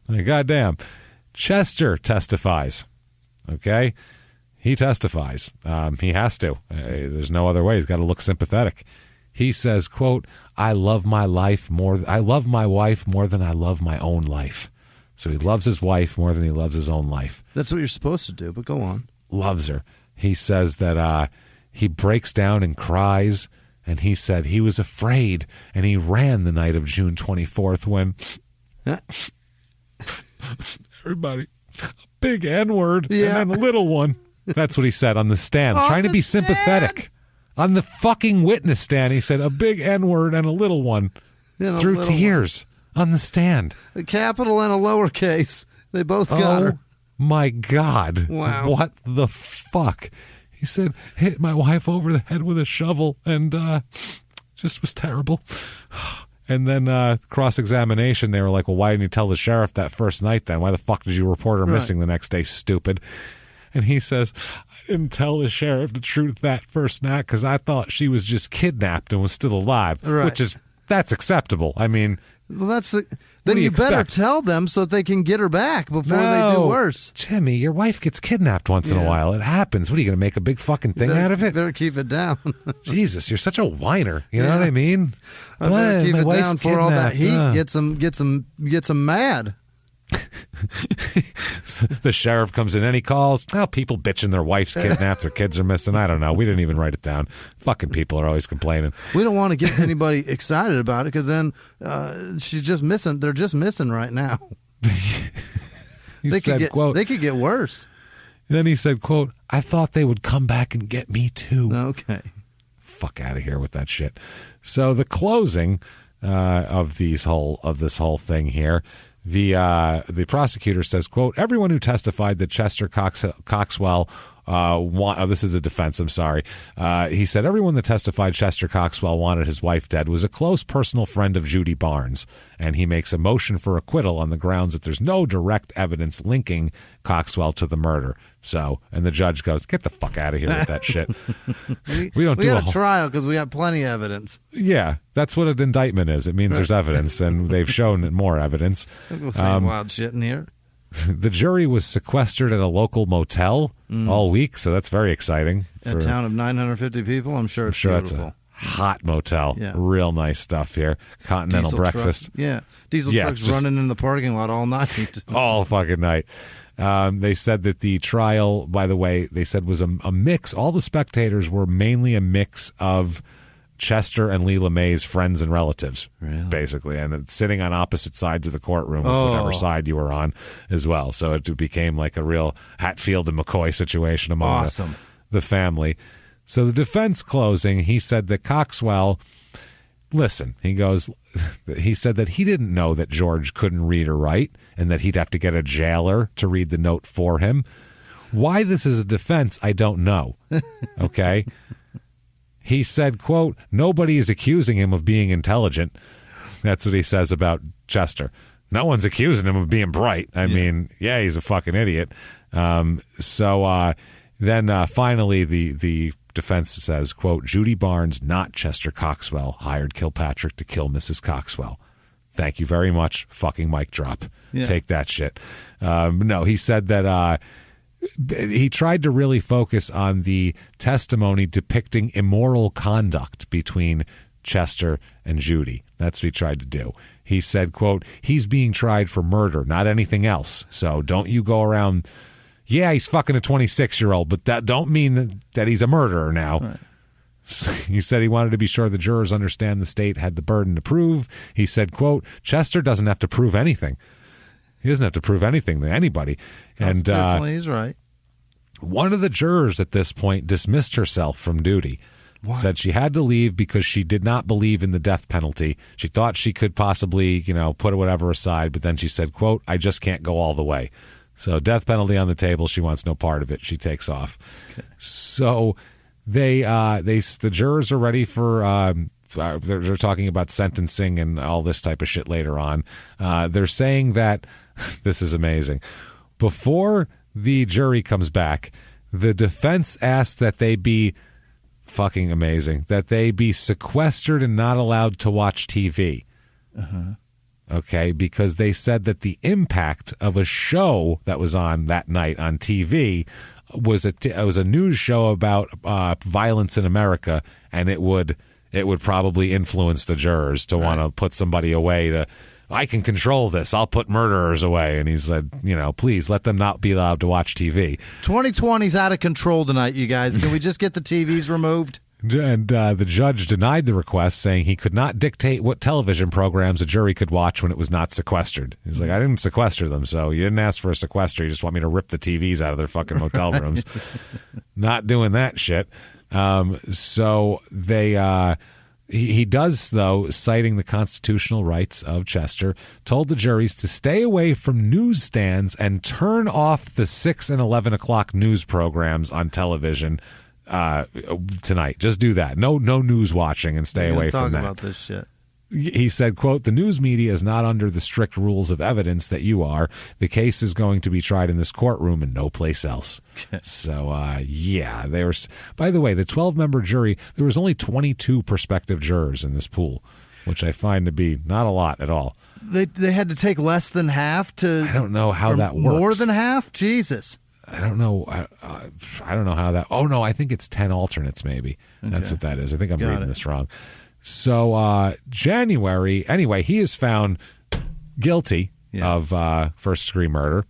Like, goddamn. Chester testifies. Okay? He testifies. He has to. There's no other way. He's got to look sympathetic. He says, quote, I love my wife more than I love my own life. So he loves his wife more than he loves his own life. That's what you're supposed to do, but go on. Loves her. He says that he breaks down and cries, and he said he was afraid, and he ran the night of June 24th when everybody, a big N-word and then a little one. That's what he said on the stand, trying to be sympathetic. On the fucking witness stand, he said a big N-word and a little one through tears on the stand. A capital and a lowercase. They both got her. My God. Wow. What the fuck? He said, hit my wife over the head with a shovel and just was terrible. And then cross-examination, they were like, well, why didn't you tell the sheriff that first night then? Why the fuck did you report her missing the next day, stupid? And he says, I didn't tell the sheriff the truth that first night because I thought she was just kidnapped and was still alive, which is, that's acceptable. I mean, Well, then you better tell them so that they can get her back before they do worse. Jimmy, your wife gets kidnapped once in a while. It happens. What are you going to make a big fucking thing out of it? Better keep it down. Jesus, you're such a whiner. You know what I mean? I better keep it down for all that heat. Gets them mad. The sheriff comes in and he calls. Oh, people bitching their wife's kidnapped, their kids are missing. I don't know. We didn't even write it down. Fucking people are always complaining. We don't want to get anybody excited about it because then she's just missing. They're just missing right now. They could get worse. Then he said, quote, I thought they would come back and get me too. Okay. Fuck out of here with that shit. So the closing of this whole thing here. The prosecutor says, quote, everyone who testified that Chester Coxwell this is a defense, I'm sorry. He said everyone that testified Chester Coxwell wanted his wife dead was a close personal friend of Judy Barnes, and he makes a motion for acquittal on the grounds that there's no direct evidence linking Coxwell to the murder. So, and the judge goes, get the fuck out of here with that shit. We got a trial because we got plenty of evidence. Yeah, that's what an indictment is. It means there's evidence, and they've shown more evidence. We'll say wild shit in here. The jury was sequestered at a local motel all week, so that's very exciting. A town of 950 people, I'm sure beautiful. That's a hot motel. Yeah. Real nice stuff here. Continental breakfast. Diesel trucks running in the parking lot all night. All fucking night. They said that the trial, by the way, they said was a mix. All the spectators were mainly a mix of Chester and Leela May's friends and relatives, basically, and sitting on opposite sides of the courtroom, whatever side you were on as well. So it became like a real Hatfield and McCoy situation among the family. So the defense closing, he said that Coxwell, listen, he said that he didn't know that George couldn't read or write and that he'd have to get a jailer to read the note for him. Why this is a defense, I don't know. Okay. He said, quote, nobody is accusing him of being intelligent. That's what he says about Chester. No one's accusing him of being bright. I mean, he's a fucking idiot. Then finally the defense says, quote, Judy Barnes, not Chester Coxwell, hired Kilpatrick to kill Mrs. Coxwell. Thank you very much. Fucking mic drop. Yeah. Take that shit. No, he said that he tried to really focus on the testimony depicting immoral conduct between Chester and Judy. That's what he tried to do. He said, quote, he's being tried for murder, not anything else. So don't you go around, he's fucking a 26-year-old, but that don't mean that he's a murderer now. Right. He said he wanted to be sure the jurors understand the state had the burden to prove. He said, quote, Chester doesn't have to prove anything. He doesn't have to prove anything to anybody. And he's right. One of the jurors at this point dismissed herself from duty. What? Said she had to leave because she did not believe in the death penalty. She thought she could possibly, put whatever aside, but then she said, quote, I just can't go all the way. So death penalty on the table. She wants no part of it. She takes off. Okay. So the jurors are ready for they're talking about sentencing and all this type of shit later on. They're saying that this is amazing. Before the jury comes back, the defense asks that they be fucking amazing, that they be sequestered and not allowed to watch TV. Okay, because they said that the impact of a show that was on that night on TV was a news show about violence in America, and it would probably influence the jurors to want to put somebody away to, I can control this, I'll put murderers away. And he said, please let them not be allowed to watch TV. 2020's out of control tonight, you guys. Can we just get the TVs removed? And the judge denied the request, saying he could not dictate what television programs a jury could watch when it was not sequestered. He's like, I didn't sequester them, so you didn't ask for a sequester. You just want me to rip the TVs out of their fucking hotel rooms. Not doing that shit. So they... He does, though, citing the constitutional rights of Chester, told the juries to stay away from newsstands and turn off the 6 and 11 o'clock news programs on television tonight. Just do that. No news watching and stay away from that. Talk about this shit. He said, quote, the news media is not under the strict rules of evidence that you are. The case is going to be tried in this courtroom and no place else. So, by the way, the 12-member jury, there was only 22 prospective jurors in this pool. which I find to be not a lot at all. They had to take less than half to. I don't know how that works. More than half? Jesus. I don't know. I don't know how that. Oh no, I think it's 10 alternates. Maybe that's what that is. I think I'm reading this wrong. So January. Anyway, he is found guilty of first-degree murder.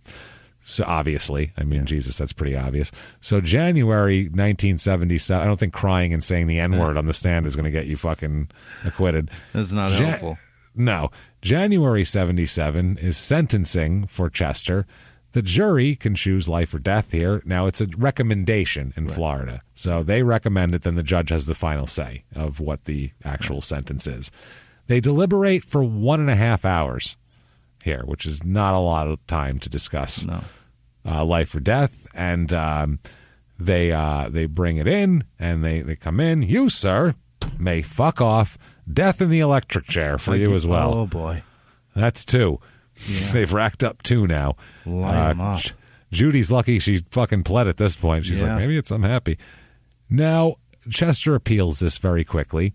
So obviously, I mean, Jesus, that's pretty obvious. So January 1977. I don't think crying and saying the N-word on the stand is going to get you fucking acquitted. That's not helpful. No. January 77 is sentencing for Chester. The jury can choose life or death here. Now, it's a recommendation in Florida. So they recommend it, then the judge has the final say of what the actual sentence is. They deliberate for 1.5 hours here, which is not a lot of time to discuss life or death. And they bring it in, and they come in. You, sir, may fuck off. Death in the electric chair for you as well. Oh, boy. That's 2. Yeah. They've racked up 2 now. Judy's lucky she fucking pled at this point. She's like, maybe I'm happy. Now, Chester appeals this very quickly.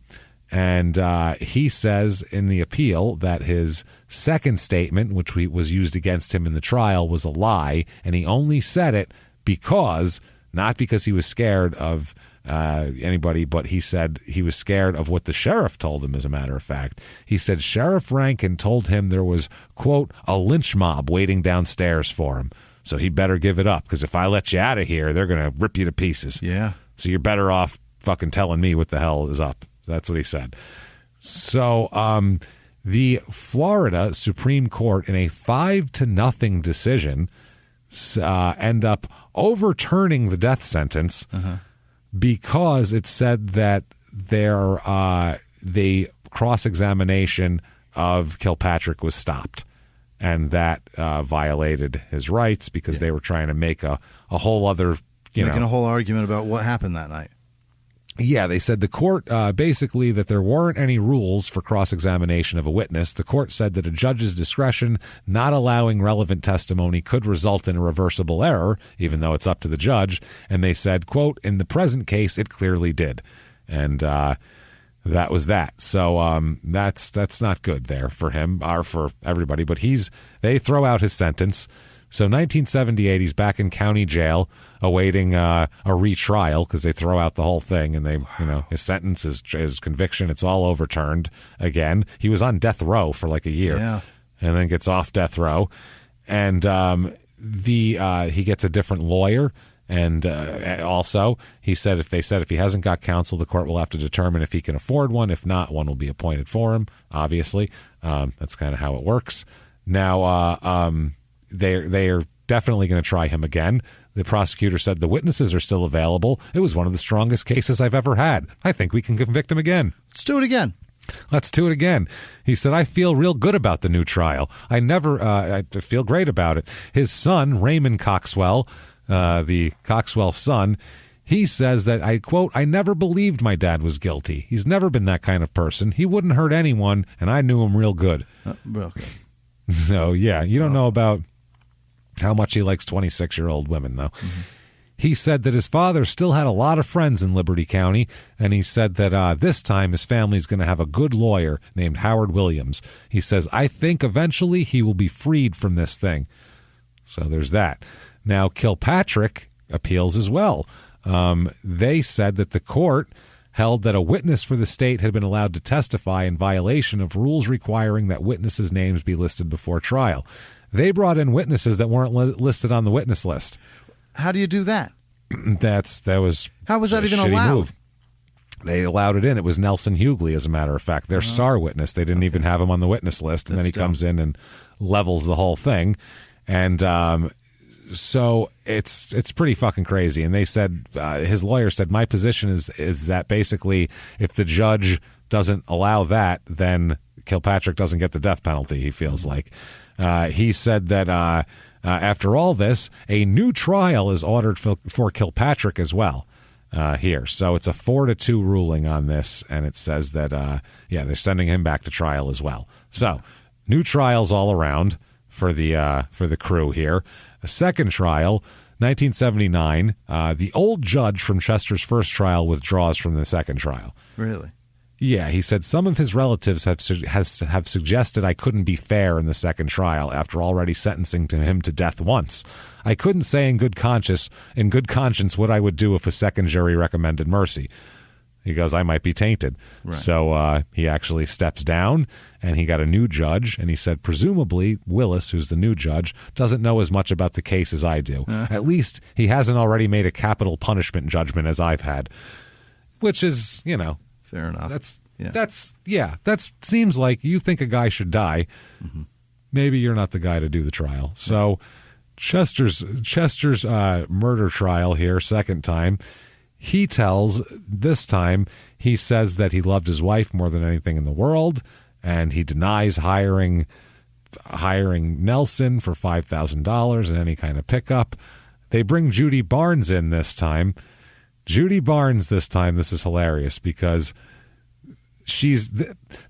And he says in the appeal that his second statement, which was used against him in the trial, was a lie. And he only said it not because he was scared of anybody, but he said he was scared of what the sheriff told him, as a matter of fact. He said Sheriff Rankin told him there was, quote, a lynch mob waiting downstairs for him. So he better give it up, because if I let you out of here, they're going to rip you to pieces. Yeah. So you're better off fucking telling me what the hell is up. That's what he said. So the Florida Supreme Court, in a 5-0 decision, end up overturning the death sentence because it said that the cross-examination of Kilpatrick was stopped, and that violated his rights because they were trying to make a whole other, making a whole argument about what happened that night. Yeah, they said the court basically that there weren't any rules for cross-examination of a witness. The court said that a judge's discretion not allowing relevant testimony could result in a reversible error, even though it's up to the judge. And they said, quote, in the present case, it clearly did. And that was that. So that's not good there for him or for everybody. But they throw out his sentence. So 1978, he's back in county jail awaiting a retrial because they throw out the whole thing, and his sentence, his conviction, it's all overturned again. He was on death row for like a year, and then gets off death row, and he gets a different lawyer. And also, he said if he hasn't got counsel, the court will have to determine if he can afford one. If not, one will be appointed for him. Obviously, that's kind of how it works. Now, they are definitely going to try him again. The prosecutor said the witnesses are still available. It was one of the strongest cases I've ever had. I think we can convict him again. Let's do it again. Let's do it again. He said, I feel real good about the new trial. I feel great about it. His son, Raymond Coxwell, the Coxwell son, he says that, I quote, I never believed my dad was guilty. He's never been that kind of person. He wouldn't hurt anyone, and I knew him real good. Okay. So, yeah, you don't know about how much he likes 26-year-old women, though. Mm-hmm. He said that his father still had a lot of friends in Liberty County, and he said that this time his family's going to have a good lawyer named Howard Williams. He says, I think eventually he will be freed from this thing. So there's that. Now, Kilpatrick appeals as well. They said that the court held that a witness for the state had been allowed to testify in violation of rules requiring that witnesses' names be listed before trial. They brought in witnesses that weren't listed on the witness list. How do you do that? How was that even allowed? Move. They allowed it in. It was Nelson Hughley, as a matter of fact, their star witness. They didn't even have him on the witness list, and then he comes in and levels the whole thing. And so it's pretty fucking crazy. And they said, his lawyer said, my position is that basically if the judge doesn't allow that, then Kilpatrick doesn't get the death penalty, he feels like. He said that after all this, a new trial is ordered for Kilpatrick as well here. So it's a 4-2 ruling on this, and it says that, they're sending him back to trial as well. So new trials all around for the crew here. A second trial, 1979. The old judge from Chester's first trial withdraws from the second trial. Really? Yeah, he said some of his relatives have suggested I couldn't be fair in the second trial after already sentencing him to death once. I couldn't say in good conscience what I would do if a second jury recommended mercy. He goes, I might be tainted. Right. So he actually steps down, and he got a new judge, and he said, presumably, Willis, who's the new judge, doesn't know as much about the case as I do. At least he hasn't already made a capital punishment judgment as I've had, which is, fair enough. That seems like you think a guy should die. Mm-hmm. Maybe you're not the guy to do the trial. So Chester's murder trial here, second time, he tells this time he says that he loved his wife more than anything in the world, and he denies hiring Nelson for $5,000 in any kind of pickup. They bring Judy Barnes in this time. Judy Barnes this time, this is hilarious because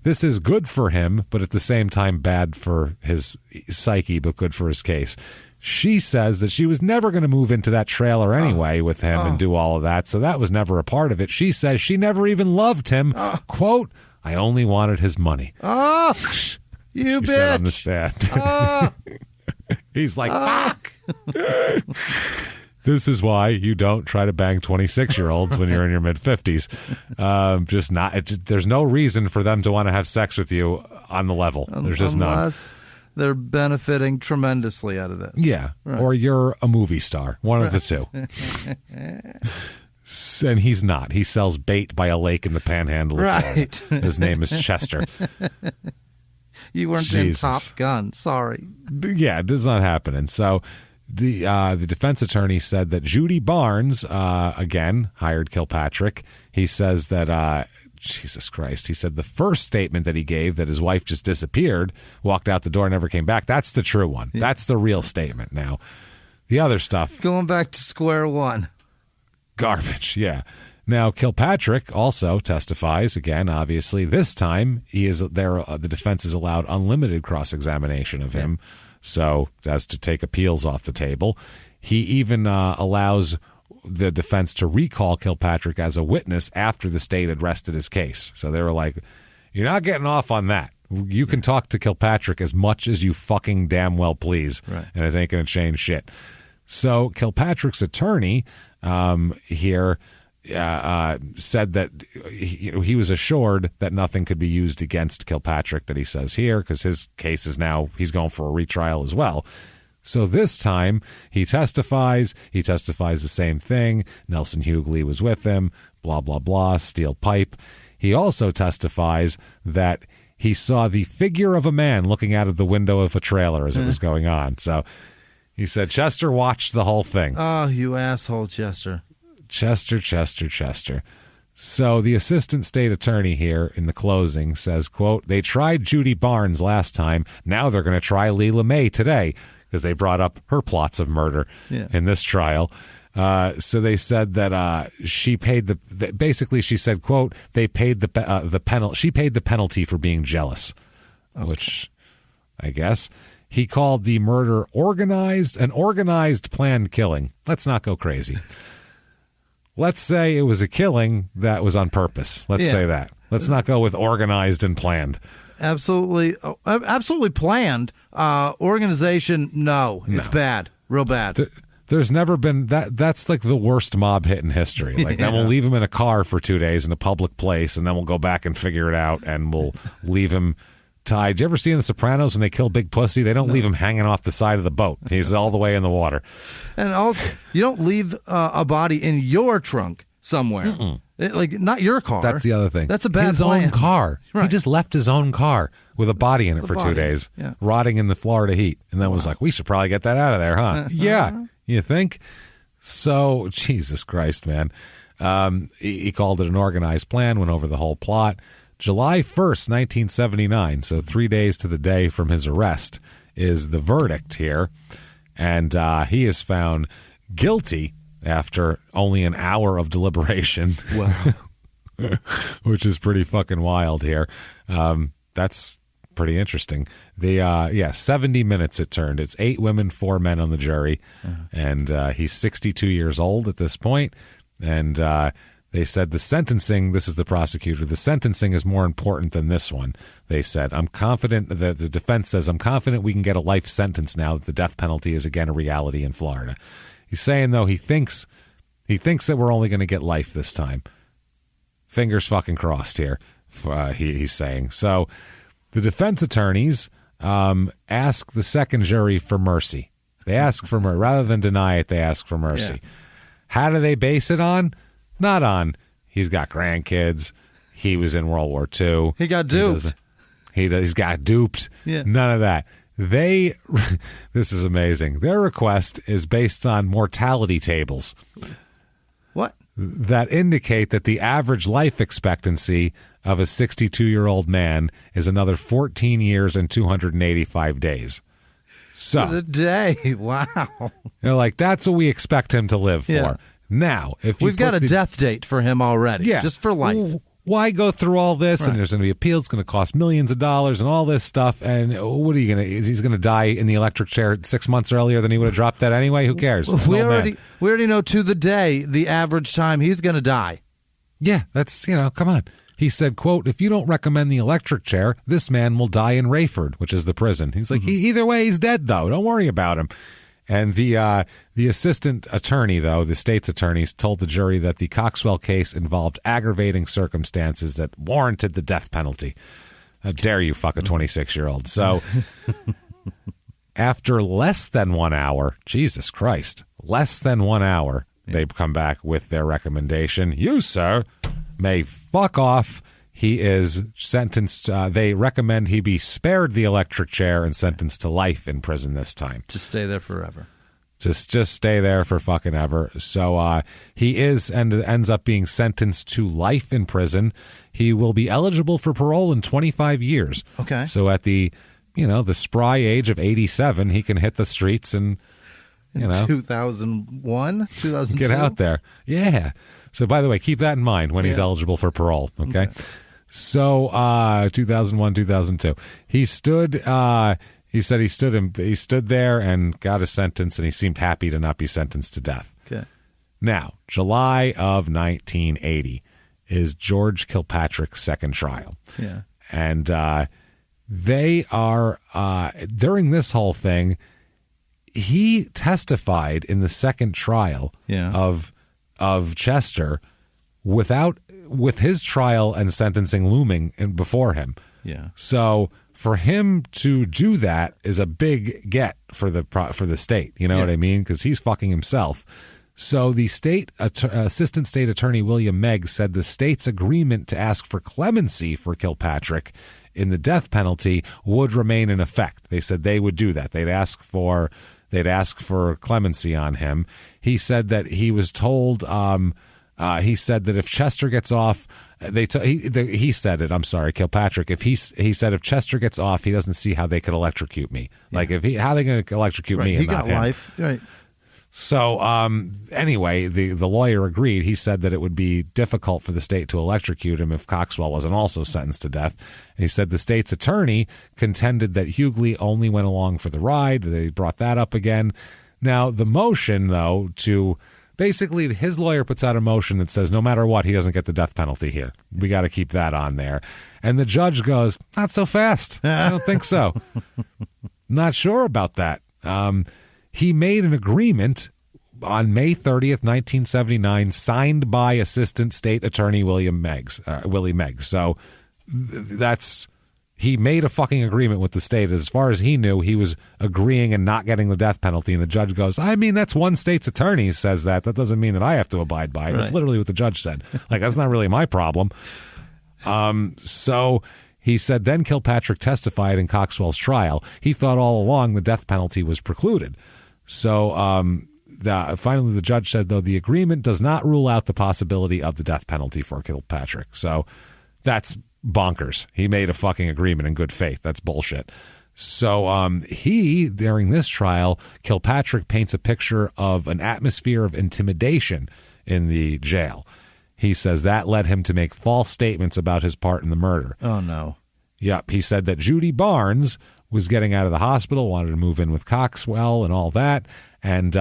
this is good for him, but at the same time bad for his psyche, but good for his case. She says that she was never going to move into that trailer anyway with him and do all of that, so that was never a part of it. She says she never even loved him. Quote, I only wanted his money. You she bitch. Said on the stand. He's like, fuck. This is why you don't try to bang 26-year-olds when you're in your mid-50s. There's no reason for them to want to have sex with you on the level. There's just none. They're benefiting tremendously out of this. Yeah, right. Or you're a movie star. One of the two. And he's not. He sells bait by a lake in the Panhandle of Florida. His name is Chester. You weren't in Top Gun. Sorry. Yeah, it does not happen. And so the defense attorney said that Judy Barnes, again, hired Kilpatrick. He says that... Jesus Christ. He said the first statement that he gave that his wife just disappeared, walked out the door, never came back. That's the true one. Yeah. That's the real statement. Now, the other stuff. Going back to square one. Garbage. Yeah. Now, Kilpatrick also testifies again, obviously. This time he is there. The defense is allowed unlimited cross-examination of him. So as to take appeals off the table. He even allows the defense to recall Kilpatrick as a witness after the state had rested his case. So they were like, you're not getting off on that. You can talk to Kilpatrick as much as you fucking damn well please, and it ain't going to change shit. So Kilpatrick's attorney here said that he was assured that nothing could be used against Kilpatrick that he says here because his case is now, he's going for a retrial as well. So this time he testifies the same thing. Nelson Hughley was with him, blah, blah, blah, steel pipe. He also testifies that he saw the figure of a man looking out of the window of a trailer as it was going on. So he said Chester watched the whole thing. Oh, you asshole, Chester. Chester. So the assistant state attorney here in the closing says, quote, they tried Judy Barnes last time. Now they're going to try Leila May today. Because they brought up her plots of murder in this trial. So they said that she paid basically she said, quote, they paid the penalty. She paid the penalty for being jealous, which I guess he called the murder an organized planned killing. Let's not go crazy. Let's say it was a killing that was on purpose. Let's say that. Let's not go with organized and planned. Absolutely planned. Organization, no. It's bad. Real bad. There's never been that. That's like the worst mob hit in history. Like then we'll leave him in a car for 2 days in a public place, and then we'll go back and figure it out, and we'll leave him tied. Did you ever see in The Sopranos when they kill Big Pussy? They don't leave him hanging off the side of the boat. He's all the way in the water. And also, you don't leave a body in your trunk somewhere. Not your car. That's the other thing. That's a bad His plan. own car. Right. He just left his own car with a body in it for 2 days, rotting in the Florida heat. And then was like, we should probably get that out of there, huh? Yeah, you think? So, Jesus Christ, man. He called it an organized plan, went over the whole plot. July 1st, 1979, so 3 days to the day from his arrest, is the verdict here. And he is found guilty after only an hour of deliberation. Wow. Which is pretty fucking wild here. That's pretty interesting. 70 minutes it turned. It's 8 women, 4 men on the jury. And he's 62 years old at this point. And They said the sentencing, this is the prosecutor, the sentencing is more important than this one. They said, I'm confident, the defense says, I'm confident we can get a life sentence now that the death penalty is again a reality in Florida. He's saying, though, he thinks that we're only going to get life this time. Fingers fucking crossed here, he's saying. So the defense attorneys ask the second jury for mercy. They ask for mercy. Rather than deny it, they ask for mercy. Yeah. How do they base it on? Not on, he's got grandkids, he was in World War II. He got duped. He's got duped. Yeah. None of that. This is amazing. Their request is based on mortality tables. What? That indicate that the average life expectancy of a 62-year-old man is another 14 years and 285 days. So the day, wow. They're like, that's what we expect him to live for. Now, if we've got a death date for him already, just for life. Why go through all this? Right. And there's going to be appeals. It's going to cost millions of dollars and all this stuff. And what are you going to? He's going to die in the electric chair 6 months earlier than he would have dropped that anyway. Who cares? We already know to the day the average time he's going to die. Yeah, that's come on. He said, quote, if you don't recommend the electric chair, this man will die in Rayford, which is the prison. He's like, either way, he's dead, though. Don't worry about him. And the assistant attorney, though, the state's attorneys, told the jury that the Coxwell case involved aggravating circumstances that warranted the death penalty. How dare you fuck a 26-year-old? So after less than 1 hour, Jesus Christ, less than 1 hour, they come back with their recommendation. You, sir, may fuck off. He is sentenced. They recommend he be spared the electric chair and sentenced to life in prison this time. Just stay there forever. Just stay there for fucking ever. So he is and ends up being sentenced to life in prison. He will be eligible for parole in 25 years. Okay. So at the the spry age of 87, he can hit the streets and 2001, 2002. Get out there. Yeah. So by the way, keep that in mind when he's eligible for parole. Okay. So 2001, 2002. He stood there and got a sentence, and he seemed happy to not be sentenced to death. Okay. Now, July of 1980 is George Kilpatrick's second trial. Yeah. And they are during this whole thing, he testified in the second trial of Chester with his trial and sentencing looming before him. Yeah. So for him to do that is a big get for the state. You know what I mean? Because he's fucking himself. So the assistant state attorney William Meggs said the state's agreement to ask for clemency for Kilpatrick in the death penalty would remain in effect. They said they would do that. They'd ask for clemency on him. He said that he was told. He said that if Chester gets off, he said it. I'm sorry, Kilpatrick. He said if Chester gets off, he doesn't see how they could electrocute me. Yeah. Like how are they going to electrocute me? He got life, right? So anyway, the lawyer agreed. He said that it would be difficult for the state to electrocute him if Coxwell wasn't also sentenced to death. And he said the state's attorney contended that Hughley only went along for the ride. They brought that up again. Now the motion, though, to basically, his lawyer puts out a motion that says no matter what, he doesn't get the death penalty here. We got to keep that on there. And the judge goes, not so fast. I don't think so. Not sure about that. He made an agreement on May 30th, 1979, signed by Assistant State Attorney Willie Meggs. So he made a fucking agreement with the state. As far as he knew, he was agreeing and not getting the death penalty. And the judge goes, I mean, that's one state's attorney says that. That doesn't mean that I have to abide by it. Right. That's literally what the judge said. Like, that's not really my problem. So he said then Kilpatrick testified in Coxwell's trial. He thought all along the death penalty was precluded. So finally the judge said, though, the agreement does not rule out the possibility of the death penalty for Kilpatrick. So that's bonkers. He made a fucking agreement in good faith. That's bullshit. So during this trial, Kilpatrick paints a picture of an atmosphere of intimidation in the jail. He says that led him to make false statements about his part in the murder. Oh, no. Yep. He said that Judy Barnes was getting out of the hospital, wanted to move in with Coxwell and all that. And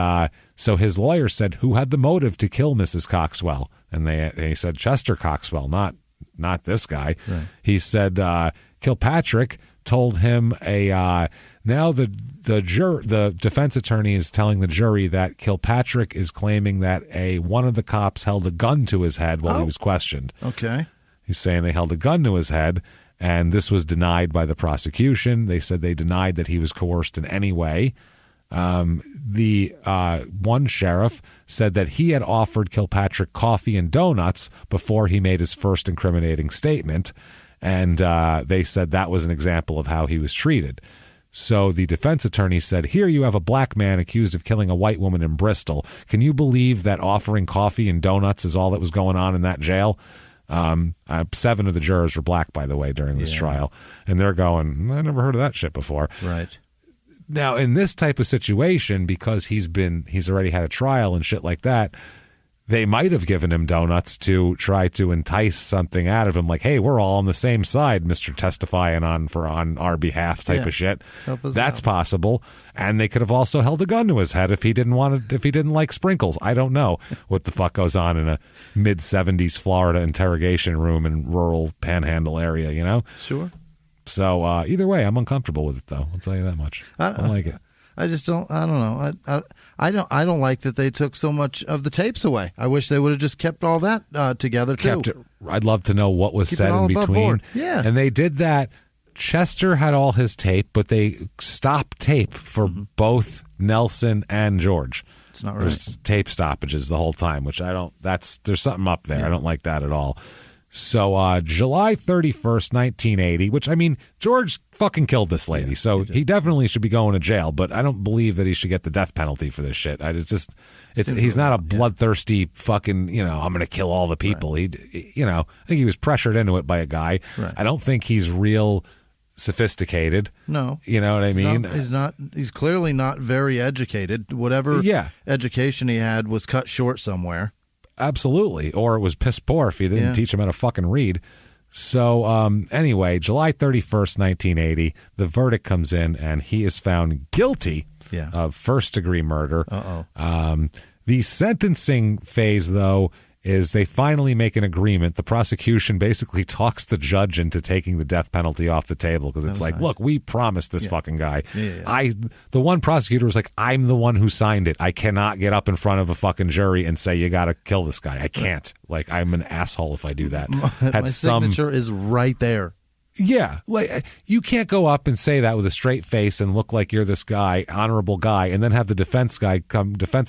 so his lawyer said, who had the motive to kill Mrs. Coxwell? And they said Chester Coxwell, not this guy. Right. He said Kilpatrick told him now the defense attorney is telling the jury that Kilpatrick is claiming that one of the cops held a gun to his head while he was questioned. Okay. He's saying they held a gun to his head, and this was denied by the prosecution. They said they denied that he was coerced in any way. The one sheriff said that he had offered Kilpatrick coffee and donuts before he made his first incriminating statement. And they said that was an example of how he was treated. So the defense attorney said, here you have a black man accused of killing a white woman in Bristol. Can you believe that offering coffee and donuts is all that was going on in that jail? 7 of the jurors were black, by the way, during this trial. And they're going, I never heard of that shit before. Right. Now, in this type of situation, because he's already had a trial and shit like that, they might have given him donuts to try to entice something out of him, like, hey, we're all on the same side, Mr. Testifying on our behalf type of shit. That's possible. And they could have also held a gun to his head if he didn't like sprinkles. I don't know what the fuck goes on in a mid-70s Florida interrogation room in rural panhandle area, you know? Sure. So either way, I'm uncomfortable with it, though. I'll tell you that much. I don't like it. I just don't. I don't know. I don't like that they took so much of the tapes away. I wish they would have just kept all that together too. I'd love to know what was said in between. Yeah, and they did that. Chester had all his tape, but they stopped tape for both Nelson and George. It's not right. There's tape stoppages the whole time, which I don't. There's something up there. Yeah. I don't like that at all. So July 31st, 1980, which, I mean, George fucking killed this lady, so he definitely should be going to jail, but I don't believe that he should get the death penalty for this shit. He's not a bloodthirsty fucking, I'm going to kill all the people. Right. I think he was pressured into it by a guy. Right. I don't think he's real sophisticated. No. You know what I mean? He's clearly not very educated. Whatever education he had was cut short somewhere. Absolutely. Or it was piss poor if you didn't teach him how to fucking read. So anyway, July 31st, 1980, the verdict comes in and he is found guilty of first-degree murder. The sentencing phase, though, is they finally make an agreement. The prosecution basically talks the judge into taking the death penalty off the table because it's like, look, we promised this fucking guy. The one prosecutor was like, I'm the one who signed it. I cannot get up in front of a fucking jury and say, you got to kill this guy. I can't. Like, I'm an asshole if I do that. My signature is right there. Yeah, like you can't go up and say that with a straight face and look like you're this guy, honorable guy, and then have the defense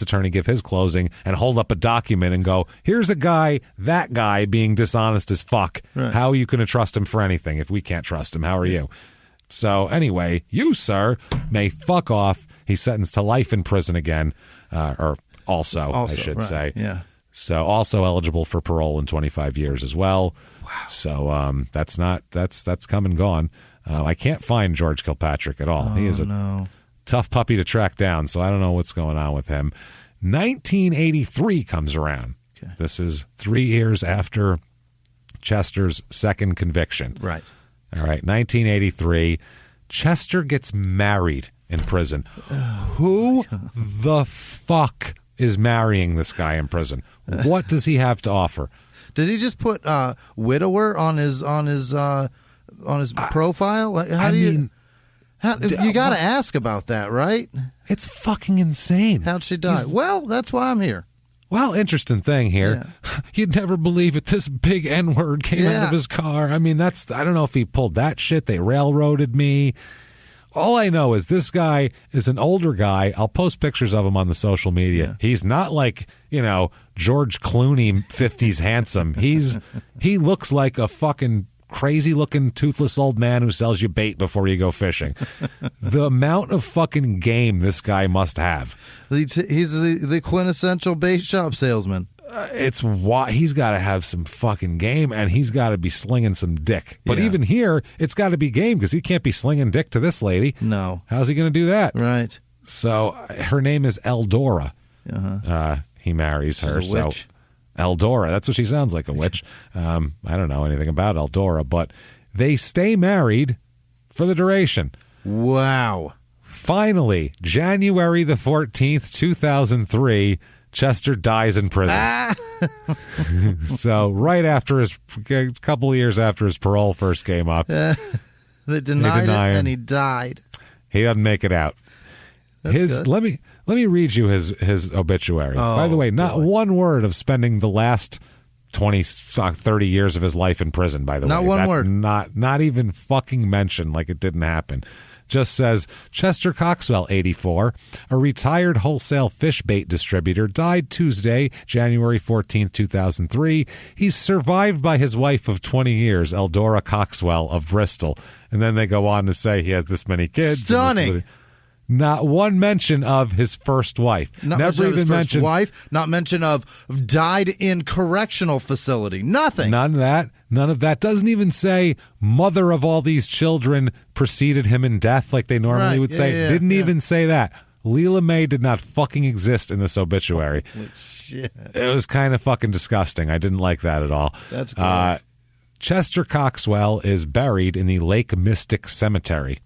attorney give his closing and hold up a document and go, here's a guy, that guy being dishonest as fuck. Right. How are you going to trust him for anything if we can't trust him? How are you? So anyway, you, sir, may fuck off. He's sentenced to life in prison again, or also I should say. Yeah. So also eligible for parole in 25 years as well. Wow. So that's come and gone. I can't find George Kilpatrick at all. He is a tough puppy to track down, so I don't know what's going on with him. 1983 comes around. Okay. This is 3 years after Chester's second conviction. Right. All right, 1983. Chester gets married in prison. Who the fuck is marrying this guy in prison? What does he have to offer? Did he just put widower on his profile? Like, you got to ask about that, right? It's fucking insane. How'd she die? Well, that's why I'm here. Well, interesting thing here. Yeah. You'd never believe it. This big N-word came out of his car. I mean, I don't know if he pulled that shit. They railroaded me. All I know is this guy is an older guy. I'll post pictures of him on the social media. Yeah. He's not like, George Clooney 50s handsome. He looks like a fucking crazy-looking, toothless old man who sells you bait before you go fishing. The amount of fucking game this guy must have. He's the quintessential bait shop salesman. It's why he's got to have some fucking game, and he's got to be slinging some dick. But even here, it's got to be game because he can't be slinging dick to this lady. No. How's he going to do that? Right. So her name is Eldora. He marries her. She's a witch. So Eldora, that's what she sounds like, a witch. I don't know anything about Eldora, but they stay married for the duration. Wow. Finally, January the 14th, 2003, Chester dies in prison. So right after a couple of years after his parole first came up. They denied it, and he died. He doesn't make it out. Good. Let me read you his obituary. By the way, not one word of spending the last 30 years of his life in prison, by the way. Not one word. Not even fucking mentioned, like it didn't happen. Just says, Chester Coxwell, 84, a retired wholesale fish bait distributor, died Tuesday, January 14th, 2003. He's survived by his wife of 20 years, Eldora Coxwell of Bristol. And then they go on to say he has this many kids. Stunning. Not one mention of his first wife. Never even mentioned wife. Not mention of died in correctional facility. Nothing. None of that. None of that. Doesn't even say mother of all these children preceded him in death like they normally would say. Didn't even say that. Leela May did not fucking exist in this obituary. Holy shit. It was kind of fucking disgusting. I didn't like that at all. That's gross. Chester Coxwell is buried in the Lake Mystic Cemetery.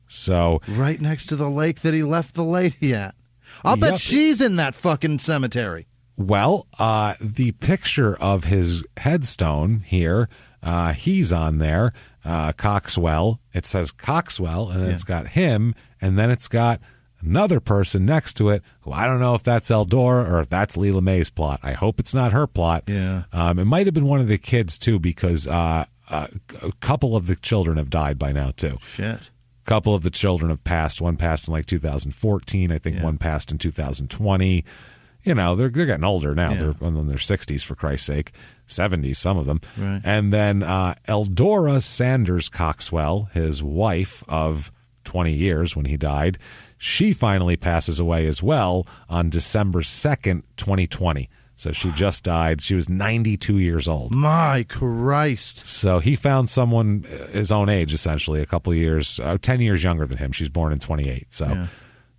So right next to the lake that he left the lady at. I'll bet she's in that fucking cemetery. Well, the picture of his headstone here, he's on there, Coxwell. It says Coxwell, and it's got him, and then it's got another person next to it, who I don't know if that's Eldora or if that's Leela May's plot. I hope it's not her plot. Yeah. It might have been one of the kids, too, because a couple of the children have died by now, too. Shit. A couple of the children have passed. One passed in like 2014. I think one passed in 2020. You know, they're getting older now. They're in their 60s, for Christ's sake. 70s, some of them. Right. And then Eldora Sanders Coxwell, his wife of 20 years when he died, she finally passes away as well on December 2nd, 2020. So she just died. She was 92 years old. My Christ. So he found someone his own age, essentially, a couple of years, 10 years younger than him. She's born in 28. So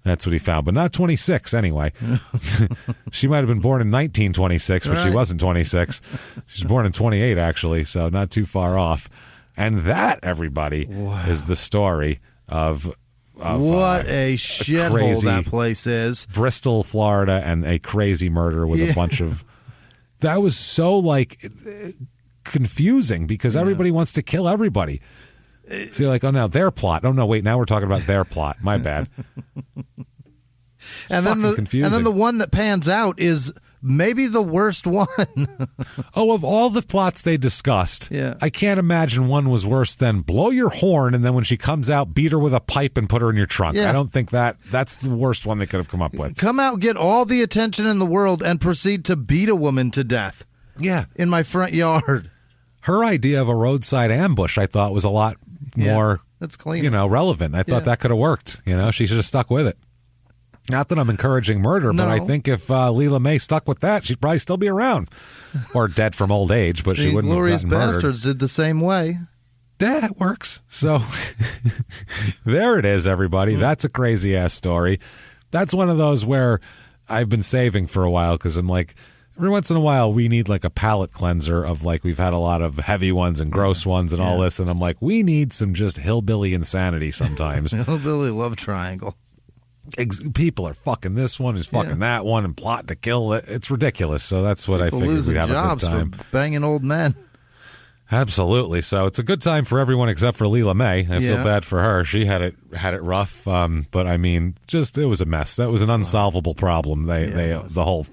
that's what he found. But not 26, anyway. She might have been born in 1926, but she wasn't 26. She's born in 28, actually, so not too far off. And that, everybody, is the story of what a shithole that place is. Bristol, Florida, and a crazy murder with a bunch of... That was so, confusing because everybody wants to kill everybody. So you're like, oh, now their plot. Oh, no, wait, now we're talking about their plot. My bad. And then the one that pans out is maybe the worst one. Of all the plots they discussed, I can't imagine one was worse than blow your horn and then when she comes out, beat her with a pipe and put her in your trunk. I don't think that's the worst one they could have come up with. Come out, get all the attention in the world, and proceed to beat a woman to death. Yeah. In my front yard. Her idea of a roadside ambush, I thought, was a lot more that's clean. Relevant. I thought that could have worked. She should have stuck with it. Not that I'm encouraging murder, but I think if Leela May stuck with that, she'd probably still be around. Or dead from old age, but she wouldn't have gotten murdered. Glorious Bastards did the same way. That works. So there it is, everybody. That's a crazy-ass story. That's one of those where I've been saving for a while because I'm like, every once in a while we need like a palate cleanser of we've had a lot of heavy ones and gross ones and all this, and I'm like, we need some just hillbilly insanity sometimes. Hillbilly love triangle. People are fucking this one, is fucking that one, and plot to kill it. It's ridiculous. So that's what People I figured we'd have a good time. For banging old men. Absolutely. So it's a good time for everyone except for Leela May. I feel bad for her. She had it rough. But I mean, it was a mess. That was an unsolvable problem. The whole.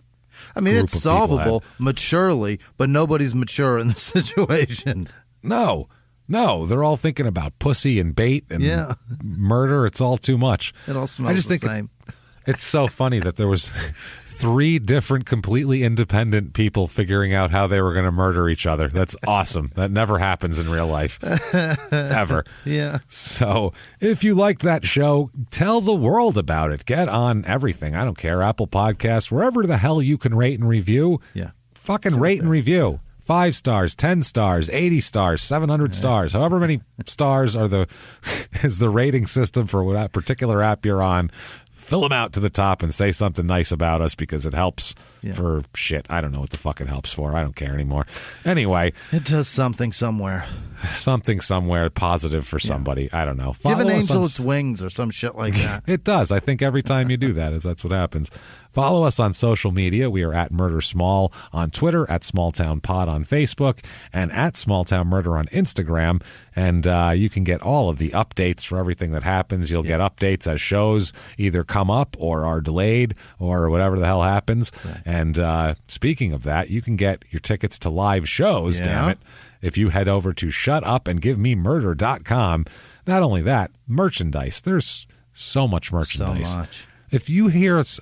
I mean, it's solvable maturely, but nobody's mature in the situation. No, they're all thinking about pussy and bait and murder. It's all too much. It all smells the same. It's so funny that there was 3 different, completely independent people figuring out how they were going to murder each other. That's awesome. That never happens in real life. Ever. Yeah. So if you liked that show, tell the world about it. Get on everything. I don't care. Apple Podcasts, wherever the hell you can rate and review. Yeah. Fucking rate and review. 5 stars, 10 stars, 80 stars, 700 stars, however many stars is the rating system for what particular app you're on. Fill them out to the top and say something nice about us because it helps for shit. I don't know what the fuck it helps for. I don't care anymore. Anyway. It does something somewhere. Something somewhere positive for somebody. I don't know. Give an angel its wings or some shit like that. It does. I think every time you do that, that's what happens. Follow us on social media. We are at Murder Small on Twitter, at Smalltown Pod on Facebook, and at Smalltown Murder on Instagram. And you can get all of the updates for everything that happens. You'll get updates as shows either come up or are delayed or whatever the hell happens. Right. And speaking of that, you can get your tickets to live shows, damn it, if you head over to shutupandgivememurder.com. Not only that, merchandise. There's so much merchandise. So much. If you hear, let's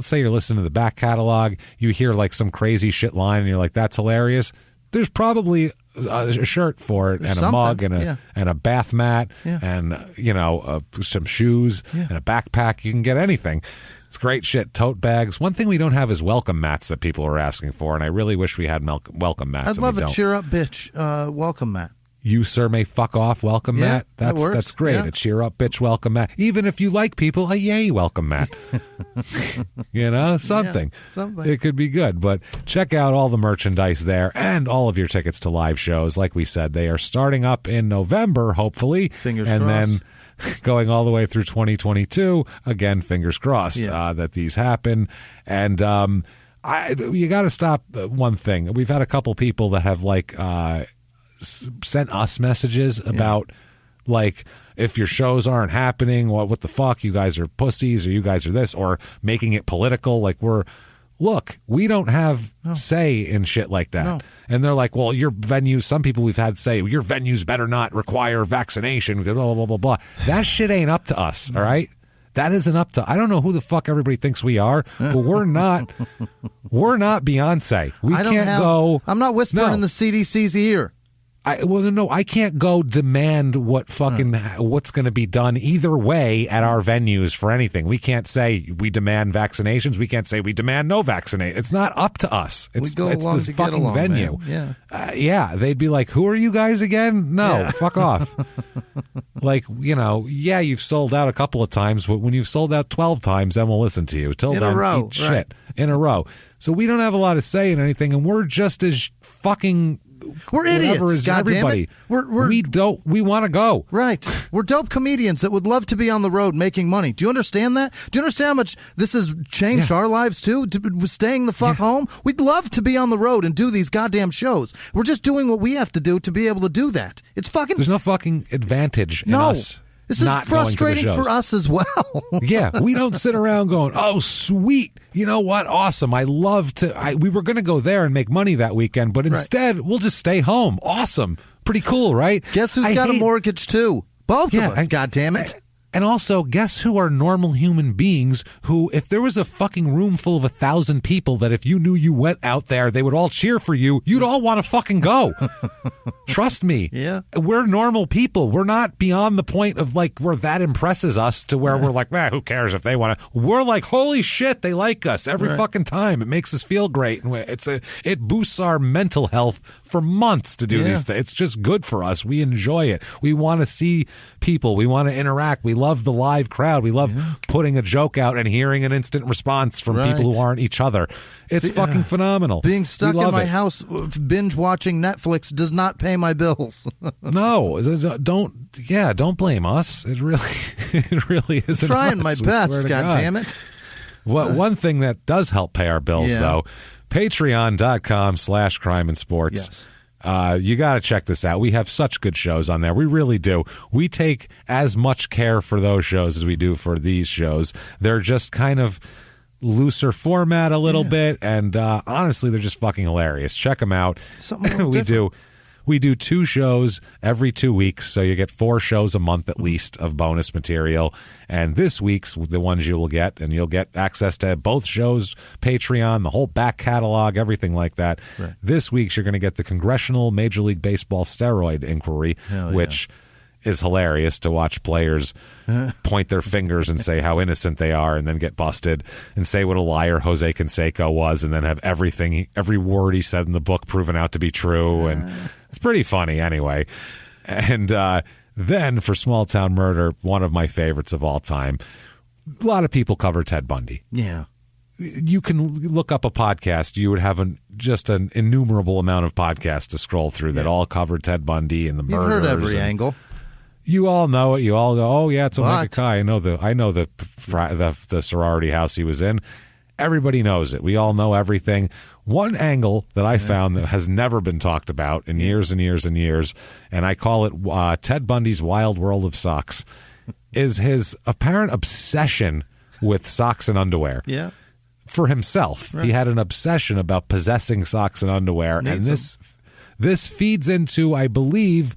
say you're listening to the back catalog, you hear like some crazy shit line and you're like, that's hilarious. There's probably a shirt for it and a mug and a bath mat and, some shoes and a backpack. You can get anything. It's great shit. Tote bags. One thing we don't have is welcome mats that people are asking for, and I really wish we had welcome mats. I'd love a cheer up bitch welcome mat. You, sir, may fuck off welcome mat. That's great. A cheer up bitch welcome mat. Even if you like people, a yay welcome mat. Something. Something. It could be good. But check out all the merchandise there and all of your tickets to live shows. Like we said, they are starting up in November, hopefully. Fingers crossed. And then going all the way through 2022. Again, fingers crossed that these happen. And you got to stop one thing. We've had a couple people that have sent us messages about if your shows aren't happening, what the fuck, you guys are pussies or you guys are this, or making it political. We don't have say in shit like that. No. And they're like, well, your venues, some people we've had say, your venues better not require vaccination, blah, blah, blah, blah. That shit ain't up to us, all right? That isn't up to, I don't know who the fuck everybody thinks we are, but we're not Beyonce. I'm not whispering in the CDC's ear. I can't go demand what's going to be done either way at our venues for anything. We can't say we demand vaccinations. We can't say we demand no vaccination. It's not up to us. It's this fucking venue. Man. They'd be like, who are you guys again? No, fuck off. You've sold out a couple of times, but when you've sold out 12 times, then we'll listen to you. Till then, eat shit in a row. So we don't have a lot of say in anything, and we're just as fucking... We're idiots, everybody. We want to go. Right. We're dope comedians that would love to be on the road making money. Do you understand that? Do you understand how much this has changed our lives too? Staying the fuck home? We'd love to be on the road and do these goddamn shows. We're just doing what we have to do to be able to do that. It's fucking... There's no fucking advantage in us. This is frustrating for us as well. We don't sit around going, oh, sweet. You know what? Awesome. I love to. We were going to go there and make money that weekend, but instead we'll just stay home. Awesome. Pretty cool, right? Guess who's got a mortgage too? Both of us. God damn it. And also, guess who are normal human beings who, if there was a fucking room full of 1,000 people that if you knew you went out there, they would all cheer for you, you'd all want to fucking go. Trust me. Yeah. We're normal people. We're not beyond the point of where that impresses us to where we're like, who cares if they want to. We're like, holy shit, they like us every fucking time. It makes us feel great. And it boosts our mental health for months to do these things. It's just good for us. We enjoy it. We want to see people. We want to interact. We love the live crowd. We love putting a joke out and hearing an instant response from people who aren't each other. It's fucking phenomenal. Being stuck in my house binge watching Netflix does not pay my bills. No, don't blame us. It really isn't. Trying my best, God damn it. One thing that does help pay our bills though, patreon.com/crime and sports. Yes. You got to check this out. We have such good shows on there. We really do. We take as much care for those shows as we do for these shows. They're just kind of looser format a little bit, and honestly, they're just fucking hilarious. Check them out. We do 2 shows every 2 weeks, so you get 4 shows a month at least of bonus material. And this week's the ones you will get, and you'll get access to both shows, Patreon, the whole back catalog, everything like that. Right. This week's you're going to get the Congressional Major League Baseball steroid inquiry, which is hilarious to watch players point their fingers and say how innocent they are and then get busted and say what a liar Jose Canseco was and then have every word he said in the book proven out to be true. And it's pretty funny anyway. And then for Small Town Murder, one of my favorites of all time, a lot of people cover Ted Bundy. Yeah. you can look up a podcast. You would have just an innumerable amount of podcasts to scroll through that all cover Ted Bundy and the murders. You've heard every angle. You all know it. You all go, oh yeah, it's Omega Chi. I know the sorority house he was in. Everybody knows it. We all know everything. One angle that I found that has never been talked about in years and years and years, and I call it Ted Bundy's Wild World of Socks, is his apparent obsession with socks and underwear. Yeah. For himself, he had an obsession about possessing socks and underwear, and this feeds into, I believe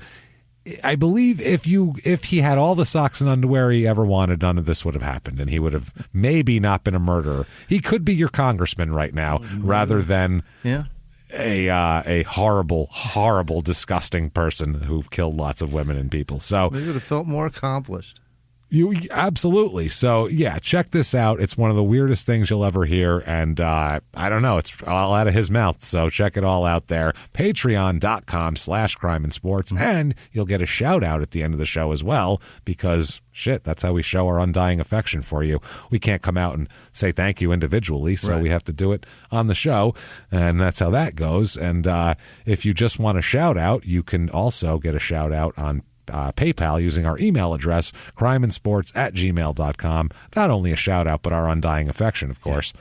if he had all the socks and underwear he ever wanted, none of this would have happened, and he would have maybe not been a murderer. He could be your congressman right now, rather than a horrible, horrible, disgusting person who killed lots of women and people. So he would have felt more accomplished. Absolutely. So, yeah, check this out. It's one of the weirdest things you'll ever hear. And I don't know. It's all out of his mouth. So check it all out there. Patreon.com/crime and sports. And you'll get a shout out at the end of the show as well, because shit, that's how we show our undying affection for you. We can't come out and say thank you individually. So we have to do it on the show. And that's how that goes. And if you just want a shout out, you can also get a shout out on PayPal using our email address, crimeandsports@gmail.com. Not only a shout out, but our undying affection, of course.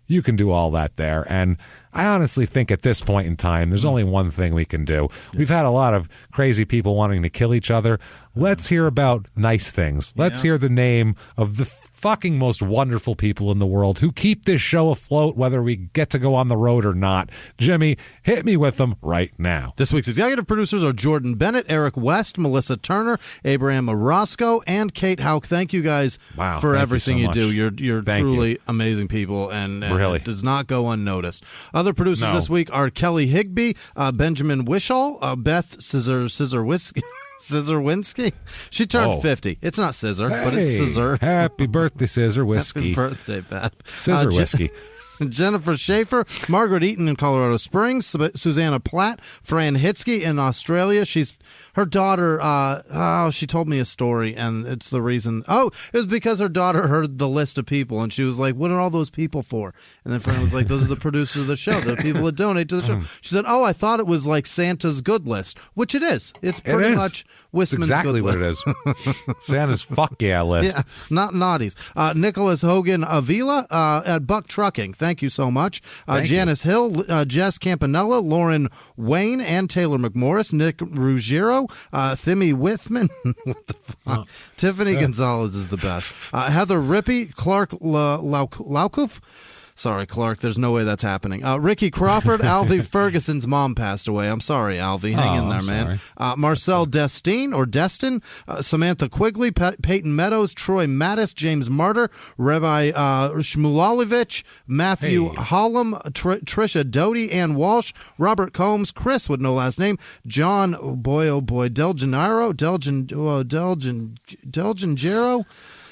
You can do all that there. And I honestly think at this point in time, there's only one thing we can do. We've had a lot of crazy people wanting to kill each other. Let's hear about nice things. Let's hear the name of the fucking most wonderful people in the world who keep this show afloat, whether we get to go on the road or not. Jimmy, hit me with them right now. This week's executive producers are Jordan Bennett, Eric West, Melissa Turner, Abraham Orozco, and Kate Hauk. Thank you guys for everything you do. You're truly amazing people, and it does not go unnoticed. Other producers this week are Kelly Higby, Benjamin Wishall, Beth Scissor-Winsky. She turned 50. It's not Scissor, but it's Scissor. Happy birthday, Scissor Whiskey. Happy birthday, Beth. Scissor Whiskey. Jennifer Schaefer, Margaret Eaton in Colorado Springs, Susanna Platt, Fran Hitsky in Australia. Her daughter, she told me a story, and it's the reason. Oh, it was because her daughter heard the list of people, and she was like, what are all those people for? And then Fran was like, those are the producers of the show, the people that donate to the show. She said, oh, I thought it was like Santa's good list, which it is. It's pretty much Wisman's exactly good list. What it is. Santa's fuck yeah list. Yeah, not naughties. Nicholas Hogan Avila at Buck Trucking. Thank you so much. Janice Hill, Jess Campanella, Lauren Wayne, and Taylor McMorris, Nick Ruggiero, Thimmy Withman. What the fuck? Tiffany Gonzalez is the best. Heather Rippey, Clark Laukuf. Sorry, Clark. There's no way that's happening. Ricky Crawford, Alvy Ferguson's mom passed away. I'm sorry, Alvy. Hang in there, man. Marcel Destin, Samantha Quigley, Peyton Meadows, Troy Mattis, James Martyr, Rabbi Shmulevich, Matthew Hollum, Trisha Doty, Ann Walsh, Robert Combs, Chris with no last name, John, Del Gennaro,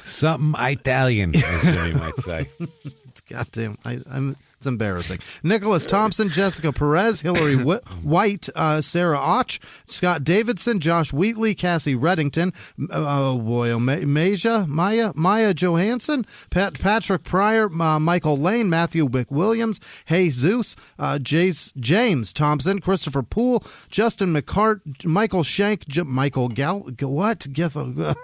Something Italian, as Jimmy might say. Goddamn, it's embarrassing. Nicholas Thompson, Jessica Perez, Hillary White, Sarah Och, Scott Davidson, Josh Wheatley, Cassie Reddington, Maya Johansson, Patrick Pryor, Michael Lane, Matthew McWilliams, Jesus, James Thompson, Christopher Poole, Justin McCart, Michael Shank, Michael Gathouse,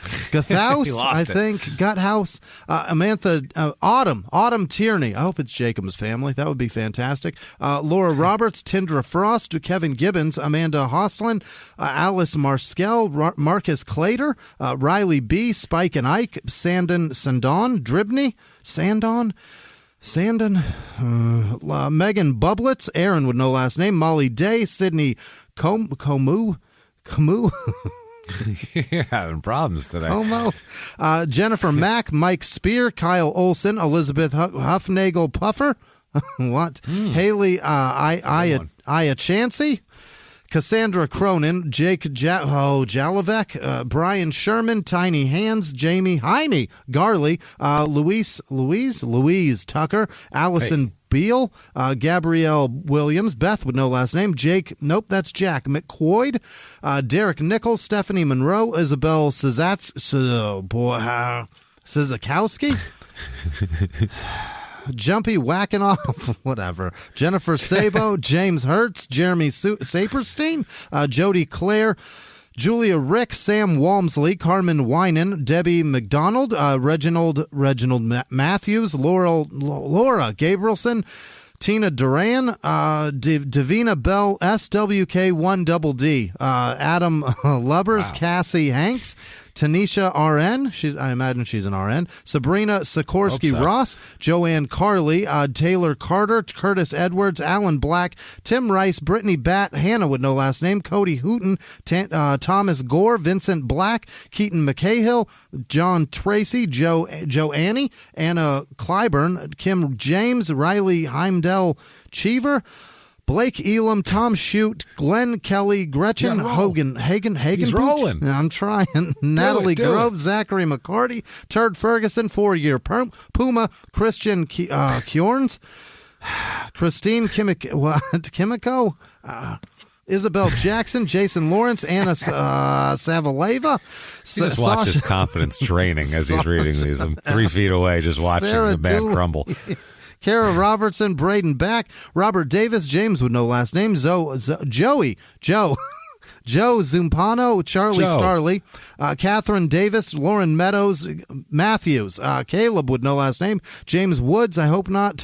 I think. Guthouse. Amantha Autumn Tierney. I hope it's Jacob's family. That would be fantastic. Laura Roberts, Tindra Frost, Kevin Gibbons, Amanda Hoslin, Alice Marskell, Marcus Clater, Riley B., Spike and Ike, Sandon Dribney, Sandon, Megan Bublitz, Aaron with no last name, Molly Day, Sydney Comu. You're having problems today. Jennifer Mack, Mike Spear, Kyle Olson, Elizabeth Huffnagel Puffer. What? Haley Iachancy, Cassandra Cronin, Jake Jalovec, Brian Sherman, Tiny Hands, Jamie Jaime Garley, Louise Tucker, Allison Beal, Gabrielle Williams, Beth with no last name, that's Jack McQuoid, Derek Nichols, Stephanie Monroe, Isabel Sizakowski. Jumpy whacking off, whatever. Jennifer Sabo, James Hertz, Jeremy Saperstein, Jody Claire, Julia Rick, Sam Walmsley, Carmen Winan, Debbie McDonald, Reginald Matthews, Laura Gabrielson, Tina Duran, Davina Bell, SWK1DD, Adam Lubbers, wow. Cassie Hanks, Tanisha RN, I imagine she's an RN, Sabrina Sikorsky-Ross, Joanne Carley, Taylor Carter, Curtis Edwards, Alan Black, Tim Rice, Brittany Batt, Hannah with no last name, Cody Hooten, Thomas Gore, Vincent Black, Keaton McCahill, John Tracy, Joe Annie, Anna Clyburn, Kim James, Riley Heimdall Cheever, Blake Elam, Tom Shute, Glenn Kelly, Gretchen Hagen. He's rolling. I'm trying. Natalie Grove, Zachary McCarty, Turd Ferguson, 4-year Puma, Christian Kjorns, Christine Kimiko, Isabel Jackson, Jason Lawrence, Anna Savaleva. Just watch his confidence training as he's reading these. I'm 3 feet away just watching the man crumble. Kara Robertson, Braden Back, Robert Davis, James with no last name, Joe Zumpano, Charlie Starley, Catherine Davis, Lauren Meadows, Matthews, Caleb with no last name, James Woods, I hope not,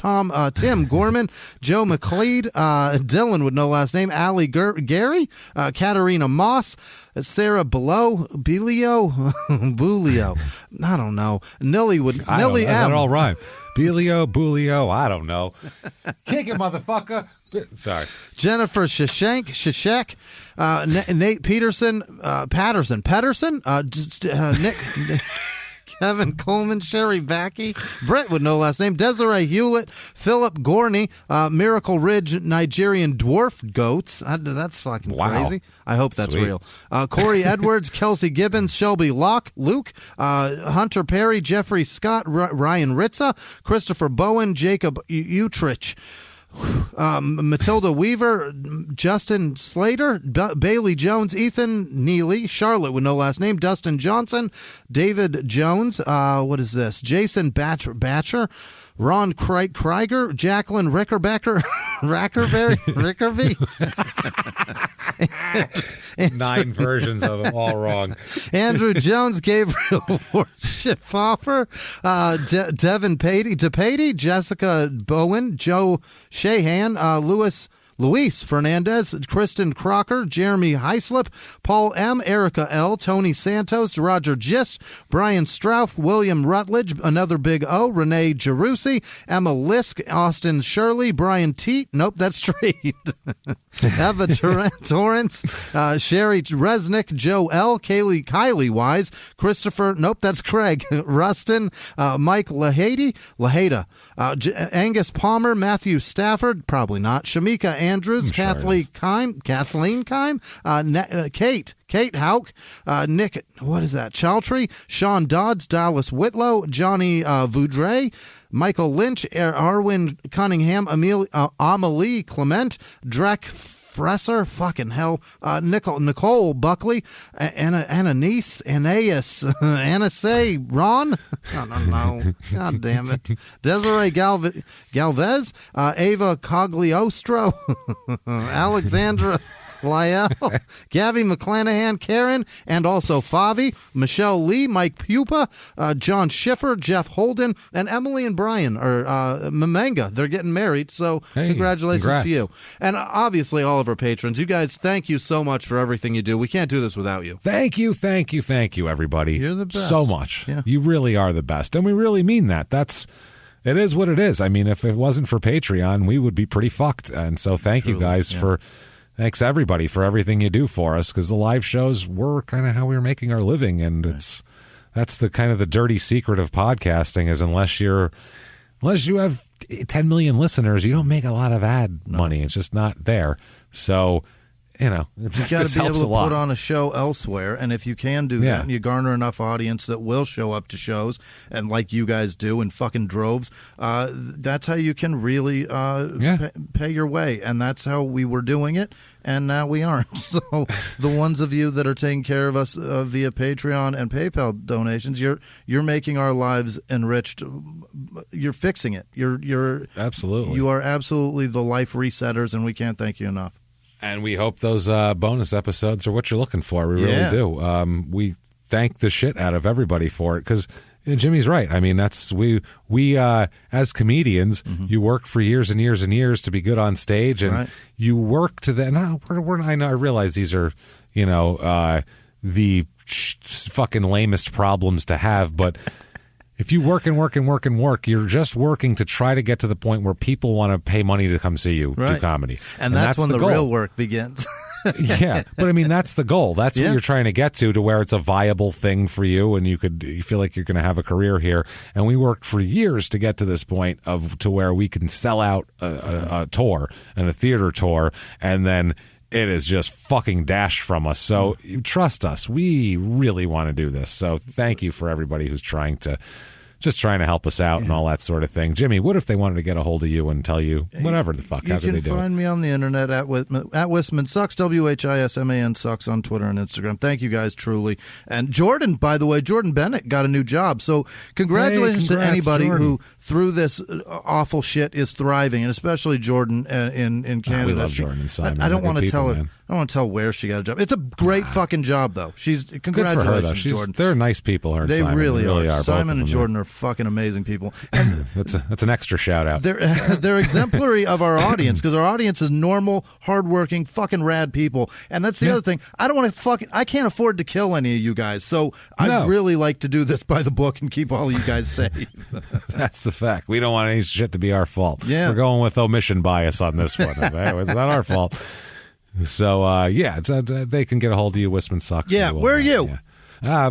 Tim Gorman, Joe McLeod, Dylan with no last name, Allie Gary, Katarina Moss, Sarah Bulio, I don't know, Nilly M. That all rhyme. Bulio, I don't know. Kick it, motherfucker. Sorry. Jennifer Shishek, Nate Patterson, Nick, Kevin Coleman, Sherry Backey, Brett with no last name, Desiree Hewlett, Philip Gorney, Miracle Ridge Nigerian Dwarf Goats. That's fucking crazy. I hope that's real. Corey Edwards, Kelsey Gibbons, Shelby Luke, Hunter Perry, Jeffrey Scott, Ryan Ritza, Christopher Bowen, Jacob Utrich, Matilda Weaver, Justin Slater, Bailey Jones, Ethan Neely, Charlotte with no last name, Dustin Johnson, David Jones, what is this? Jason Batcher, Ron Krieger, Jacqueline Rickerbecker, Rickerby. 9 versions of them, all wrong. Andrew Jones, Gabriel Schiffer, Devin Patey, Jessica Bowen, Joe Shahan, Luis Fernandez, Kristen Crocker, Jeremy Heislip, Paul M., Erica L., Tony Santos, Roger Gist, Brian Strauff, William Rutledge, another big O, Renee Jerussi, Emma Lisk, Austin Shirley, Brian Teat, nope, that's Street, Eva Torrance, Sherry Resnick, Joe L., Kylie Wise, Christopher, nope, that's Craig, Rustin, Mike Laheda, Angus Palmer, Matthew Stafford, probably not, Shamika Andrews, Kathleen Kime, Kate Hauk, Nick, what is that? Chaltry, Sean Dodds, Dallas Whitlow, Johnny Voudray, Michael Lynch, Arwin Cunningham, Amelie Clement, Drek Fresser, fucking hell, Nicole Buckley, Anais, Ron, I don't know, god damn it, Desiree Galvez, Ava Cogliostro, Alexandra Lyell, Gabby McClanahan, Karen, and also Favi, Michelle Lee, Mike Pupa, John Schiffer, Jeff Holden, and Emily and Brian, or Mamenga. They're getting married, so congratulations to you. And obviously all of our patrons. You guys, thank you so much for everything you do. We can't do this without you. Thank you, everybody. You're the best. So much. Yeah. You really are the best, and we really mean that. It is what it is. I mean, if it wasn't for Patreon, we would be pretty fucked. And so thank you guys for... Thanks, everybody, for everything you do for us, because the live shows were kind of how we were making our living, and that's the kind of the dirty secret of podcasting is unless you have 10 million listeners, you don't make a lot of ad money. It's just not there. So you got to be able to put on a show elsewhere, and if you can do that, and you garner enough audience that will show up to shows, and like you guys do in fucking droves, that's how you can really pay your way, and that's how we were doing it, and now we aren't. So the ones of you that are taking care of us via Patreon and PayPal donations, you're making our lives enriched. You're fixing it. You're absolutely. You are absolutely the life resetters, and we can't thank you enough. And we hope those bonus episodes are what you're looking for. We really do. We thank the shit out of everybody for it because Jimmy's right. I mean, that's we as comedians, you work for years and years and years to be good on stage, and you work to the. Now, I know. I realize these are the fucking lamest problems to have, but. If you work and work and work and work, you're just working to try to get to the point where people want to pay money to come see you do comedy. And that's when the real work begins. Yeah, but I mean, that's the goal. That's what you're trying to get to where it's a viable thing for you and you feel like you're going to have a career here. And we worked for years to get to this point to where we can sell out a tour and a theater tour, and then it is just fucking dashed from us. So you trust us. We really want to do this. So thank you for everybody who's trying to help us out and all that sort of thing. Jimmy, what if they wanted to get a hold of you and tell you whatever the fuck? How could they do it? You can find me on the internet at Wisman Sucks, WHISMAN Sucks on Twitter and Instagram. Thank you guys, truly. And Jordan, by the way, Jordan Bennett got a new job. So congratulations to anybody who, through this awful shit, is thriving, and especially Jordan in Canada. We love Jordan and Simon. I don't want to tell her. Man. I don't want to tell where she got a job. It's a great fucking job, though. Congratulations, Jordan. They're nice people, her and They Simon. really are. Are. Simon and Jordan are fucking amazing people. And that's an extra shout out. They're exemplary of our audience because our audience is normal, hardworking, fucking rad people. And that's the other thing. I don't want to I can't afford to kill any of you guys. So I'd really like to do this by the book and keep all you guys safe. That's the fact. We don't want any shit to be our fault. Yeah. We're going with omission bias on this one. It's not our fault. So, they can get a hold of you, Wisman Sucks. Yeah, where are you? Yeah.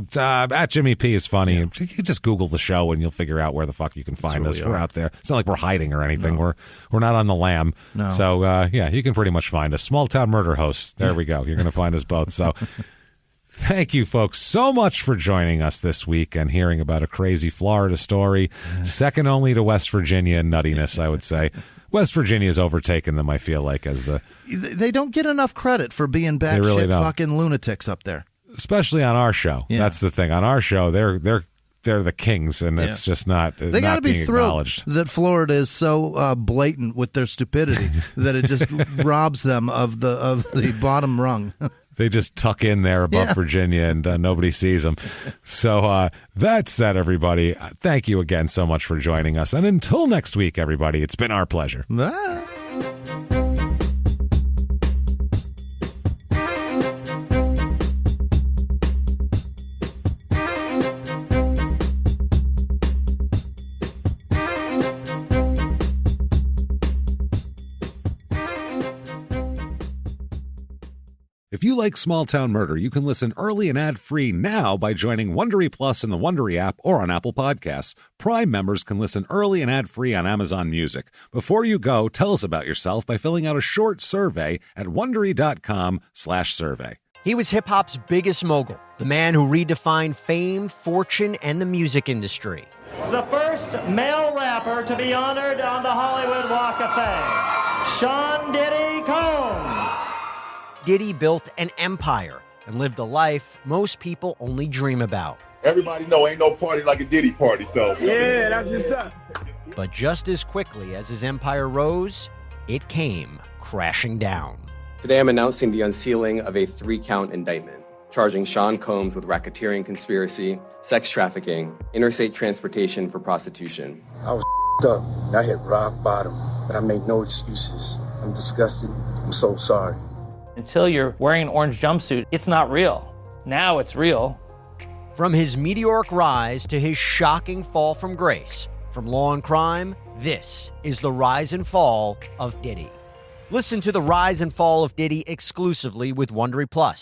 At Jimmy P is funny. Yeah. You just Google the show and you'll figure out where the fuck you can find us. We're out there. It's not like we're hiding or anything. No. We're not on the lam. No. So, you can pretty much find us. Small Town Murder Hosts. There we go. You're going to find us both. So, thank you, folks, so much for joining us this week and hearing about a crazy Florida story. Second only to West Virginia in nuttiness, I would say. West Virginia has overtaken them, I feel like, as the... They don't get enough credit for being batshit fucking lunatics up there. Especially on our show. Yeah. That's the thing. On our show, they're the kings, and it's just not They got to be thrilled that Florida is so blatant with their stupidity that it just robs them of the bottom rung. They just tuck in there above Virginia, and nobody sees them. So that said, everybody, thank you again so much for joining us. And until next week, everybody, it's been our pleasure. Bye. If you like Small Town Murder, you can listen early and ad-free now by joining Wondery Plus in the Wondery app or on Apple Podcasts. Prime members can listen early and ad-free on Amazon Music. Before you go, tell us about yourself by filling out a short survey at Wondery.com/survey. He was hip-hop's biggest mogul, the man who redefined fame, fortune, and the music industry. The first male rapper to be honored on the Hollywood Walk of Fame, Sean Diddy Combs. Diddy built an empire and lived a life most people only dream about. Everybody know ain't no party like a Diddy party, so. Yeah, that's what's up. But just as quickly as his empire rose, it came crashing down. Today I'm announcing the unsealing of a 3-count indictment, charging Sean Combs with racketeering conspiracy, sex trafficking, interstate transportation for prostitution. I was up. I hit rock bottom, but I made no excuses. I'm disgusted. I'm so sorry. Until you're wearing an orange jumpsuit, it's not real. Now it's real. From his meteoric rise to his shocking fall from grace, from law and crime, this is the rise and fall of Diddy. Listen to the rise and fall of Diddy exclusively with Wondery Plus